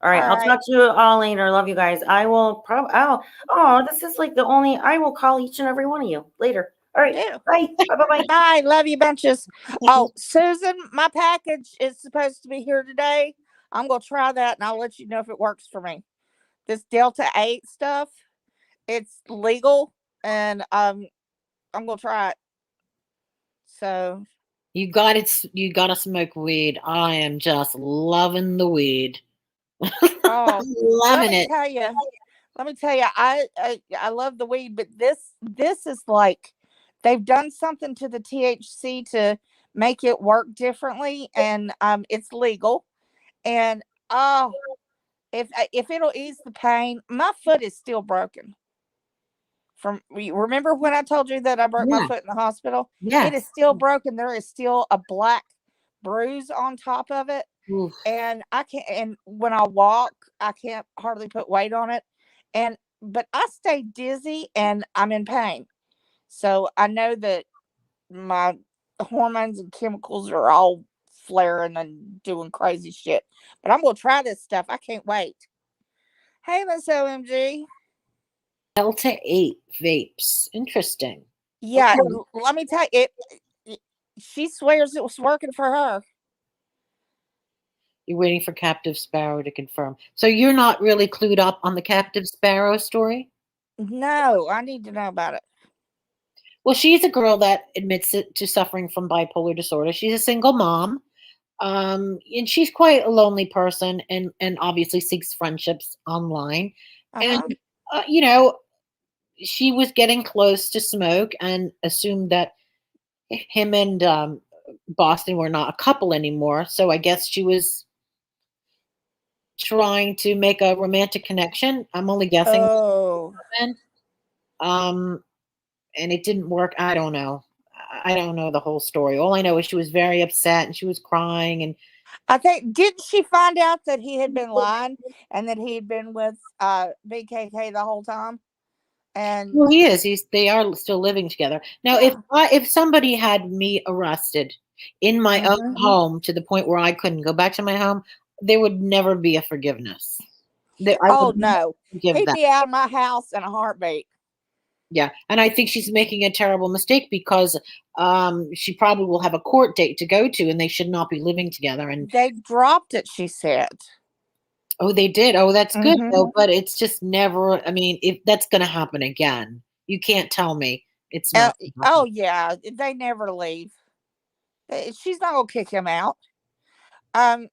S3: All right,
S1: All
S3: I'll
S1: right.
S3: talk to you all later. Love you guys. I will probably, oh, this is like the only, I will call each and every one of you later. All right,
S1: Yeah.
S3: bye. Bye.
S1: Bye. Love you bunches. Oh, Susan, my package is supposed to be here today. I'm gonna try that and I'll let you know if it works for me. This Delta 8 stuff, it's legal and I'm gonna try it. So
S5: You got it. You got to smoke weed. I am just loving the weed.
S1: oh let
S5: Loving
S1: me
S5: it.
S1: tell you. Let me tell you, I love the weed, but this is like they've done something to the THC to make it work differently, and it's legal. And oh, if it'll ease the pain, my foot is still broken. From remember when I told you that I broke my
S5: Yeah.
S1: foot in the hospital? It
S5: Yes.
S1: is still broken. There is still a black bruise on top of it,
S5: Oof.
S1: and I can't. And when I walk, I can't hardly put weight on it. And but I stay dizzy and I'm in pain. So I know that my hormones and chemicals are all flaring and doing crazy shit. But I'm gonna try this stuff. I can't wait. Hey, Miss OMG.
S5: Delta 8 vapes. Interesting.
S1: Yeah,
S5: Okay.
S1: let me tell you, it. She swears it was working for her.
S5: You're waiting for Captive Sparrow to confirm. So you're not really clued up on the Captive Sparrow story?
S1: No, I need to know about it.
S5: Well, she's a girl that admits it to suffering from bipolar disorder. She's a single mom. And she's quite a lonely person and obviously seeks friendships online.
S1: Uh
S5: And
S1: huh.
S5: you know, she was getting close to Smoke and assumed that him and Boston were not a couple anymore. So I guess she was trying to make a romantic connection. I'm only guessing.
S1: Oh,
S5: Um, and it didn't work. I don't know. I don't know the whole story. All I know is she was very upset and she was crying. And
S1: I think didn't she find out that he had been lying and that he had been with BKK the whole time? And
S5: well, he is. They are still living together now.
S1: yeah.
S5: If somebody had me arrested in my own
S1: Mhm.
S5: home to the point where I couldn't go back to my home, there would never be a forgiveness. I
S1: Oh
S5: would never
S1: no,
S5: forgive
S1: he'd
S5: that.
S1: be out of my house in a heartbeat.
S5: Yeah, and I think she's making a terrible mistake because she probably will have a court date to go to, and they should not be living together. And
S1: They dropped it, she said.
S5: oh, they did. Oh, that's good
S1: Hmm.
S5: though. But it's just never. I mean, if that's going to happen again, you can't tell me it's not gonna
S1: Oh
S5: happen.
S1: yeah, they never leave. She's not gonna kick him out. Um,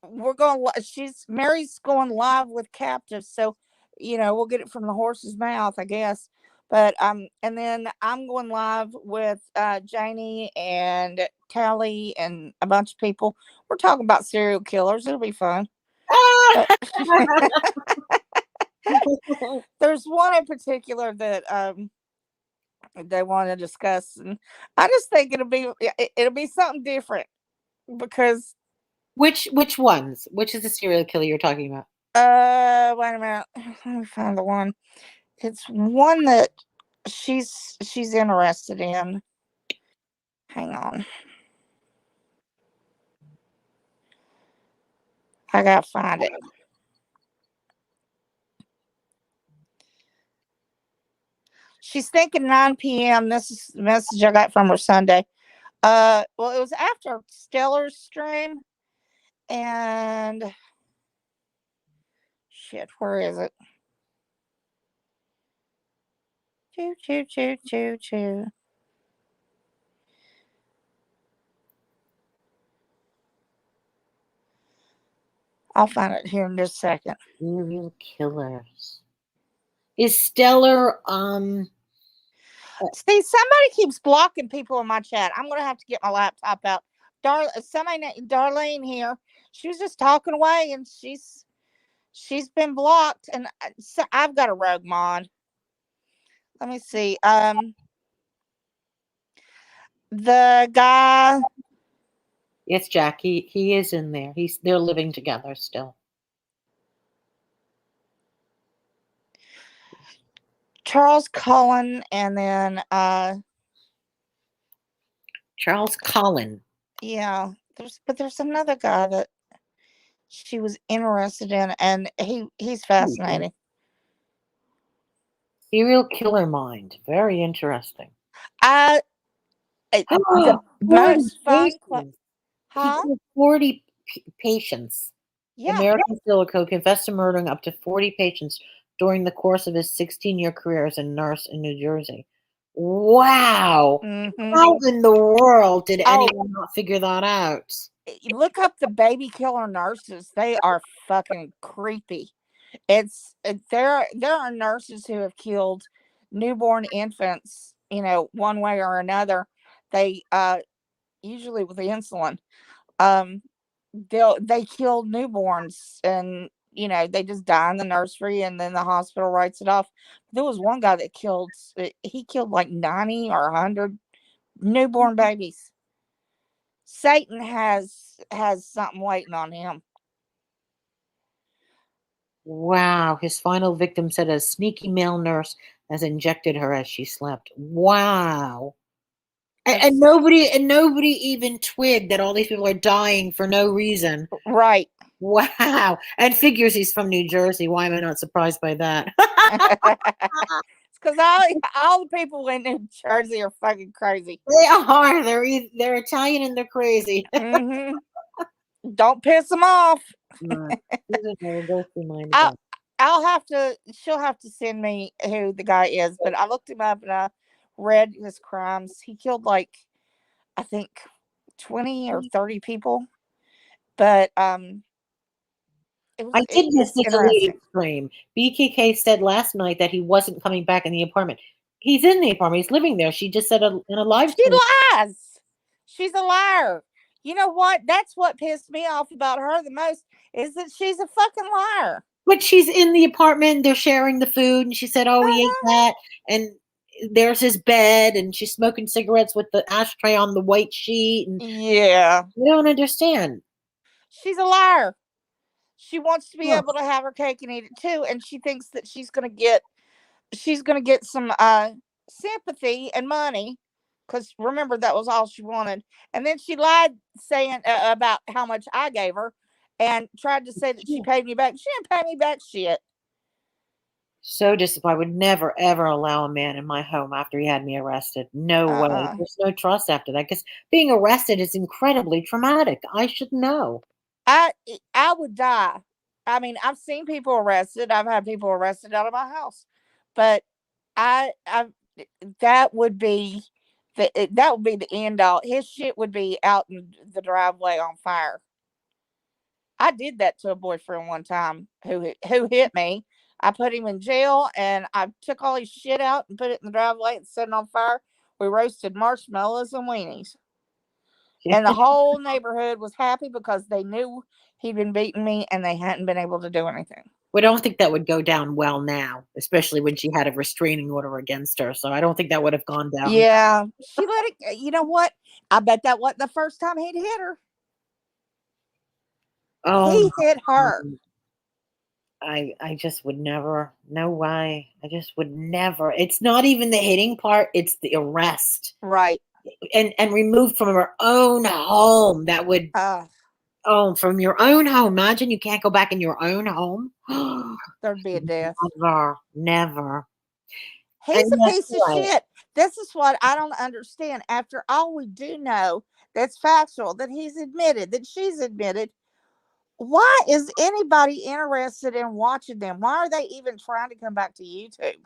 S1: we're going. She's Mary's going live with captives, so we'll get it from the horse's mouth, I guess. But and then I'm going live with Janie and Tally and a bunch of people. We're talking about serial killers. It'll be fun. Uh, there's one in particular that they want to discuss, and I just think it'll be something different because
S5: Which ones? Which is the serial killer you're talking about?
S1: wait a minute, let me find the one. It's one that she's interested in. Hang on, I gotta find it. She's thinking 9 p.m. This is the message I got from her Sunday. Well, it was after Stellar's stream, and shit, where is it? Choo choo choo choo choo. I'll find it here in just a second.
S5: Serial killers. Is Stellar
S1: See, somebody keeps blocking people in my chat. I'm gonna have to get my laptop out. Somebody named Darlene here. She was just talking away, and she's been blocked. And so I've got a rogue mod. Let me see. The guy.
S5: Yes, Jack, he is in there. They're living together still.
S1: Charles Cullen, and then
S5: Charles Cullen.
S1: yeah, there's another guy that she was interested in, and he's fascinating.
S5: Serial killer mind. Very interesting.
S1: The
S5: 40
S1: most fun
S5: patients. He
S1: huh?
S5: killed 40 patients.
S1: Yeah.
S5: American Silico confessed to murdering up to 40 patients during the course of his 16-year career as a nurse in New Jersey. Wow.
S1: Mm-hmm.
S5: How in the world did anyone not figure that out?
S1: Look up the baby killer nurses. They are fucking creepy. There are nurses who have killed newborn infants, one way or another. They usually with insulin. They kill newborns, and they just die in the nursery, and then the hospital writes it off. There was one guy that killed like 90 or 100 newborn babies. Satan has something waiting on him.
S5: Wow. His final victim said a sneaky male nurse has injected her as she slept. Wow. And nobody even twigged that all these people are dying for no reason.
S1: Right.
S5: Wow. And figures he's from New Jersey. Why am I not surprised by that?
S1: It's because all the people in New Jersey are fucking crazy.
S5: They are. They're Italian and they're crazy.
S1: Mm-hmm. Don't piss them off. She'll have to send me who the guy is, but I looked him up and I read his crimes. He killed I think 20 or 30 people. But
S5: I did miss the deleted stream. BKK said last night that he wasn't coming back in the apartment. He's in the apartment. He's living there. She just said in a live stream.
S1: She lies. She's a liar. You know what? That's what pissed me off about her the most, is that she's a fucking liar.
S5: But she's in the apartment. They're sharing the food. And she said, oh, we ate that. And there's his bed. And she's smoking cigarettes with the ashtray on the white sheet. And
S1: yeah.
S5: You don't understand.
S1: She's a liar. She wants to be able to have her cake and eat it too. And she thinks that she's going to get some sympathy and money. Because remember, that was all she wanted. And then she lied saying about how much I gave her and tried to say that she paid me back. She didn't pay me back shit.
S5: So disappointed. I would never, ever allow a man in my home after he had me arrested. No way. There's no trust after that. Because being arrested is incredibly traumatic. I should know.
S1: I would die. I mean, I've seen people arrested. I've had people arrested out of my house. But that would be the end all. His shit would be out in the driveway on fire. I did that to a boyfriend one time who hit me. I put him in jail, and I took all his shit out and put it in the driveway and set it on fire. We roasted marshmallows and weenies. And the whole neighborhood was happy because they knew he'd been beating me and they hadn't been able to do anything.
S5: We don't think that would go down well now, especially when she had a restraining order against her. So I don't think that would have gone down.
S1: Yeah. She let it, you know what? I bet that wasn't the first time he'd hit her.
S5: Oh,
S1: he hit her.
S5: I just would never. No way. I just would never. It's not even the hitting part. It's the arrest.
S1: Right.
S5: And removed from her own home. That would. From your own home. Imagine you can't go back in your own home.
S1: There'd be a death.
S5: Never.
S1: He's a piece of shit. This is what I don't understand. After all we do know that's factual, that he's admitted, that she's admitted, why is anybody interested in watching them? Why are they even trying to come back to YouTube?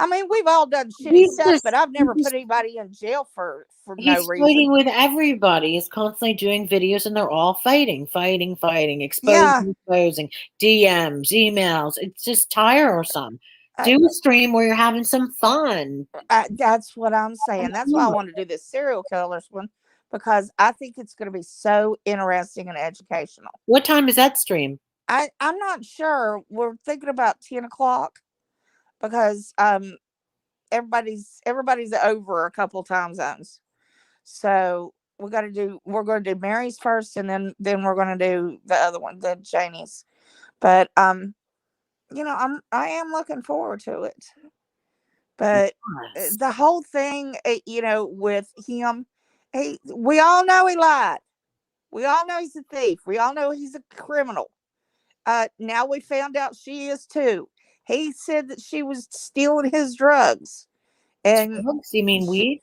S1: I mean, we've all done shitty
S5: He's
S1: stuff,
S5: just
S1: but I've never
S5: he's
S1: put anybody in jail for no
S5: he's
S1: reason.
S5: fighting with everybody. He's constantly doing videos, and they're all fighting,
S1: Yeah.
S5: exposing, DMs, emails. It's just tiresome.
S1: I,
S5: Do a stream where you're having some fun.
S1: that's what I'm saying. That's why I want to do this serial killers one, because I think it's going to be so interesting and educational.
S5: What time is that stream?
S1: I'm not sure. We're thinking about 10 o'clock, because everybody's over a couple time zones. So we're going to do Mary's first, and then we're going to do the other one, the Janie's. But I am looking forward to it. But
S5: Yes.
S1: the whole thing, with him, we all know he lied. We all know he's a thief. We all know he's a criminal. Now we found out she is too. He said that she was stealing his drugs, and
S5: Drugs? You mean
S1: she,
S5: weed?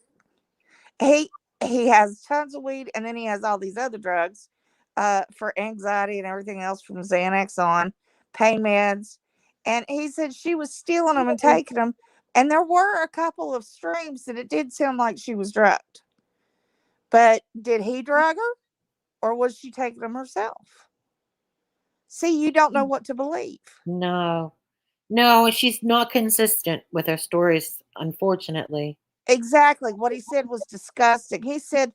S1: he he has tons of weed, and then he has all these other drugs, for anxiety and everything else, from Xanax on, pain meds, and he said she was stealing them and taking them. And there were a couple of streams that it did sound like she was drugged. But did he drug her, or was she taking them herself? See, you don't know what to believe.
S5: No. No, she's not consistent with her stories, unfortunately.
S1: Exactly. What he said was disgusting. He said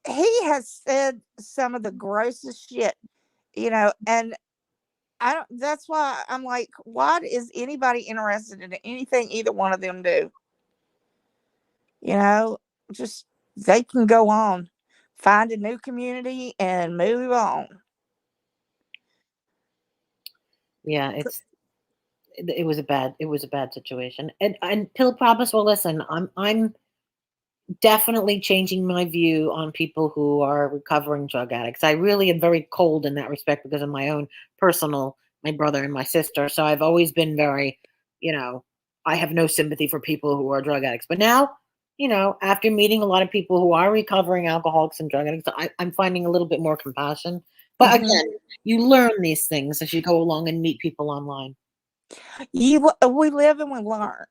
S1: he has said some of the grossest shit, and I don't, that's why I'm like, why is anybody interested in anything either one of them do? Just they can go on, find a new community and move on.
S5: Yeah, it was a bad situation. And Pill Promise, well, listen, I'm definitely changing my view on people who are recovering drug addicts. I really am very cold in that respect because of my own my brother and my sister. So I've always been very, I have no sympathy for people who are drug addicts. But now, after meeting a lot of people who are recovering alcoholics and drug addicts, I'm finding a little bit more compassion. But again, you learn these things as you go along and meet people online.
S1: We live and we learn.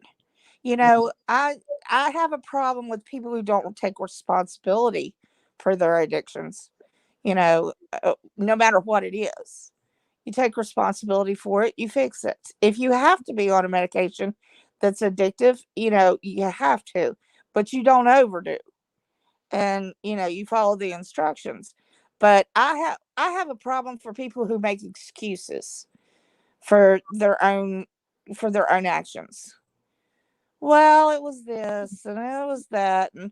S1: I have a problem with people who don't take responsibility for their addictions. No matter what it is, you take responsibility for it, you fix it. If you have to be on a medication that's addictive, you have to, but you don't overdo, and you follow the instructions. But I have a problem for people who make excuses for their own actions. Well, it was this and it was that, and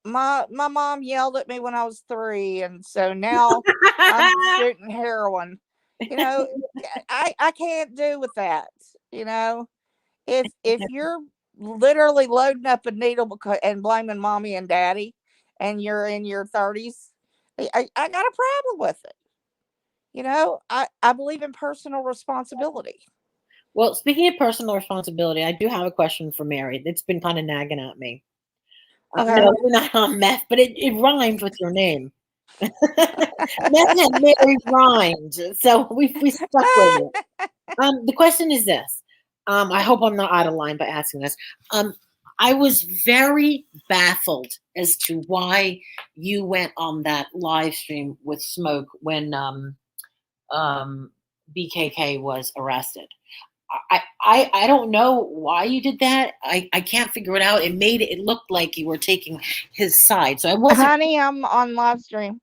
S1: my mom yelled at me when I was 3, and so now I'm shooting heroin. I can't do with that. If you're literally loading up a needle and blaming mommy and daddy, and you're in your 30s, I got a problem with it. I believe in personal responsibility.
S5: Well, speaking of personal responsibility, I do have a question for Mary. It's been kind of nagging at me.
S1: Okay.
S5: No, you're not on meth, but it rhymes with your name. Meth and Mary rhymed, so we stuck with it. The question is this. I hope I'm not out of line by asking this. I was very baffled as to why you went on that live stream with Smoke when BKK was arrested. I don't know why you did that. I can't figure it out. It looked like you were taking his side. So I wasn't.
S1: Honey, I'm on live stream.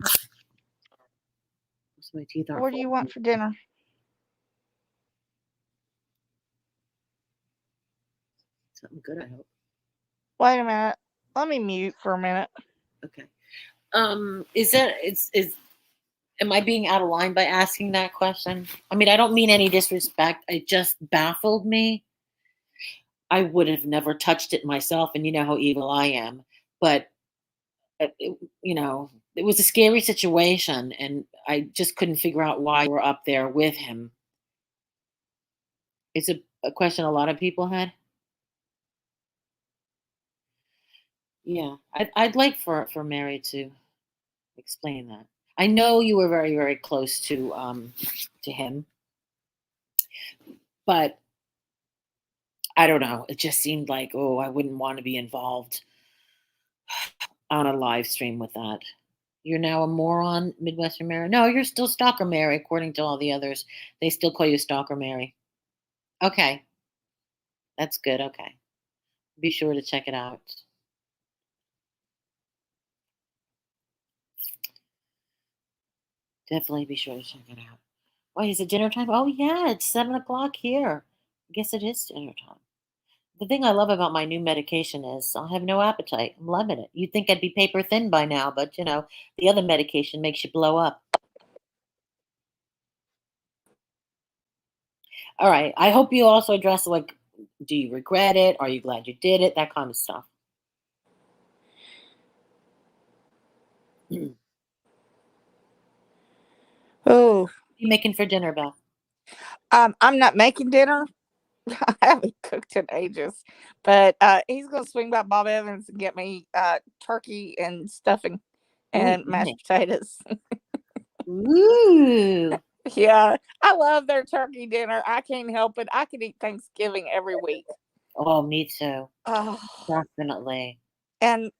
S5: My teeth aren't
S1: What do you want for dinner?
S5: something good, I hope.
S1: Wait a minute. Let me mute for a minute.
S5: Okay. Am I being out of line by asking that question? I mean, I don't mean any disrespect. It just baffled me. I would have never touched it myself, and you know how evil I am. But it was a scary situation, and I just couldn't figure out why you were up there with him. It's a question a lot of people had. Yeah, I'd like for Mary to explain that. I know you were very, very close to him, but
S4: I don't know. It just seemed like, oh, I wouldn't want to be involved on a live stream with that. You're now a moron, Midwestern Mary. No, you're still Stalker Mary, according to all the others. They still call you Stalker Mary. Okay. That's good. Okay. Be sure to check it out. Definitely be sure to check it out. Wait, is it dinner time? Oh, yeah, it's 7 o'clock here. I guess it is dinner time. The thing I love about my new medication is I have no appetite. I'm loving it. You'd think I'd be paper thin by now, but the other medication makes you blow up. All right. I hope you also address, like, do you regret it? Are you glad you did it? That kind of stuff.
S1: Oh,
S4: What are you making for dinner, Beth?
S1: I'm not making dinner. I haven't cooked in ages, but he's gonna swing by Bob Evans and get me turkey and stuffing and
S4: Ooh,
S1: mashed potatoes.
S4: ooh.
S1: Yeah, I love their turkey dinner. I can't help it. I could eat Thanksgiving every week.
S4: Oh, me too.
S1: Oh,
S4: Definitely.
S1: and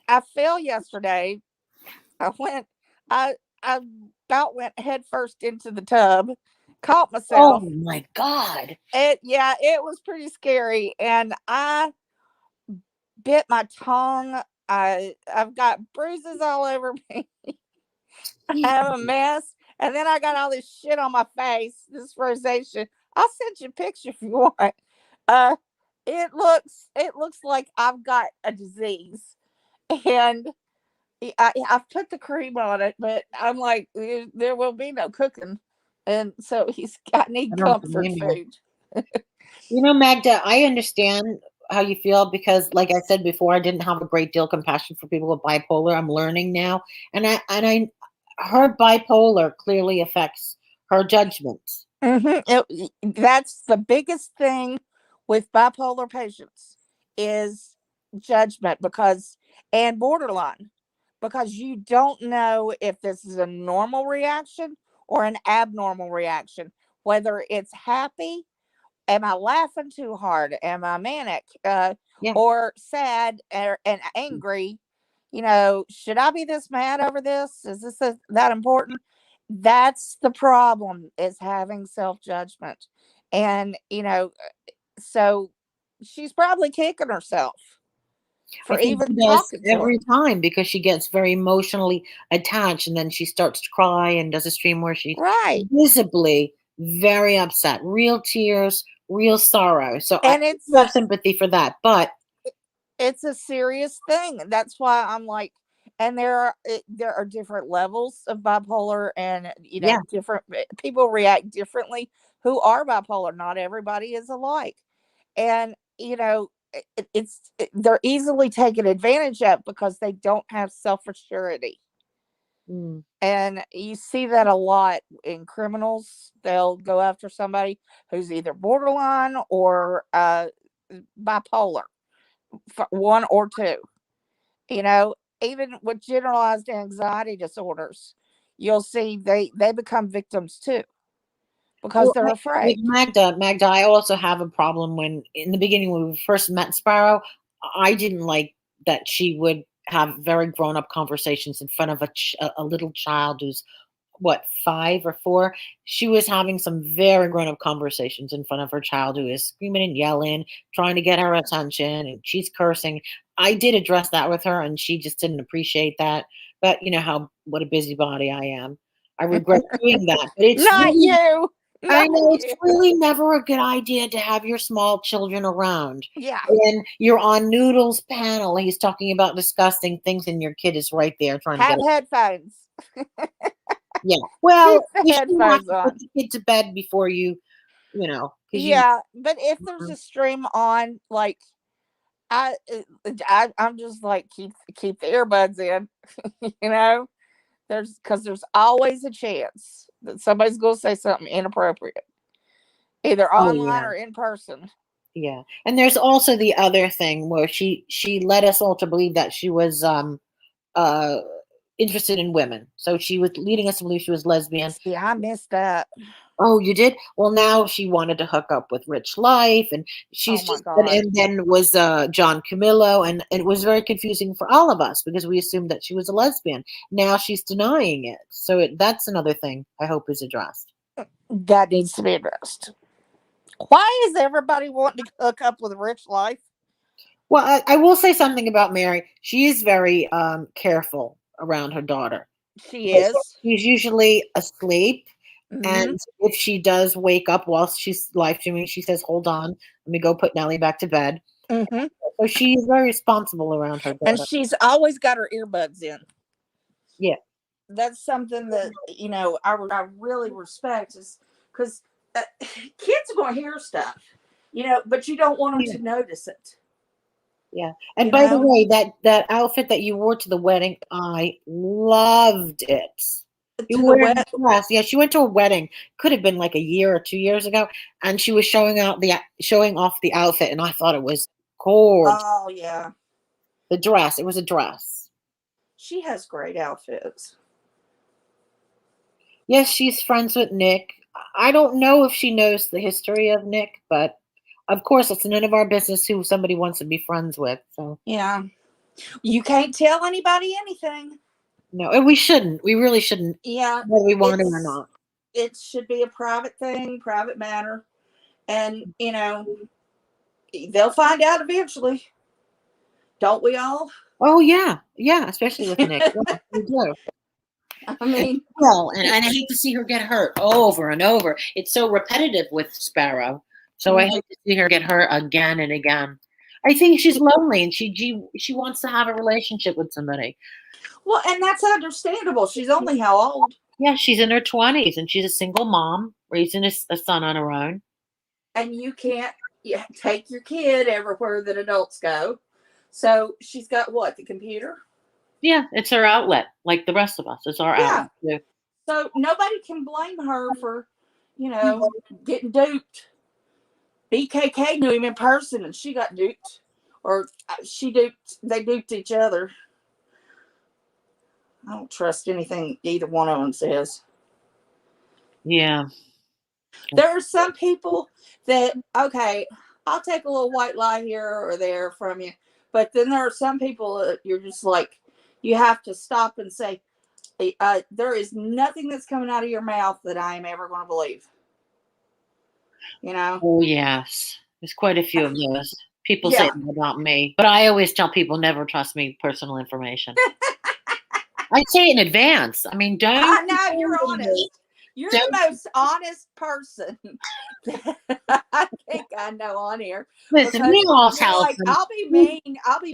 S1: I fell yesterday. I went. I about went head first into the tub, caught
S4: Oh
S1: myself.
S4: my God.
S1: It was pretty scary, and I bit my tongue. I've got bruises all over me. I have a mess, and then I got all this shit on my face. This rosacea. I'll send you a picture if you want. Uh, it looks like I've got a disease, and I've put the cream on it, but I'm like, there will be no cooking, and so I need
S4: I don't
S1: comfort
S4: blame you.
S1: food.
S5: Magda, I understand how you feel because, like I said before, I didn't have a great deal of compassion for people with bipolar. I'm learning now, and her bipolar clearly affects her judgment.
S1: That's the biggest thing with bipolar patients is judgment and borderline, because you don't know if this is a normal reaction or an abnormal reaction, whether it's happy. Am I laughing too hard? Am I manic?
S5: Yeah.
S1: Or sad and angry? Should I be this mad over this? Is this that important? That's the problem, is having self judgment. And, so she's probably kicking herself
S5: I
S1: for
S5: think she
S1: even
S5: does
S1: talking to
S5: every
S1: her.
S5: time because she gets very emotionally attached and then she starts to cry and does a stream where she's
S1: Right.
S5: visibly very upset, real tears, real sorrow. So I
S1: And
S5: have sympathy for that. But
S1: it's a serious thing. That's why I'm like, and there are different levels of bipolar, and
S5: yeah,
S1: different people react differently who are bipolar. Not everybody is alike, and they're easily taken advantage of because they don't have self assurity.
S5: mm,
S1: And you see that a lot in criminals. They'll go after somebody who's either borderline or bipolar, one or two. Even with generalized anxiety disorders, you'll see they become victims too because
S5: well,
S1: they're
S5: with
S1: afraid.
S5: Magda, I also have a problem when in the beginning when we first met Sparrow, I didn't like that she would have very grown up conversations in front of a little child who's what 5 or 4. She was having some very grown up conversations in front of her child who is screaming and yelling, trying to get her attention, and she's cursing. I did address that with her, and she just didn't appreciate that. But you know how what a busybody I am. I regret doing that, but it's
S1: Not
S5: really
S1: you.
S5: I
S1: Not
S5: know it's
S1: you.
S5: really never a good idea to have your small children around.
S1: Yeah.
S5: And you're on Noodle's panel. He's talking about disgusting things, and your kid is right there trying to get
S1: Have
S5: it.
S1: headphones.
S5: Yeah.
S1: Keep
S5: Well,
S1: the
S5: you shouldn't have
S1: headphones
S5: to put
S1: on.
S5: the kid to bed before because
S1: Yeah, but if there's a stream on, like I'm just like keep the earbuds in, you know. There's always a chance that somebody's going to say something inappropriate, either
S5: oh
S1: online
S5: yeah,
S1: or in person.
S5: yeah. And there's also the other thing where she led us all to believe that she was uh interested in women. So she was leading us to believe she was lesbian.
S1: See, I missed that.
S5: Oh, you did? Well, now she wanted to hook up with Rich Life, and
S1: Oh
S5: she's
S1: my
S5: just,
S1: God.
S5: and then was John Camillo, and it was very confusing for all of us because we assumed that she was a lesbian. Now she's denying it, so that's another thing I hope is addressed.
S1: That needs to be addressed. Why is everybody wanting to hook up with Rich Life?
S5: Well, I will say something about Mary. She is very careful around her daughter.
S1: She is.
S5: She's usually asleep.
S1: Hmm.
S5: And if she does wake up whilst she's live streaming, she says, "Hold on, let me go put Nellie back to bed."
S1: Hmm.
S5: So she's very responsible around her
S1: And
S5: daughter.
S1: she's always got her earbuds in.
S5: Yeah.
S1: That's something that I really respect, is because kids are going to hear stuff, but you don't want them
S5: Yeah.
S1: to notice it.
S5: Yeah. And
S1: You
S5: by the
S1: know,
S5: way, that outfit that you wore to the wedding, I loved it. You
S1: to the
S5: were wearing
S1: wet.
S5: a dress. Yeah, she went to a wedding. Could have been like a year or 2 years ago, and she was showing off the outfit, and I thought it was gorgeous.
S1: Oh yeah,
S5: The dress. It was a dress.
S1: she has great outfits.
S5: Yes, she's friends with Nick. I don't know if she knows the history of Nick, but of course, it's none of our business who somebody wants to be friends with. So
S1: Yeah, you can't tell anybody anything.
S5: no, and we shouldn't. We really shouldn't,
S1: Yeah,
S5: whether we want to or not.
S1: it should be a private thing, private matter, and they'll find out eventually. Don't we all?
S5: Oh yeah, yeah, especially with Nick. Yeah, we do.
S1: I mean,
S4: Well, and I hate to see her get hurt over and over. It's so repetitive with Sparrow. So I
S1: mhm.
S4: hate to see her get hurt again and again. I think she's lonely and she wants to have a relationship with somebody.
S1: Well, and that's understandable. She's only how old?
S4: Yeah, she's in her 20s and she's a single mom raising a son on her own.
S1: And you can't take your kid everywhere that adults go. So she's got what? The computer?
S4: Yeah, it's her outlet, like the rest of us. It's our
S1: Yeah.
S4: outlet too.
S1: So nobody can blame her for, getting duped. BKK knew him in person and she got duped. Or they duped each other. I don't trust anything either one of them says.
S4: Yeah.
S1: There are some people that, okay, I'll take a little white lie here or there from you. But then there are some people that you're just like, you have to stop and say, there is nothing that's coming out of your mouth that I am ever going to believe.
S4: Oh, yes. There's quite a few of those. People say
S1: Yeah.
S4: that about me, but I always tell people never trust me personal information. I say it in advance. I mean, don't.
S1: I know, you're honest. You're the most honest person that I think I know on here.
S4: Listen,
S1: Because
S4: we all
S1: you're
S4: tell
S1: like,
S4: them.
S1: I'll be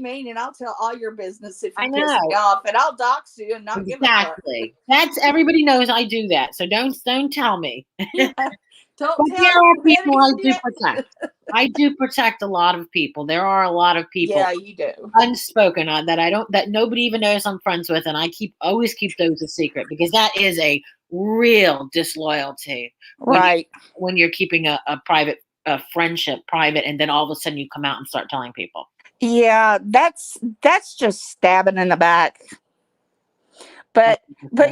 S1: mean, and I'll tell all your business if
S4: I
S1: you piss me
S4: know.
S1: off, and I'll dox you and not give a fuck.
S4: Exactly. That's everybody knows I do that. So don't tell me.
S1: Yeah. Don't
S4: But
S1: tell
S4: there are
S1: me
S4: people I do
S1: shit.
S4: protect. I do protect a lot of people. There are a lot of people
S1: Yeah, you do.
S4: unspoken on that nobody even knows I'm friends with, and I always keep those a secret because that is a real disloyalty.
S1: Right.
S4: When you're keeping a private friendship private, and then all of a sudden you come out and start telling people.
S1: Yeah, that's just stabbing in the back. But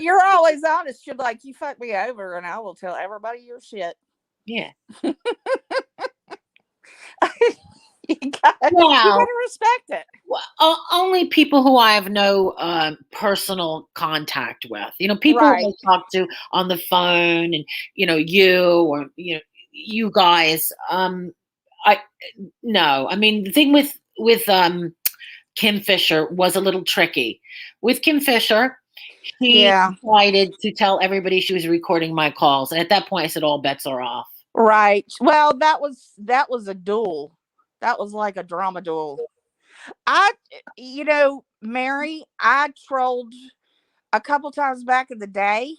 S1: you're always honest. You're like, you fuck me over, and I will tell everybody your shit.
S4: Yeah.
S1: You gotta respect it.
S4: Well, only people who I have no personal contact with. People
S1: Right.
S4: I talk to on the phone, and you or you guys. I mean, the thing with Kim Fisher was a little tricky. With Kim Fisher, she decided to tell everybody she was recording my calls, and at that point, I said all bets are off.
S1: Right. Well, that was a duel. That was like a drama duel. Mary, I trolled a couple times back in the day,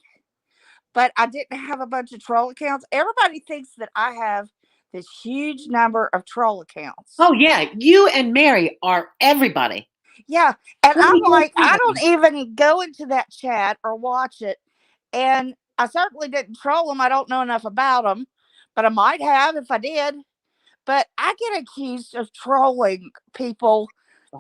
S1: but I didn't have a bunch of troll accounts. Everybody thinks that I have this huge number of troll accounts.
S4: Oh yeah, you and Mary are everybody.
S1: Yeah, and I'm like, I don't even go into that chat or watch it, and I certainly didn't troll them. I don't know enough about them, but I might have if I did. But I get accused of trolling people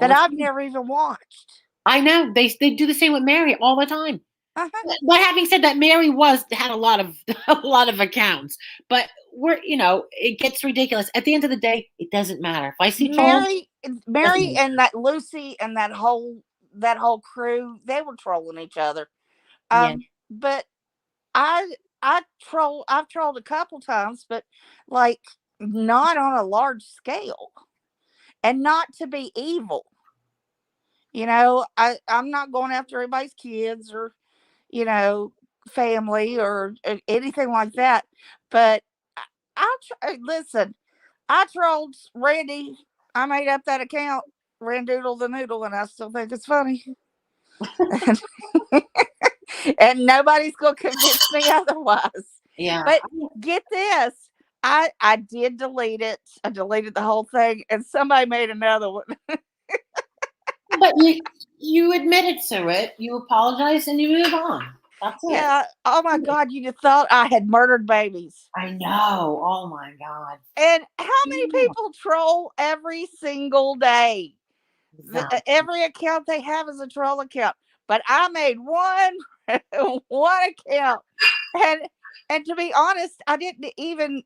S1: that I've never even watched.
S4: I know. They do the same with Mary all the time.
S1: Uh-huh.
S5: But having said that, Mary had a lot of a lot of accounts. But it gets ridiculous. At the end of the day, it doesn't matter. If I see trolls,
S1: Mary and that Lucy and that whole crew, they were trolling each other.
S5: yeah.
S1: But I've trolled a couple times, but like not on a large scale and not to be evil. I'm not going after everybody's kids or, you know, family or anything like that. But listen, I trolled Randy. I made up that account, Randoodle the Noodle, and I still think it's funny. And nobody's gonna convince me otherwise.
S5: Yeah.
S1: But get this, I did delete it. I deleted the whole thing, and somebody made another one.
S5: But you admitted to it, you apologized, and you move on. That's it.
S1: Yeah. Oh my God, you just thought I had murdered babies.
S5: I know. Oh my God.
S1: And how many
S5: Yeah.
S1: people troll every single day?
S5: Exactly.
S1: Every account they have is a troll account. But I made one account, and to be honest, I didn't even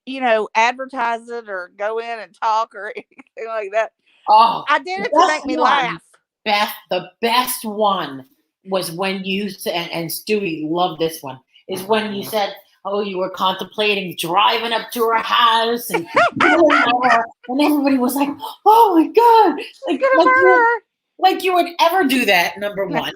S1: advertise it or go in and talk or anything like that.
S5: Oh,
S1: I did it to make me laugh.
S5: Beth, the best one was when you said, and Stewie loved this one, is when you said, oh, you were contemplating driving up to her house and everybody was like, oh my God. Like you would ever do that, number one.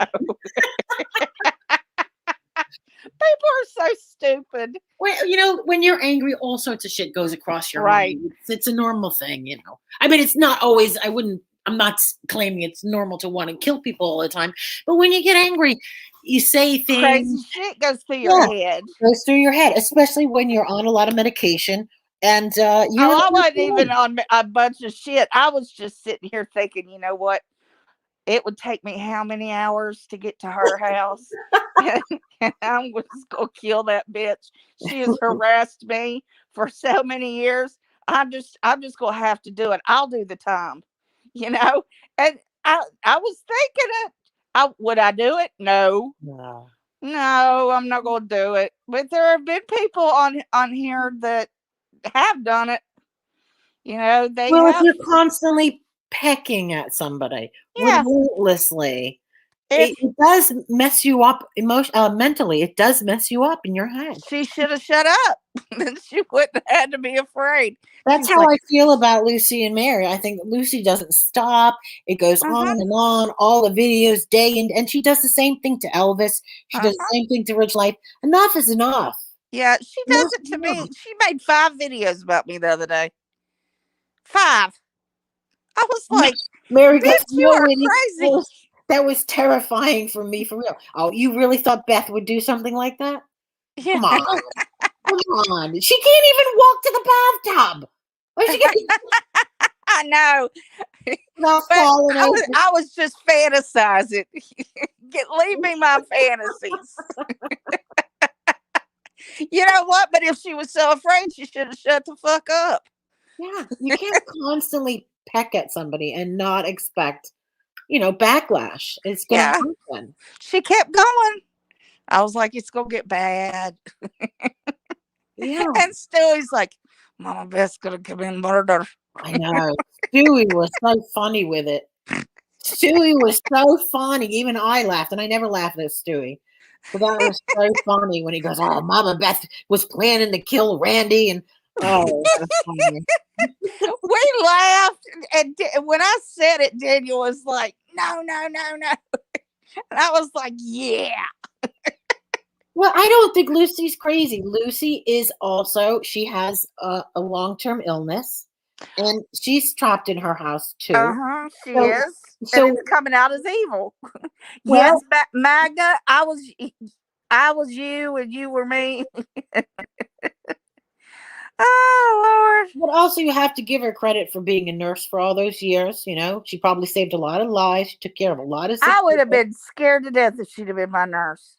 S1: People are so stupid.
S5: Well, when you're angry, all sorts of shit goes across your
S1: Right.
S5: mind. It's a normal thing, I mean, it's not always, I'm not claiming it's normal to want to kill people all the time, but when you get angry, you say things.
S1: Crazy shit goes through your head.
S5: Goes through your head, especially when you're on a lot of medication. And
S1: I wasn't even on a bunch of shit. I was just sitting here thinking, you know what? It would take me how many hours to get to her house? And I'm just going to kill that bitch. She has harassed me for so many years. I'm just going to have to do it. I'll do the time, And I was thinking it. Would I do it? No, I'm not going to do it. But there have been people on here that have done it. They have.
S5: If you're constantly pecking at somebody relentlessly, it does mess you up mentally. It does mess you up in your head.
S1: She should have shut up. Then she wouldn't have had to be afraid.
S5: That's how I feel about Lucy and Mary. I think Lucy doesn't stop. It goes on and on, all the videos day in, and she does the same thing to Elvis. She does the same thing to Rich Life. Enough is enough.
S1: Yeah, she does it to me. She made 5 videos about me the other day. 5. I was like,
S5: Mary,
S1: bitch, you are crazy.
S5: That was terrifying for me, for real. Oh, you really thought Beth would do something like that?
S1: Yeah.
S5: Come on. Come on. She can't even walk to the bathtub. Where's she going?
S1: I know.
S5: Not
S1: But
S5: falling over.
S1: I was just fantasizing. Leave me my fantasies. You know what? But if she was so afraid, she should have shut the fuck up.
S5: Yeah, you can't constantly peck at somebody and not expect, backlash. It's going to happen.
S1: She kept going. I was like, it's going to get bad.
S5: Yeah.
S1: And Stewie's like, Mama Beth's going to commit murder.
S5: I know. Stewie was so funny with it. Stewie was so funny. Even I laughed, and I never laughed at Stewie. So that was so funny when he goes, oh, Mama Beth was planning to kill Randy. And, oh, that was funny.
S1: We laughed. And when I said it, Daniel was like, no. And I was like, yeah.
S5: Well, I don't think Lucy's crazy. Lucy is also, she has a long-term illness, and she's trapped in her house too.
S1: She is. So and it's coming out as evil. Well, yes, Magda, I was you and you were me. Oh, Lord.
S5: But also you have to give her credit for being a nurse for all those years. She probably saved a lot of lives. She took care of a lot of sick
S1: I would have been scared to death if she'd have been my nurse.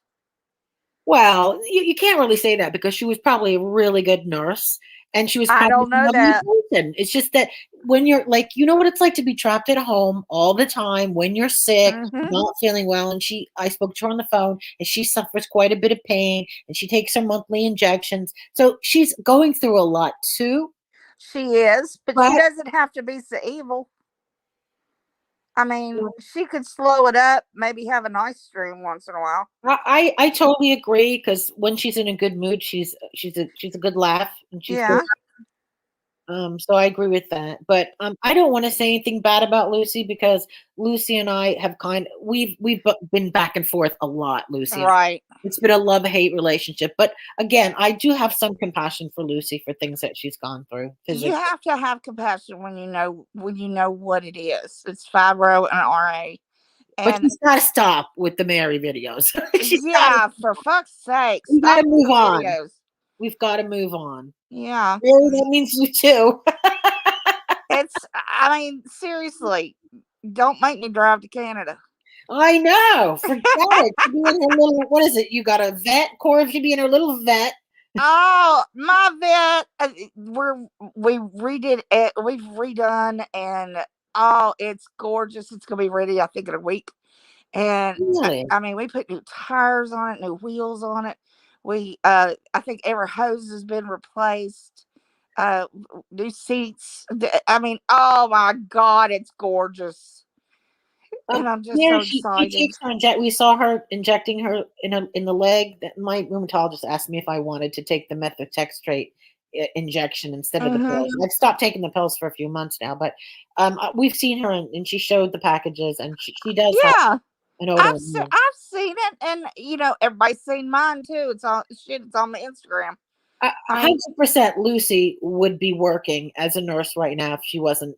S5: Well, you can't really say that because she was probably a really good nurse. and she was
S1: I
S5: probably
S1: don't
S5: a
S1: know
S5: lovely
S1: that.
S5: person. It's just that when you're like, you know what it's like to be trapped at home all the time when you're sick,
S1: Hmm.
S5: not feeling well. And I spoke to her on the phone, and she suffers quite a bit of pain, and she takes her monthly injections. So she's going through a lot too.
S1: She is, but she
S5: But
S1: doesn't have to be so evil. I mean, she could slow it up, maybe have a nice stream once in a while.
S5: I totally agree, because when she's in a good mood, she's a good laugh, and she's good.
S1: Yeah.
S5: So I agree with that. But I don't want to say anything bad about Lucy, because Lucy and I have we've been back and forth a lot, Lucy.
S1: Right.
S5: It's been a love-hate relationship. But again, I do have some compassion for Lucy for things that she's gone through
S1: You
S5: physically.
S1: have to have compassion when you know what it is. It's fibro and RA.
S5: But
S1: And
S5: she's got to stop with the Mary videos.
S1: yeah, for fuck's sake,
S5: We got
S1: stop
S5: to
S1: with
S5: move
S1: the
S5: on.
S1: videos.
S5: We've got to move on.
S1: Yeah.
S5: Really, that means you too.
S1: I mean, seriously, don't make me drive to Canada.
S5: I know. Forget it. She'd be in her little, what is it? You got a vet? Cora should be in her little vet.
S1: Oh, my vet. We redid it. We've redone, and oh, it's gorgeous. It's gonna be ready, I think, in a week. And
S5: Really?
S1: I mean, we put new tires on it, new wheels on it. I think every hose has been replaced. New seats. I mean, oh my God, it's gorgeous, and I'm just
S5: Yeah,
S1: so
S5: she
S1: excited.
S5: takes her we saw her injecting her in the leg. That my rheumatologist asked me if I wanted to take the methotrexate injection instead of the pills. I've stopped taking the pills for a few months now, but we've seen her, and she showed the packages, and she does have
S1: Yeah,
S5: an autoimmune.
S1: I've seen it, and everybody's seen mine too. It's on shit. It's on my Instagram.
S5: 100% Lucy would be working as a nurse right now if she wasn't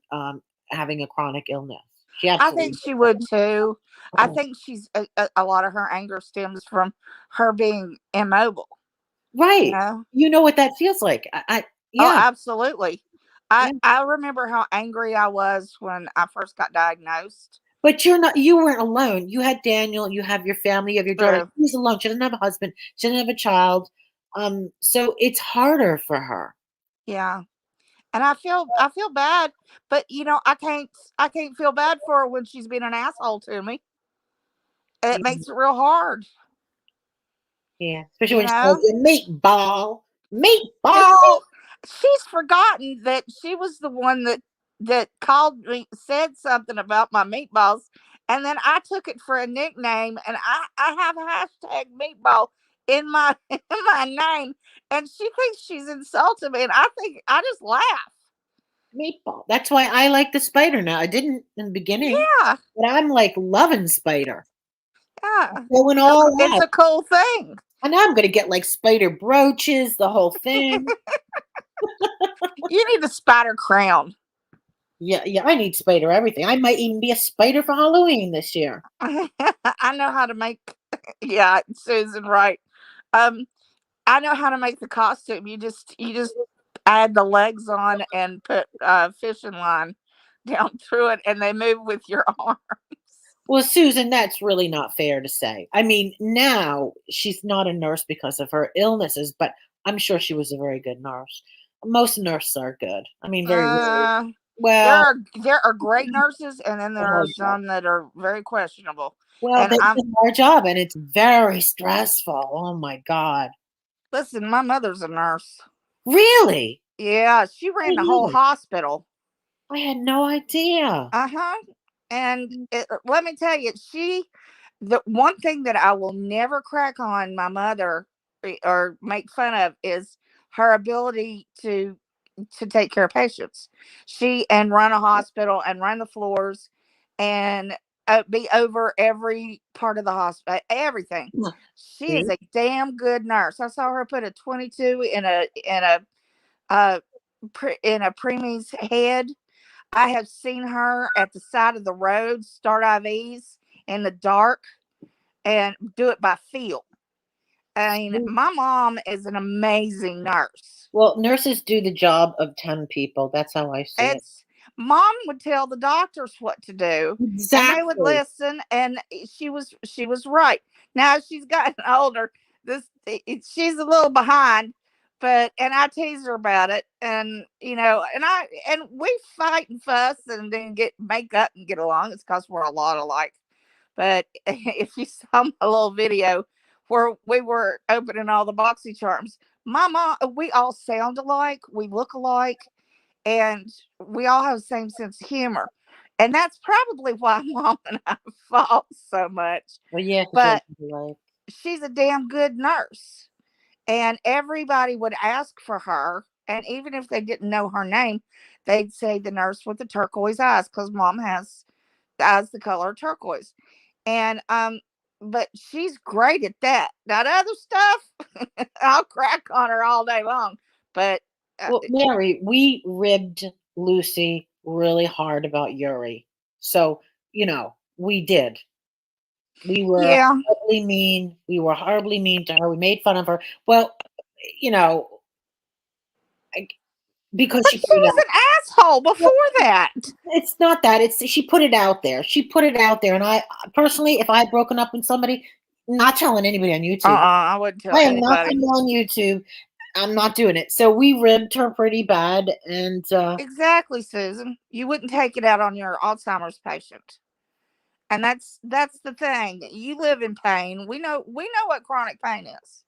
S5: having a chronic illness. She
S1: I
S5: absolutely
S1: think she would too. I
S5: would.
S1: think she's a lot of her anger stems from her being immobile.
S5: Right. You know what that feels like.
S1: Oh,
S5: Yeah.
S1: absolutely.
S5: Yeah.
S1: I remember how angry I was when I first got diagnosed.
S5: But you weren't alone. You had Daniel, you have your family, you have your daughter.
S1: True.
S5: She's alone. She doesn't have a husband. She doesn't have a child. So it's harder for her.
S1: Yeah. And I feel bad, but I can't feel bad for her when she's being an asshole to me. It
S5: Yeah.
S1: makes it real hard.
S5: Yeah. Especially
S1: You
S5: when she calls
S1: know?
S5: you meatball.
S1: And
S5: Meatball.
S1: she's forgotten that she was the one that called me, said something about my meatballs, and then I took it for a nickname, and I have hashtag meatball in my in my name, and she thinks she's insulted me, and I think I just laugh.
S5: Meatball. That's why I like the spider now. I didn't in the beginning,
S1: Yeah,
S5: but I'm like loving spider.
S1: yeah,
S5: Going all
S1: it's
S5: out.
S1: a cool thing.
S5: And now I'm gonna get like spider brooches, the whole thing.
S1: You need a spider crown.
S5: Yeah, I need spider everything. I might even be a spider for Halloween this year.
S1: I know how to make. Yeah, Susan, right. Um, I know how to make the costume. You just add the legs on and put fishing line down through it, and they move with your arm.
S5: Well, Susan, that's really not fair to say. I mean, now she's not a nurse because of her illnesses, but I'm sure she was a very good nurse. Most nurses are good. I mean, very rarely.
S1: There
S5: Well,
S1: are great nurses, and then
S5: a
S1: there are
S5: hard job.
S1: some that are very questionable.
S5: Well,
S1: And
S5: that's
S1: I'm
S5: a hard job, and it's very stressful. Oh my God.
S1: listen. My mother's a nurse.
S5: Really?
S1: Yeah, she ran the whole
S5: Really?
S1: hospital.
S5: I had no idea.
S1: And let me tell you, the one thing that I will never crack on my mother or make fun of is her ability to take care of patients. She and run a hospital and run the floors and be over every part of the hospital, everything. She is
S5: See?
S1: a damn good nurse. I saw her put a 22 uh, in a preemie's head. I have seen her at the side of the road start IVs in the dark and do it by feel. I mean, my mom is an amazing nurse.
S5: Well, nurses do the job of 10 people. That's how I see it.
S1: It's Mom would tell the doctors what to do, and they would
S5: Exactly.
S1: listen. And she was right. Now she's gotten older. She's a little behind, and I tease her about it, and and we fight and fuss and then make up and get along. It's because we're a lot alike. But if you saw my little video where we were opening all the boxy charms, my mom, we all sound alike, we look alike, and we all have the same sense of humor. And that's probably why mom and I fought so much.
S5: Well, yeah, 'cause
S1: But
S5: you're like,
S1: she's a damn good nurse. And everybody would ask for her. And even if they didn't know her name, they'd say the nurse with the turquoise eyes because mom has eyes the color turquoise. And but she's great at that. That other stuff, I'll crack on her all day long. But
S5: well, Mary, we ribbed Lucy really hard about Yuri. So, we did. We were
S1: yeah,
S5: horribly mean. We were horribly mean to her. We made fun of her. Well, you know, I- because
S1: but
S5: she
S1: she
S5: put it
S1: was
S5: out.
S1: an asshole before that.
S5: It's not that. It's she put it out there. She put it out there. And I personally, if I had broken up with somebody, not telling anybody on YouTube.
S1: I wouldn't tell
S5: I am not
S1: anybody.
S5: coming on YouTube. I'm not doing it. So we ribbed her pretty bad, and
S1: Exactly, Susan. You wouldn't take it out on your Alzheimer's patient. And that's the thing. You live in pain. We know what chronic pain is.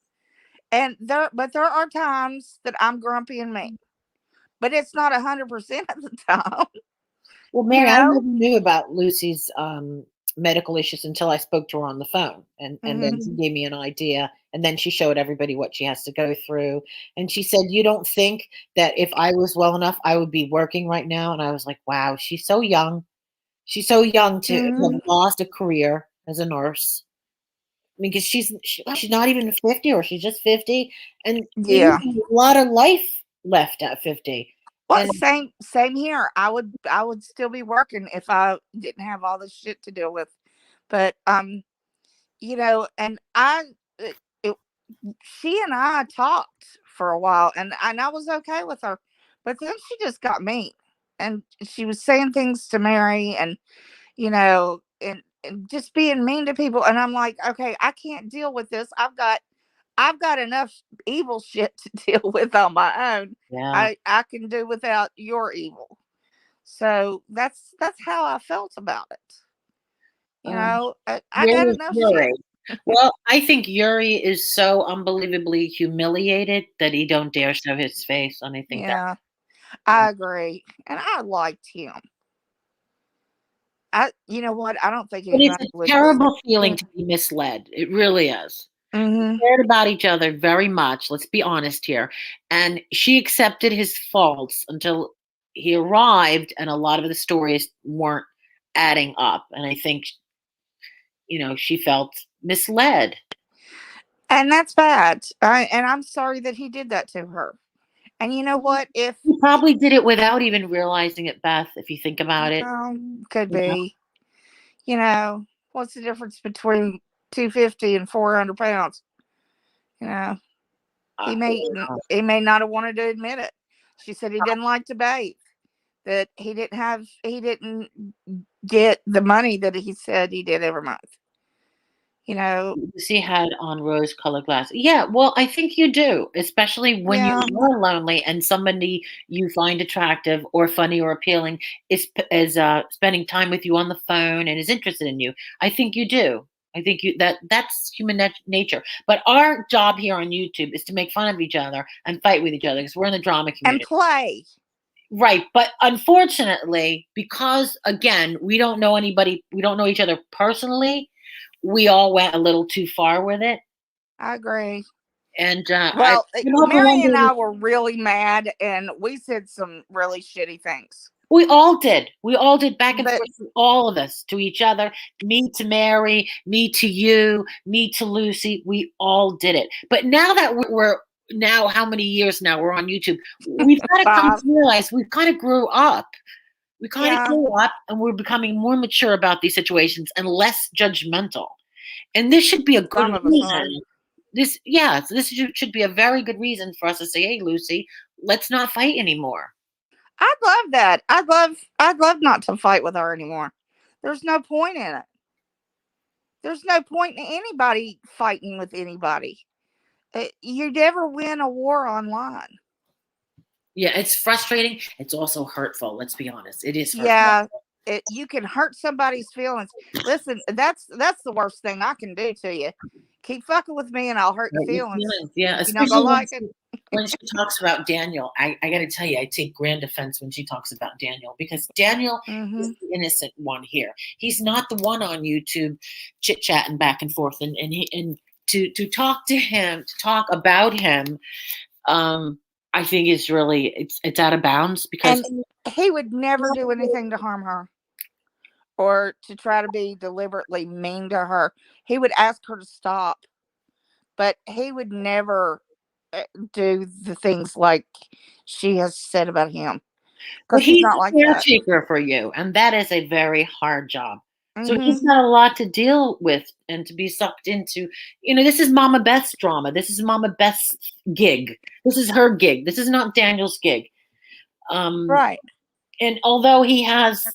S1: And there are times that I'm grumpy and mean. But it's not 100% of the time,
S5: well,
S1: you
S5: Mary, I
S1: know?
S5: never knew about Lucy's medical issues until I spoke to her on the phone, and then she
S1: Mhm.
S5: gave me an idea, and then she showed everybody what she has to go through, and she said, "You don't think that if I was well enough, I would be working right now?" And I was like, "Wow, she's so young. She's so young to have
S1: Mhm.
S5: lost a career as a nurse." Because she's not even 50, or she's just 50, and you
S1: Yeah.
S5: have a lot of life left at 50.
S1: Well,
S5: And
S1: same here. I would still be working if I didn't have all this shit to deal with. But and uh, it, she and I talked for a while, and I was okay with her. But then she just got mean, and she was saying things to Mary, and just being mean to people. And I'm like, okay, I can't deal with this. I've got enough evil shit to deal with on my own.
S5: yeah,
S1: I can do without your evil. So that's how I felt about it.
S5: um,
S1: I got
S5: Yuri,
S1: enough shit.
S5: Yuri. Well, I think Yuri is so unbelievably humiliated that he don't dare show his face, and I think that.
S1: Yeah, I agree, and I liked him. You know what? I don't think
S5: But it's
S1: anybody
S5: a
S1: would.
S5: terrible feeling to be misled. It really is. We
S1: Mm-hmm.
S5: cared about each other very much. Let's be honest here. And she accepted his faults until he arrived, and a lot of the stories weren't adding up. And I think, she felt misled.
S1: And that's bad. And I'm sorry that he did that to her. And you know what? If
S5: He probably did it without even realizing it, Beth, if you think about it.
S1: could
S5: You know?
S1: be, what's the difference between 250 and 400 pounds? You know,
S5: Uh,
S1: he may he may not have wanted to admit it. She said he didn't like to bathe. That he didn't get the money that he said he did every month. You know,
S5: Lucy had on rose-colored glasses. Yeah, well, I think you do, especially when
S1: yeah,
S5: you're lonely and somebody you find attractive or funny or appealing is spending time with you on the phone and is interested in you. I think you do. I think that's human nature. But our job here on YouTube is to make fun of each other and fight with each other because we're in the drama
S1: and
S5: community.
S1: play.
S5: Right, but unfortunately, because again, we don't know anybody, we don't know each other personally, we all went a little too far with it.
S1: I agree.
S5: And
S1: Well,
S5: I never
S1: Mary and
S5: wondered.
S1: I were really mad, and we said some really shitty things.
S5: We all did. We all did back and
S1: But
S5: forth, all of us to each other. Me to Mary, me to you, me to Lucy. We all did it. But now that we're now, how many years now we're on YouTube? We've got to come
S1: 5,
S5: to realize we've kind of grew up. We kind of
S1: yeah,
S5: grew up, and we're becoming more mature about these situations and less judgmental. And this should be a good
S1: some of us are.
S5: reason. This should be a very good reason for us to say, "Hey, Lucy, let's not fight anymore."
S1: I'd love that. I'd love not to fight with her anymore. There's no point in it. There's no point in anybody fighting with anybody. You never win a war online.
S4: Yeah, it's frustrating. It's also hurtful. Let's be honest. It is hurtful.
S1: Yeah, you can hurt somebody's feelings. Listen, that's the worst thing I can do to you. Keep fucking with me, and I'll hurt your
S4: Hurt your
S1: feelings.
S4: feelings. Yeah,
S1: You're not gonna
S4: especially
S1: like it.
S4: when she talks about Daniel. I got to tell you, I take grand offense when she talks about Daniel, because Daniel is the innocent one here. He's not the one on YouTube chit chatting back and forth, and to talk to him, to talk about him, I think is really it's out of bounds, because
S1: And he would never do anything to harm her or to try to be deliberately mean to her. He would ask her to stop, but he would never do the things like she has said about him,
S4: well,
S1: because he's
S4: he's
S1: not
S4: a
S1: like that.
S4: caretaker for you, and that is a very hard job. So
S1: Hmm.
S4: he's got a lot to deal with and to be sucked into. This is Mama Beth's drama. This is Mama Beth's gig. This is her gig. This is not Daniel's gig.
S1: Right,
S4: And although he has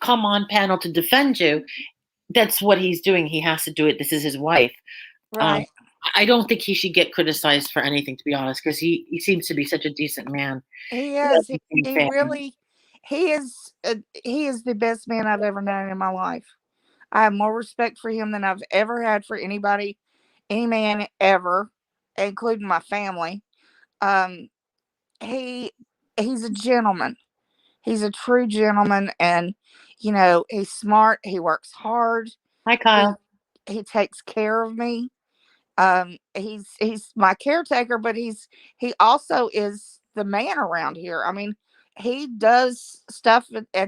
S4: come on panel to defend you, that's what he's doing. He has to do it. This is his wife. Um,
S1: right.
S4: I don't think he should get criticized for anything, to be honest, because he seems to be such a decent man.
S1: He
S4: He
S1: is.
S4: doesn't seem
S1: He
S4: fair.
S1: really. He is. He is the best man I've ever known in my life. I have more respect for him than I've ever had for anybody, any man ever, including my family. Um, he he's a gentleman. He's a true gentleman, and he's smart. He works hard.
S4: Hi,
S1: He
S4: Kyle.
S1: he takes care of me. He's my caretaker, but he also is the man around here. I mean, he does stuff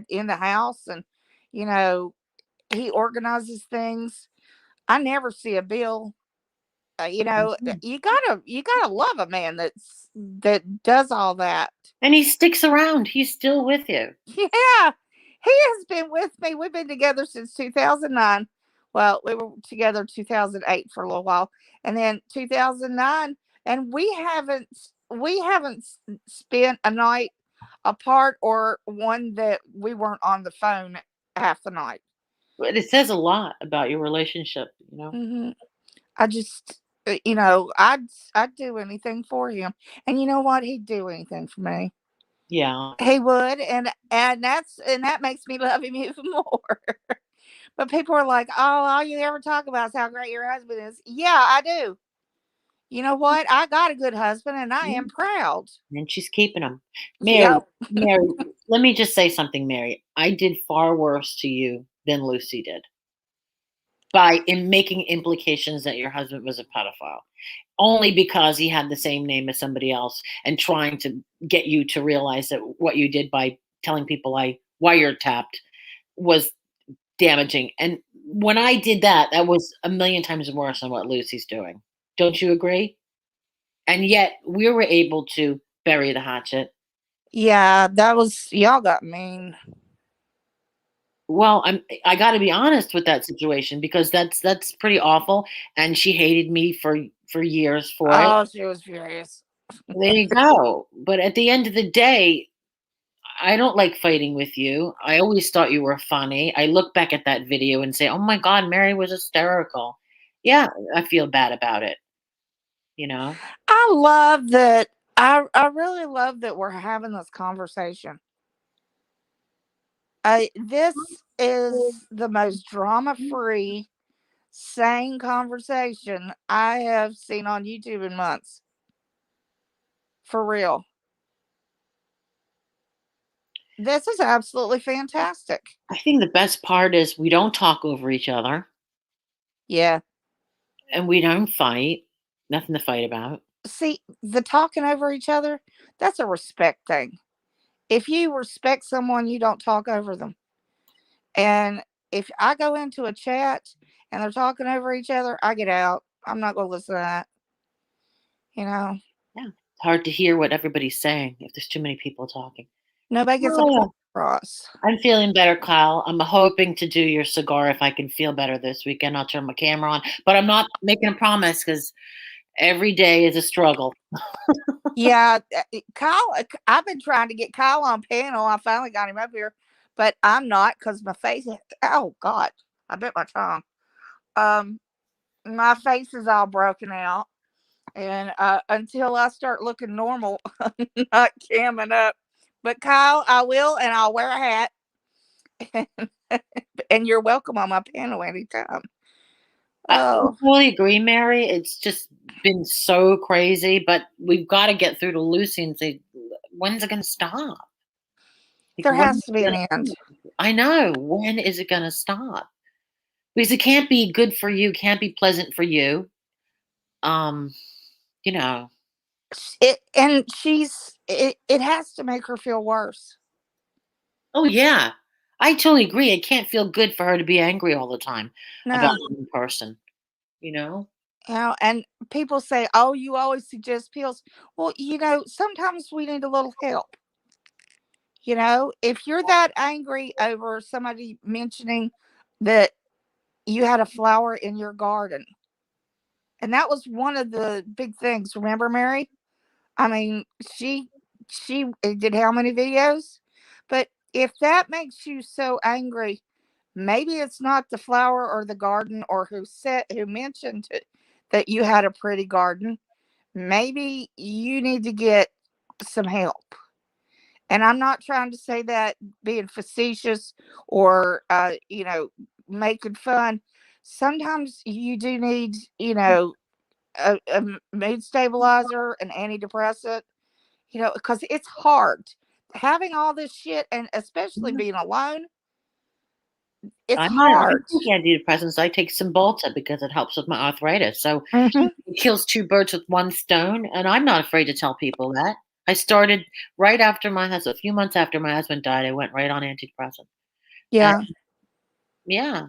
S1: in the house, and you know he organizes things. I never see a bill.
S4: Mhm.
S1: You gotta love a man that does all that.
S4: And he sticks around. He's still with you.
S1: Yeah, he has been with me. We've been together since 2009. Well, we were together 2008 for a little while, and then 2009, and we haven't spent a night apart or one that we weren't on the phone half the night.
S4: But it says a lot about your relationship.
S1: Hmm. I just, I'd do anything for him, and you know what? He'd do anything for me.
S4: Yeah.
S1: He would, and that makes me love him even more. But people are like, "Oh, all you ever talk about is how great your husband is." Yeah, I do. You know what? I got a good husband, and I am
S4: Mm.
S1: proud.
S4: And she's keeping him. Mary,
S1: Yep.
S4: Mary, let me just say something, Mary. I did far worse to you than Lucy did by in making implications that your husband was a pedophile, only because he had the same name as somebody else, and trying to get you to realize that what you did by telling people I wiretapped was damaging. And when I did that, that was a million times worse than what Lucy's doing. Don't you agree? And yet we were able to bury the hatchet.
S1: Yeah, that was y'all got mean.
S4: Well, I got to be honest with that situation, because that's pretty awful, and she hated me for years for it.
S1: Oh, she was furious.
S4: There you go. But at the end of the day, I don't like fighting with you. I always thought you were funny. I look back at that video and say, "Oh my God, Mary was hysterical." Yeah, I feel bad about it. You know.
S1: I love that. I really love that we're having this conversation. This is the most drama free, sane conversation I have seen on YouTube in months. For real. This is absolutely fantastic.
S4: I think the best part is we don't talk over each other,
S1: Yeah.
S4: and we don't fight. Nothing to fight about.
S1: See, the talking over each other, that's a respect thing. If you respect someone, you don't talk over them. And if I go into a chat and they're talking over each other, I get out. I'm not going to listen to that. You know,
S4: Yeah. It's hard to hear what everybody's saying if there's too many people talking.
S1: nobody gets a
S4: Oh,
S1: point across.
S4: I'm feeling better, Kyle. I'm hoping to do your cigar if I can feel better this weekend. I'll turn my camera on, but I'm not making a promise, because every day is a struggle.
S1: Yeah, Kyle, I've been trying to get Kyle on panel. I finally got him up here, but I'm not because my face. Oh God, I bit my tongue. Um, my face is all broken out. And until I start looking normal, I'm not camming up. But Kyle, I will, and I'll wear a hat. And you're welcome on my panel anytime.
S4: I
S1: Oh,
S4: totally agree, Mary. It's just been so crazy, but we've got to get through to Lucy and say, when's it going to stop? Like,
S1: there
S4: when
S1: has
S4: is
S1: to be
S4: it
S1: an
S4: gonna-
S1: end.
S4: I know. When is it going to stop? Because it can't be good for you, can't be pleasant for you. Um, you know,
S1: And it has to make her feel worse.
S4: oh yeah, I totally agree. It can't feel good for her to be angry all the time about
S1: No.
S4: one person. You know,
S1: And people say, "Oh, you always suggest pills." Well, sometimes we need a little help. If you're that angry over somebody mentioning that you had a flower in your garden, and that was one of the big things. Remember, Mary? I mean, she did how many videos? But if that makes you so angry, maybe it's not the flower or the garden or who mentioned it, that you had a pretty garden. Maybe you need to get some help. And I'm not trying to say that being facetious or making fun. Sometimes you do need, a mood stabilizer, an antidepressant, because it's hard having all this shit, and especially being alone. It's
S4: I
S1: hard.
S4: take antidepressants. I take Cymbalta because it helps with my arthritis. So
S1: Mhm.
S4: it kills two birds with one stone, and I'm not afraid to tell people that. I started right after my husband, a few months after my husband died. I went right on antidepressant. And
S1: Yeah,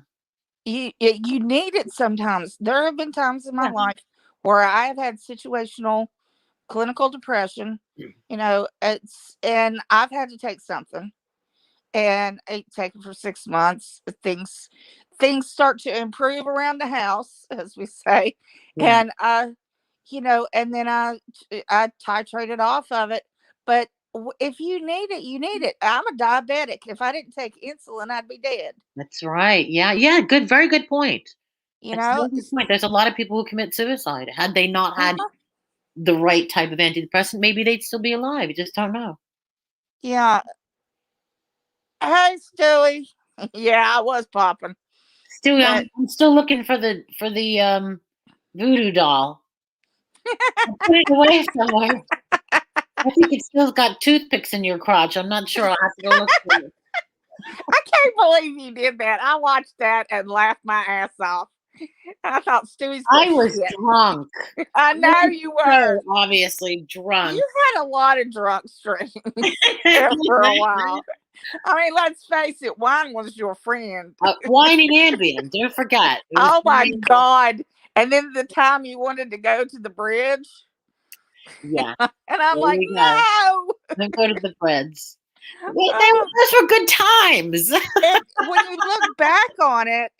S4: yeah,
S1: you need it sometimes. There have been times in my
S4: yeah,
S1: life where I have had situational clinical depression. And I've had to take something, and I take it for 6 months. Things start to improve around the house, as we say,
S4: yeah.
S1: and and then I titrated off of it. But if you need it, you need it. I'm a diabetic. If I didn't take insulin, I'd be dead.
S4: That's right. Yeah, yeah. Good, very good point.
S1: You
S4: That's a
S1: know,
S4: very good point. There's a lot of people who commit suicide. Had they not had
S1: uh-huh.
S4: the right type of antidepressant, maybe they'd still be alive. You just don't know.
S1: Yeah. Hey, Stewie. Yeah, I was popping,
S4: Still,
S1: but
S4: I'm still looking for the voodoo doll. I put it away somewhere. I think it still got toothpicks in your crotch. I'm not sure. I'll have to go look for it.
S1: I can't believe you did that. I watched that and laughed my ass off. I thought Stewie's full
S4: I
S1: of
S4: was
S1: shit.
S4: drunk.
S1: I
S4: I
S1: know
S4: was
S1: you were.
S4: so obviously drunk.
S1: You had a lot of drunk streams there for a while. I mean, let's face it, wine was your friend.
S4: Wine and Ambien. Don't forget. It was
S1: Oh my
S4: wine.
S1: God. And then the time you wanted to go to the bridge,
S4: Yeah.
S1: and I'm
S4: There
S1: like,
S4: you go.
S1: no.
S4: Don't go to the breads.
S1: Oh,
S4: Those were good times.
S1: when you look back on it,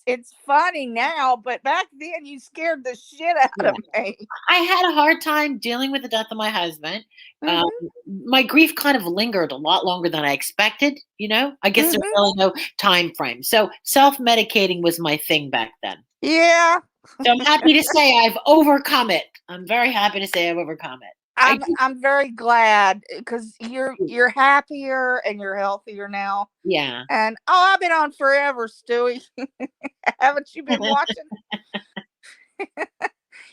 S1: it's funny now, but back then you scared the shit out
S4: Yeah.
S1: of me.
S4: I had a hard time dealing with the death of my husband. Um,
S1: Hmm.
S4: my grief kind of lingered a lot longer than I expected. I guess there's
S1: Hmm.
S4: really no time frame. So self-medicating was my thing back then.
S1: Yeah,
S4: So I'm happy to say I've overcome it. I'm very happy to say I've overcome it. I
S1: I'm very glad because you're happier and you're healthier now.
S4: yeah.
S1: And I've been on forever, Stewie. Haven't you been watching?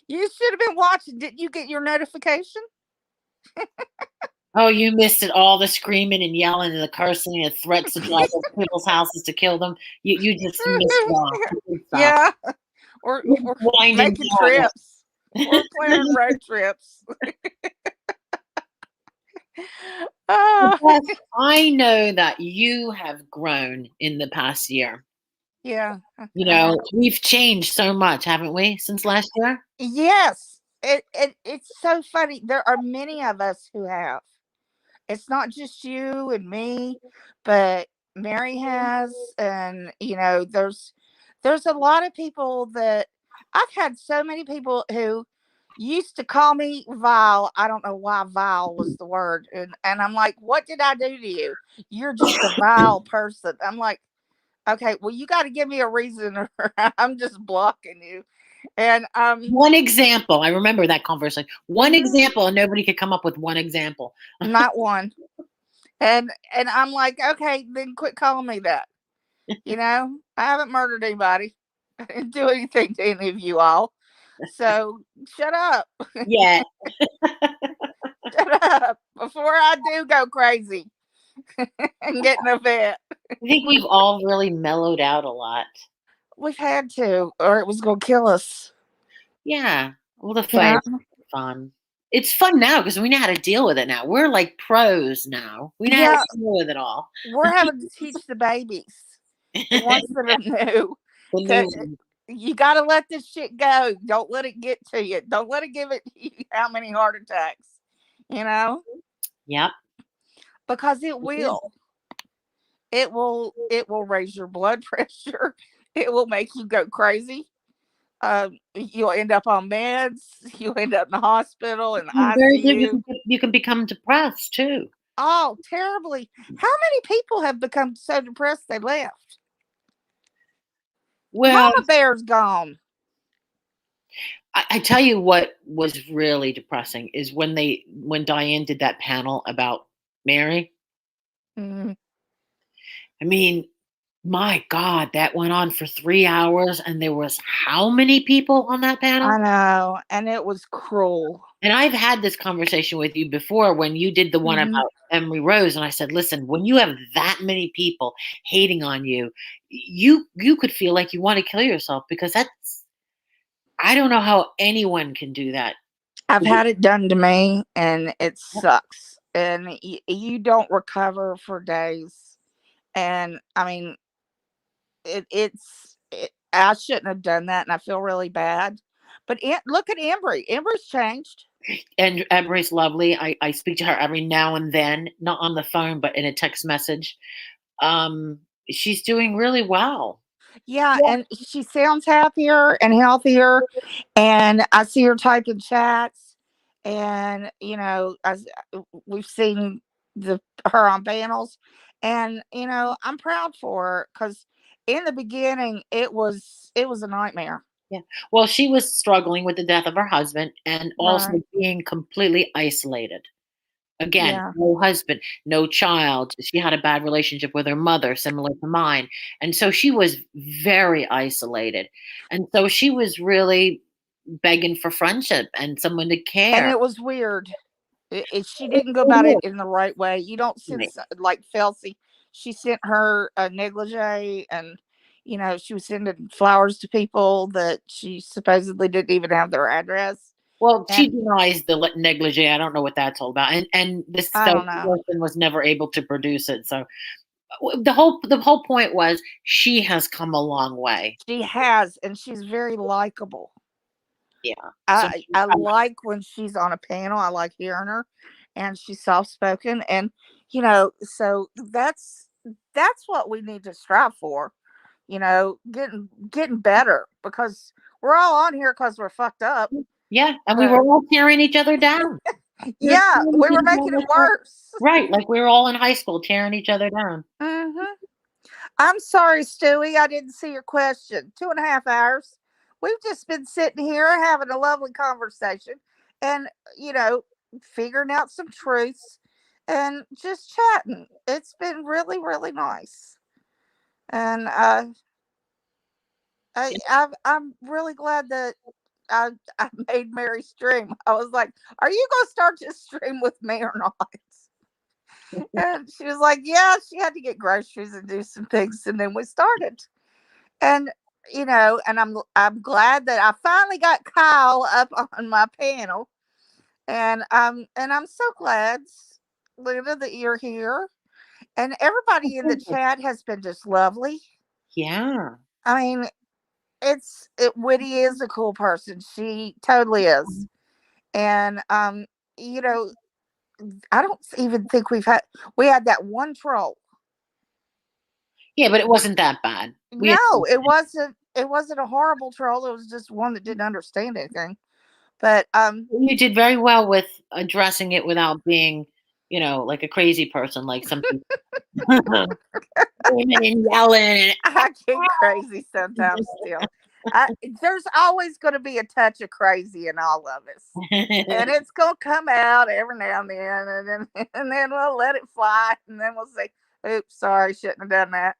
S1: You should have been watching. Didn't you get your notification?
S4: Oh, you missed it all, the screaming and yelling and the cursing and the threats to drive over people's houses to kill them. You just missed it all. Good stuff.
S1: Yeah, we're
S4: Winding
S1: making
S4: down.
S1: trips. We're planning road trips. Ah,
S4: Beth, I know that you have grown in the past year.
S1: yeah, I have.
S4: We've changed so much, haven't we, since last year?
S1: Yes, it's so funny. There are many of us who have. It's not just you and me, but Mary has, and there's a lot of people that I've had so many people who used to call me vile. I don't know why vile was the word, and I'm like, what did I do to you? You're just a vile person. I'm like, okay, well, you got to give me a reason, or I'm just blocking you. And
S4: One example. I remember that conversation. One
S1: Mhm.
S4: example, and nobody could come up with one example.
S1: not one. And I'm like, okay, then quit calling me that. You know, I haven't murdered anybody. I didn't do anything to any of you all. So shut up.
S4: Yeah.
S1: Shut up before I do go crazy and get in a vet.
S4: I think we've all really mellowed out a lot.
S1: We've had to, or it was going to kill us.
S4: Yeah. Well, the
S1: You
S4: fight
S1: know?
S4: is fun. It's fun now because we know how to deal with it now. We're like pros now. We know how
S1: Yeah,
S4: to deal with it all.
S1: we're having to teach the babies, the ones that are new,
S4: The
S1: to
S4: new
S1: you got to let this shit go. Don't let it get to you. Don't let it give it you how many heart attacks. You know,
S4: Yep.
S1: because it will. It will raise your blood pressure. It will make you go crazy. You'll end up on meds. You'll end up in the hospital in the
S4: Very
S1: ICU.
S4: you can become depressed too.
S1: Oh, terribly. How many people have become so depressed they left?
S4: Well,
S1: Mama Bear's gone.
S4: I tell you what was really depressing is when Diane did that panel about Mary.
S1: Mhm.
S4: I mean, my God, that went on for 3 hours, and there was how many people on that panel?
S1: I know, and it was cruel.
S4: And I've had this conversation with you before when you did the one
S1: Mhm.
S4: about Emery Rose, and I said, "Listen, when you have that many people hating on you, you could feel like you want to kill yourself because that's I don't know how anyone can do that."
S1: I've had it done to me, and it sucks. And you don't recover for days. And I mean, I shouldn't have done that, and I feel really bad. But look at Embry. Embry's changed.
S4: And Emery's lovely. I speak to her every now and then, not on the phone, but in a text message. Um, she's doing really well.
S1: Yeah, and she sounds happier and healthier. And I see her typing chats, and we've seen her on panels, and I'm proud for her because in the beginning it was a nightmare.
S4: Yeah. Well, she was struggling with the death of her husband and also
S1: Right.
S4: being completely isolated. Again,
S1: Yeah.
S4: no husband, no child. She had a bad relationship with her mother, similar to mine. And so she was very isolated. And so she was really begging for friendship and someone to
S1: And
S4: care.
S1: it was weird. She didn't go about it in the right way. You don't send
S4: Right.
S1: like Felsie. She sent her a negligee, and she was sending flowers to people that she supposedly didn't even have their address.
S4: Well, she
S1: And
S4: denies the negligee. I don't know what that's all about. And this
S1: I don't know.
S4: person was never able to produce it. So the whole point was she has come a long way.
S1: She has, and she's very likable.
S4: Yeah. So
S1: I like when she's on a panel. I like hearing her, and she's soft spoken, and so that's what we need to strive for. Getting better because we're all on here because we're fucked up.
S4: yeah, and we
S1: Uh,
S4: were all tearing each other down. We were
S1: yeah,
S4: tearing
S1: we
S4: each
S1: were
S4: other
S1: making it
S4: down.
S1: worse.
S4: Right, like we were all in high school tearing each other down.
S1: I'm sorry, Stewie. I didn't see your question. 2.5 hours. We've just been sitting here having a lovely conversation and, you know, figuring out some truths and just chatting. It's been really, really nice. And I'm really glad that I made Mary stream. I was like, "Are you gonna start this stream with me or not?" And she was like, "Yeah." She had to get groceries and do some things, and then we started. And and I'm glad that I finally got Kyle up on my panel, and I'm so glad, Luna, that you're here. And everybody in the chat has been just lovely.
S4: Yeah.
S1: I mean, Witty is a cool person. She totally is. And you know, I don't even think we had that one troll.
S4: Yeah, but it wasn't that bad.
S1: No, it wasn't a horrible troll. It was just one that didn't understand anything. But
S4: You did very well with addressing it without being, like a crazy person, like some people screaming and yelling.
S1: I get crazy sometimes still. There's always going to be a touch of crazy in all of us, and it's going to come out every now and then, and then we'll let it fly, and then we'll say, "Oops, sorry, shouldn't have done that."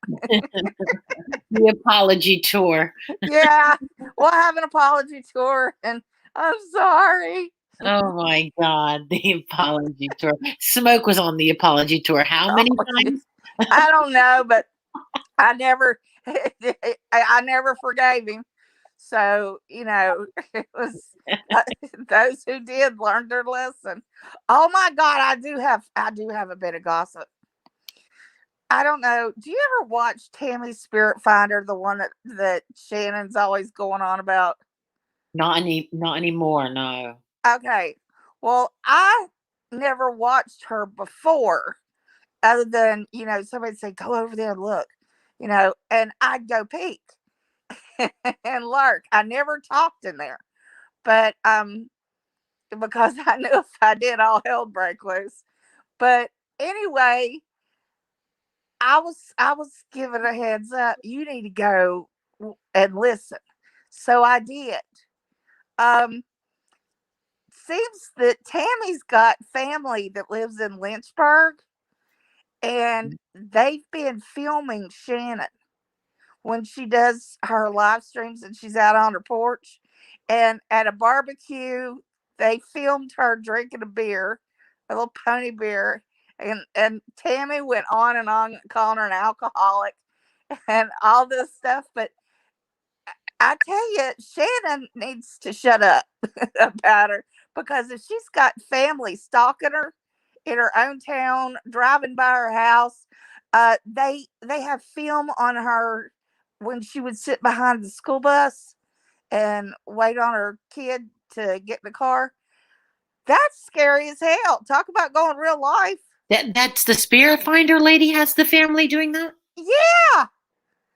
S4: The apology tour.
S1: Yeah, we'll have an apology tour, and I'm sorry.
S4: Oh my God, the apology tour. Smoke was on the apology tour. How many times?
S1: I don't know, but I never, I never forgave him. So it was those who did learned their lesson. Oh my God, I do have a bit of gossip. I don't know. Do you ever watch Tammy's Spirit Finder, the one that Shannon's always going on about?
S4: Not anymore. No.
S1: Okay. Well, I never watched her before, other than, somebody say, go over there and look, and I'd go peek and lurk. I never talked in there, but because I knew if I did, all hell break loose. But anyway, I was given a heads up. You need to go and listen. So I did. Um, Seems that Tammy's got family that lives in Lynchburg, and they've been filming Shannon when she does her live streams and she's out on her porch. And at a barbecue, they filmed her drinking a beer, a little pony beer, and Tammy went on and on calling her an alcoholic and all this stuff. But I tell you, Shannon needs to shut up about her, because if she's got family stalking her in her own town, driving by her house, they have film on her when she would sit behind the school bus and wait on her kid to get in the car. That's scary as hell. Talk about going real life.
S4: That's the Spirit Finder lady has the family doing that?
S1: Yeah.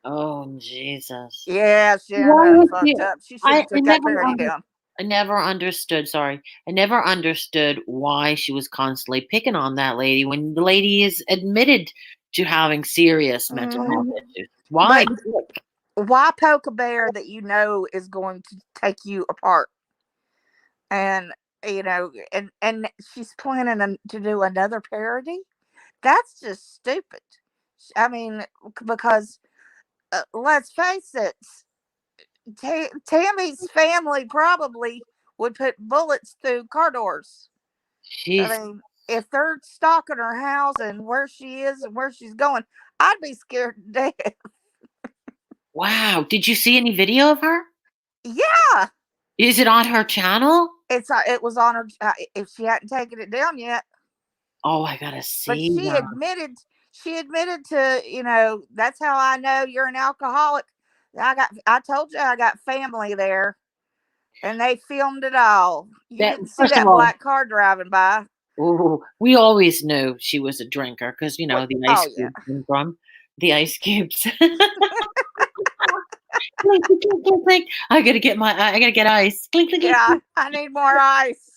S4: Oh, Jesus.
S1: Yeah, Shannon
S4: Why
S1: done
S4: would
S1: fucked up. She should
S4: I
S1: have took that parody down.
S4: I never understood, sorry. I never understood why she was constantly picking on that lady when the lady is admitted to having serious mental health issues. Why?
S1: But why poke a bear that you know is going to take you apart? And and she's planning to do another parody. That's just stupid. I mean, because let's face it, Tammy's family probably would put bullets through car doors. I
S4: Jeez.
S1: mean, if they're stalking her house and where she is and where she's going, I'd be scared to death.
S4: Wow. Did you see any video of her?
S1: Yeah,
S4: Is it on her channel?
S1: it was on her. If she hadn't taken it down yet,
S4: Oh, I gotta
S1: but
S4: see that.
S1: she admitted to, that's how I know you're an alcoholic. I told you I got family there, and they filmed it all. You
S4: That
S1: didn't see
S4: first of
S1: that
S4: all,
S1: black car driving by.
S4: ooh, we always knew she was a drinker because the ice
S1: Oh yeah.
S4: cubes from the ice cubes. Clink, clink, clink, clink, clink. I gotta get ice. Clink, clink, clink,
S1: Yeah,
S4: clink.
S1: I need more ice.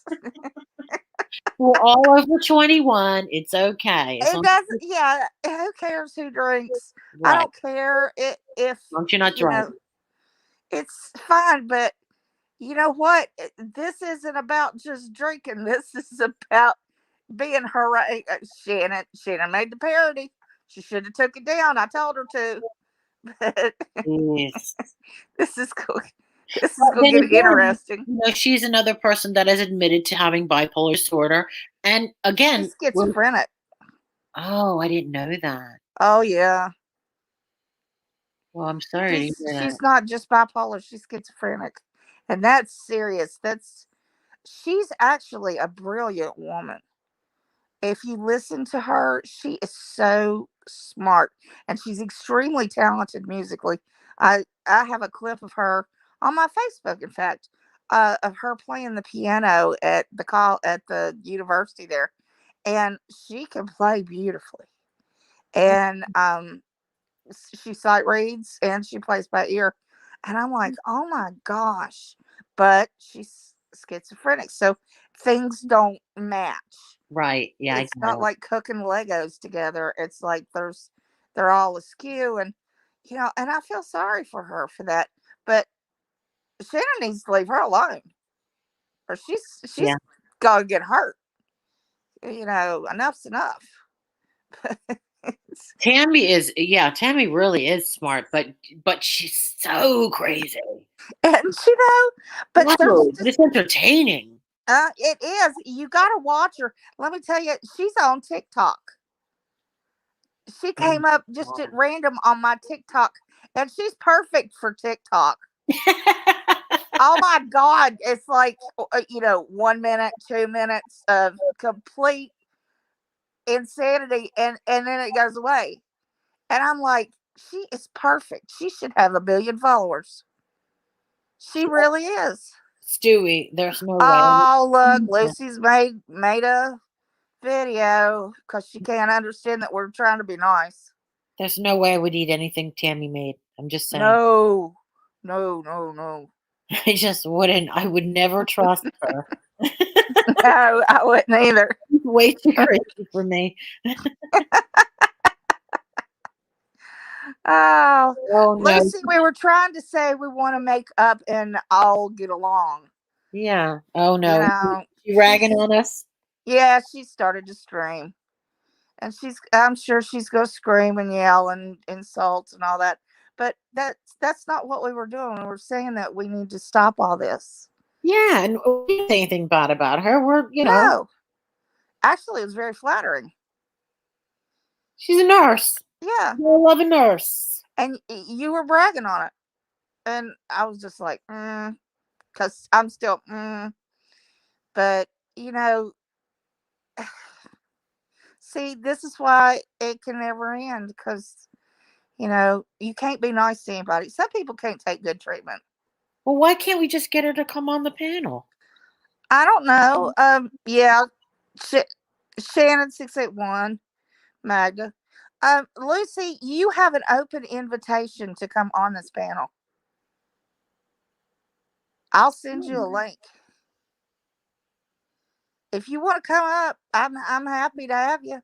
S4: We're all over 21. It's okay. As
S1: It
S4: long
S1: doesn't. Yeah, who cares who drinks? I
S4: right.
S1: don't care if
S4: As long as you're not driving.
S1: it's fine. But you know what? This isn't about just drinking. This is about being harassed. Shannon made the parody. She should have took it down. I told her to. But
S4: Yes.
S1: this is cool. This is
S4: But
S1: going
S4: then
S1: to get
S4: again,
S1: interesting.
S4: she's another person that has admitted to having bipolar disorder. And again,
S1: She's schizophrenic.
S4: oh, I didn't know that.
S1: Oh yeah.
S4: Well, I'm sorry to hear that.
S1: She's not just bipolar. She's schizophrenic, and that's serious. She's actually a brilliant woman. If you listen to her, she is so smart, and she's extremely talented musically. I have a clip of her on my Facebook, in fact, of her playing the piano at the university there, and she can play beautifully. And she sight reads and she plays by ear, and I'm like, oh my gosh. But she's schizophrenic, so things don't match.
S4: Right. Yeah, I
S1: It's
S4: got
S1: not
S4: it.
S1: like cooking Legos together. It's like they're all askew, and and I feel sorry for her for that. But Shannon needs to leave her alone, or she's
S4: Yeah.
S1: gonna get hurt. Enough's enough.
S4: Tammy really is smart, but she's so crazy.
S1: And but there's
S4: Whoa, but it's entertaining.
S1: it is. You gotta watch her. Let me tell you, she's on TikTok. She came up just at random on my TikTok, and she's perfect for TikTok. Oh my God. It's like, 1 minute, 2 minutes of complete insanity, and then it goes away. And I'm like, she is perfect. She should have 1 billion followers. She really is.
S4: Stewie, there's no way.
S1: Oh, look, Lucy's made a video because she can't understand that we're trying to be nice.
S4: There's no way I would eat anything Tammy made. I'm just saying.
S1: No.
S4: I just wouldn't. I would never trust her.
S1: No, I wouldn't either.
S4: Way too crazy for me.
S1: Oh,
S4: no.
S1: Lucy, we were trying to say we want to make up and all get along.
S4: Yeah. Oh no. You ragging on us?
S1: Yeah, she started to stream. And I'm sure she's going to scream and yell and insult and all that. But that's not what we were doing. We were saying that we need to stop all this.
S4: Yeah, and we didn't say anything bad about her. We're,
S1: No. Actually, it was very flattering.
S4: She's a nurse.
S1: Yeah.
S4: I love a nurse.
S1: And you were bragging on it. And I was just like, because I'm still, But, see, this is why it can never end, because, you can't be nice to anybody. Some people can't take good treatment.
S4: Well, why can't we just get her to come on the panel?
S1: I don't know. Yeah. Shannon 681, Magda. Lucy, you have an open invitation to come on this panel. I'll send you a link. If you want to come up, I'm happy to have you.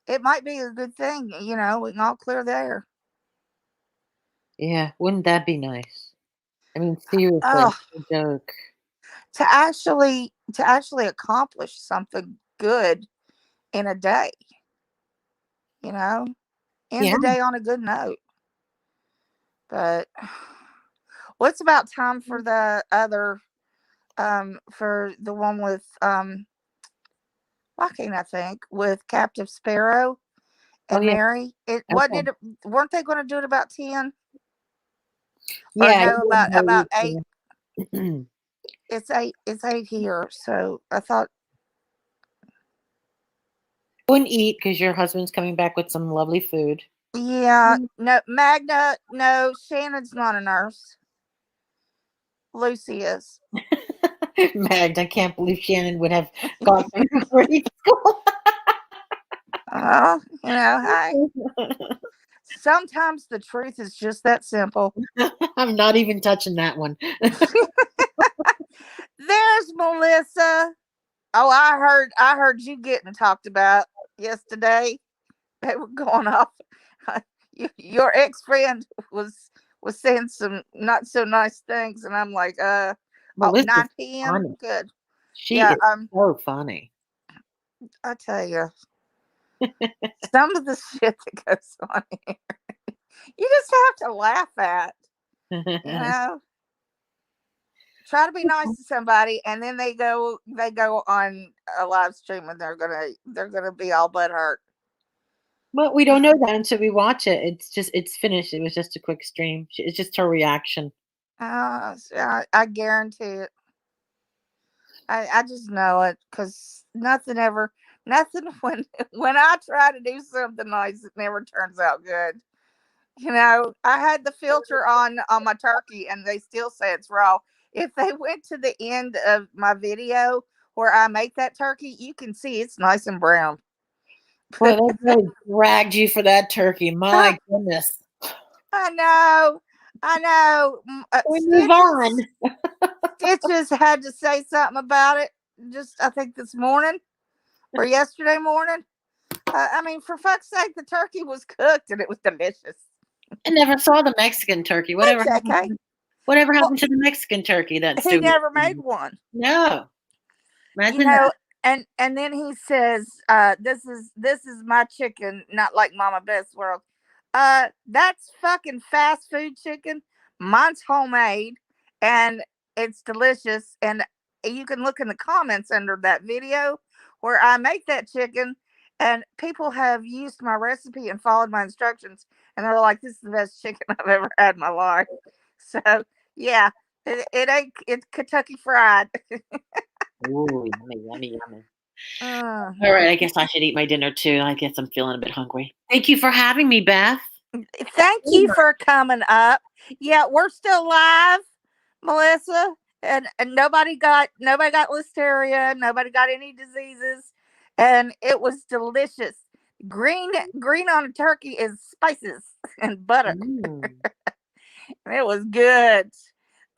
S1: It might be a good thing, we can all clear the air.
S4: Yeah, wouldn't that be nice? I mean, seriously,
S1: Oh,
S4: no joke.
S1: To actually accomplish something good in a day, end the day on a good note. But what's about time for the other, for the one with Joaquin, I think, with Captive Sparrow and Mary. Weren't they going to do it about 10?
S4: Yeah,
S1: or no, about 8. It's 8 here, so I thought.
S4: Go and eat because your husband's coming back with some lovely food.
S1: Yeah, no, Magda, no, Shannon's not a nurse. Lucy is.
S4: Magda, I can't believe Shannon would have gone through grade school.
S1: Hey. Sometimes the truth is just that simple.
S4: I'm not even touching that one.
S1: There's Melissa. Oh, I heard you getting talked about yesterday. They were going off. Your ex-friend was saying some not so nice things, and I'm like, 9 p.m.
S4: Funny.
S1: Good.
S4: She is so funny.
S1: I tell you, some of the shit that goes on here, you just have to laugh at. Try to be nice to somebody, and then they go on a live stream, and they're gonna be all butthurt.
S4: Well, we don't know that until we watch it. It's finished. It was just a quick stream. It's just her reaction.
S1: I guarantee it. I just know it, because nothing when I try to do something nice, it never turns out good. I had the filter on my turkey, and they still say it's raw. If they went to the end of my video where I make that turkey, you can see it's nice and brown.
S4: Well, they really dragged you for that turkey. My goodness.
S1: I know.
S4: We move on.
S1: Stitches had to say something about it. Just, I think this morning or yesterday morning. For fuck's sake, the turkey was cooked and it was delicious.
S4: I never saw the Mexican turkey. Whatever.
S1: Okay.
S5: Whatever happened to the Mexican turkey? That's
S1: He never made one.
S5: No. Imagine
S1: You know,
S5: that.
S1: and then he says, this is my chicken, not like Mama Beth's world. That's fucking fast food chicken. Mine's homemade and it's delicious. And you can look in the comments under that video where I make that chicken, and people have used my recipe and followed my instructions, and they're like, this is the best chicken I've ever had in my life. So yeah, it ain't, it's Kentucky Fried.
S5: Ooh, yummy, yummy, yummy.
S1: Uh,
S5: All right, I guess I should eat my dinner too. I guess I'm feeling a bit hungry. Thank you for having me, Beth.
S1: Thank you for coming up. Yeah, we're still live, Melissa, and nobody got listeria, nobody got any diseases, and it was delicious. Green on a turkey is spices and butter.
S5: Mm.
S1: It was good.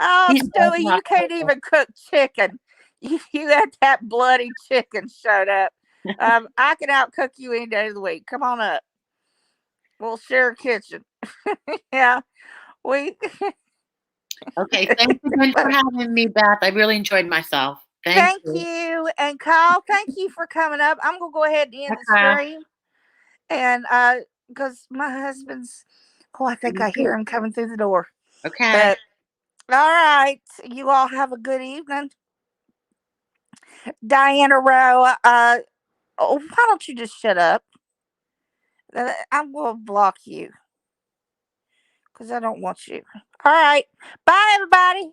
S1: Oh,
S5: These
S1: Stewie, you can't even cook chicken. You had that bloody chicken showed up. I can outcook you any day of the week. Come on up. We'll share a kitchen. Yeah, we.
S5: Okay, thank you again for having me, Beth. I really enjoyed myself.
S1: Thank you, and Kyle, thank you for coming up. I'm gonna go ahead and end the stream, and because my husband's. Oh, I think I hear him coming through the door.
S5: Okay.
S1: But all right, you all have a good evening. Diana Rowe, oh, why don't you just shut up? I'm gonna block you because I don't want you. All right, bye, everybody.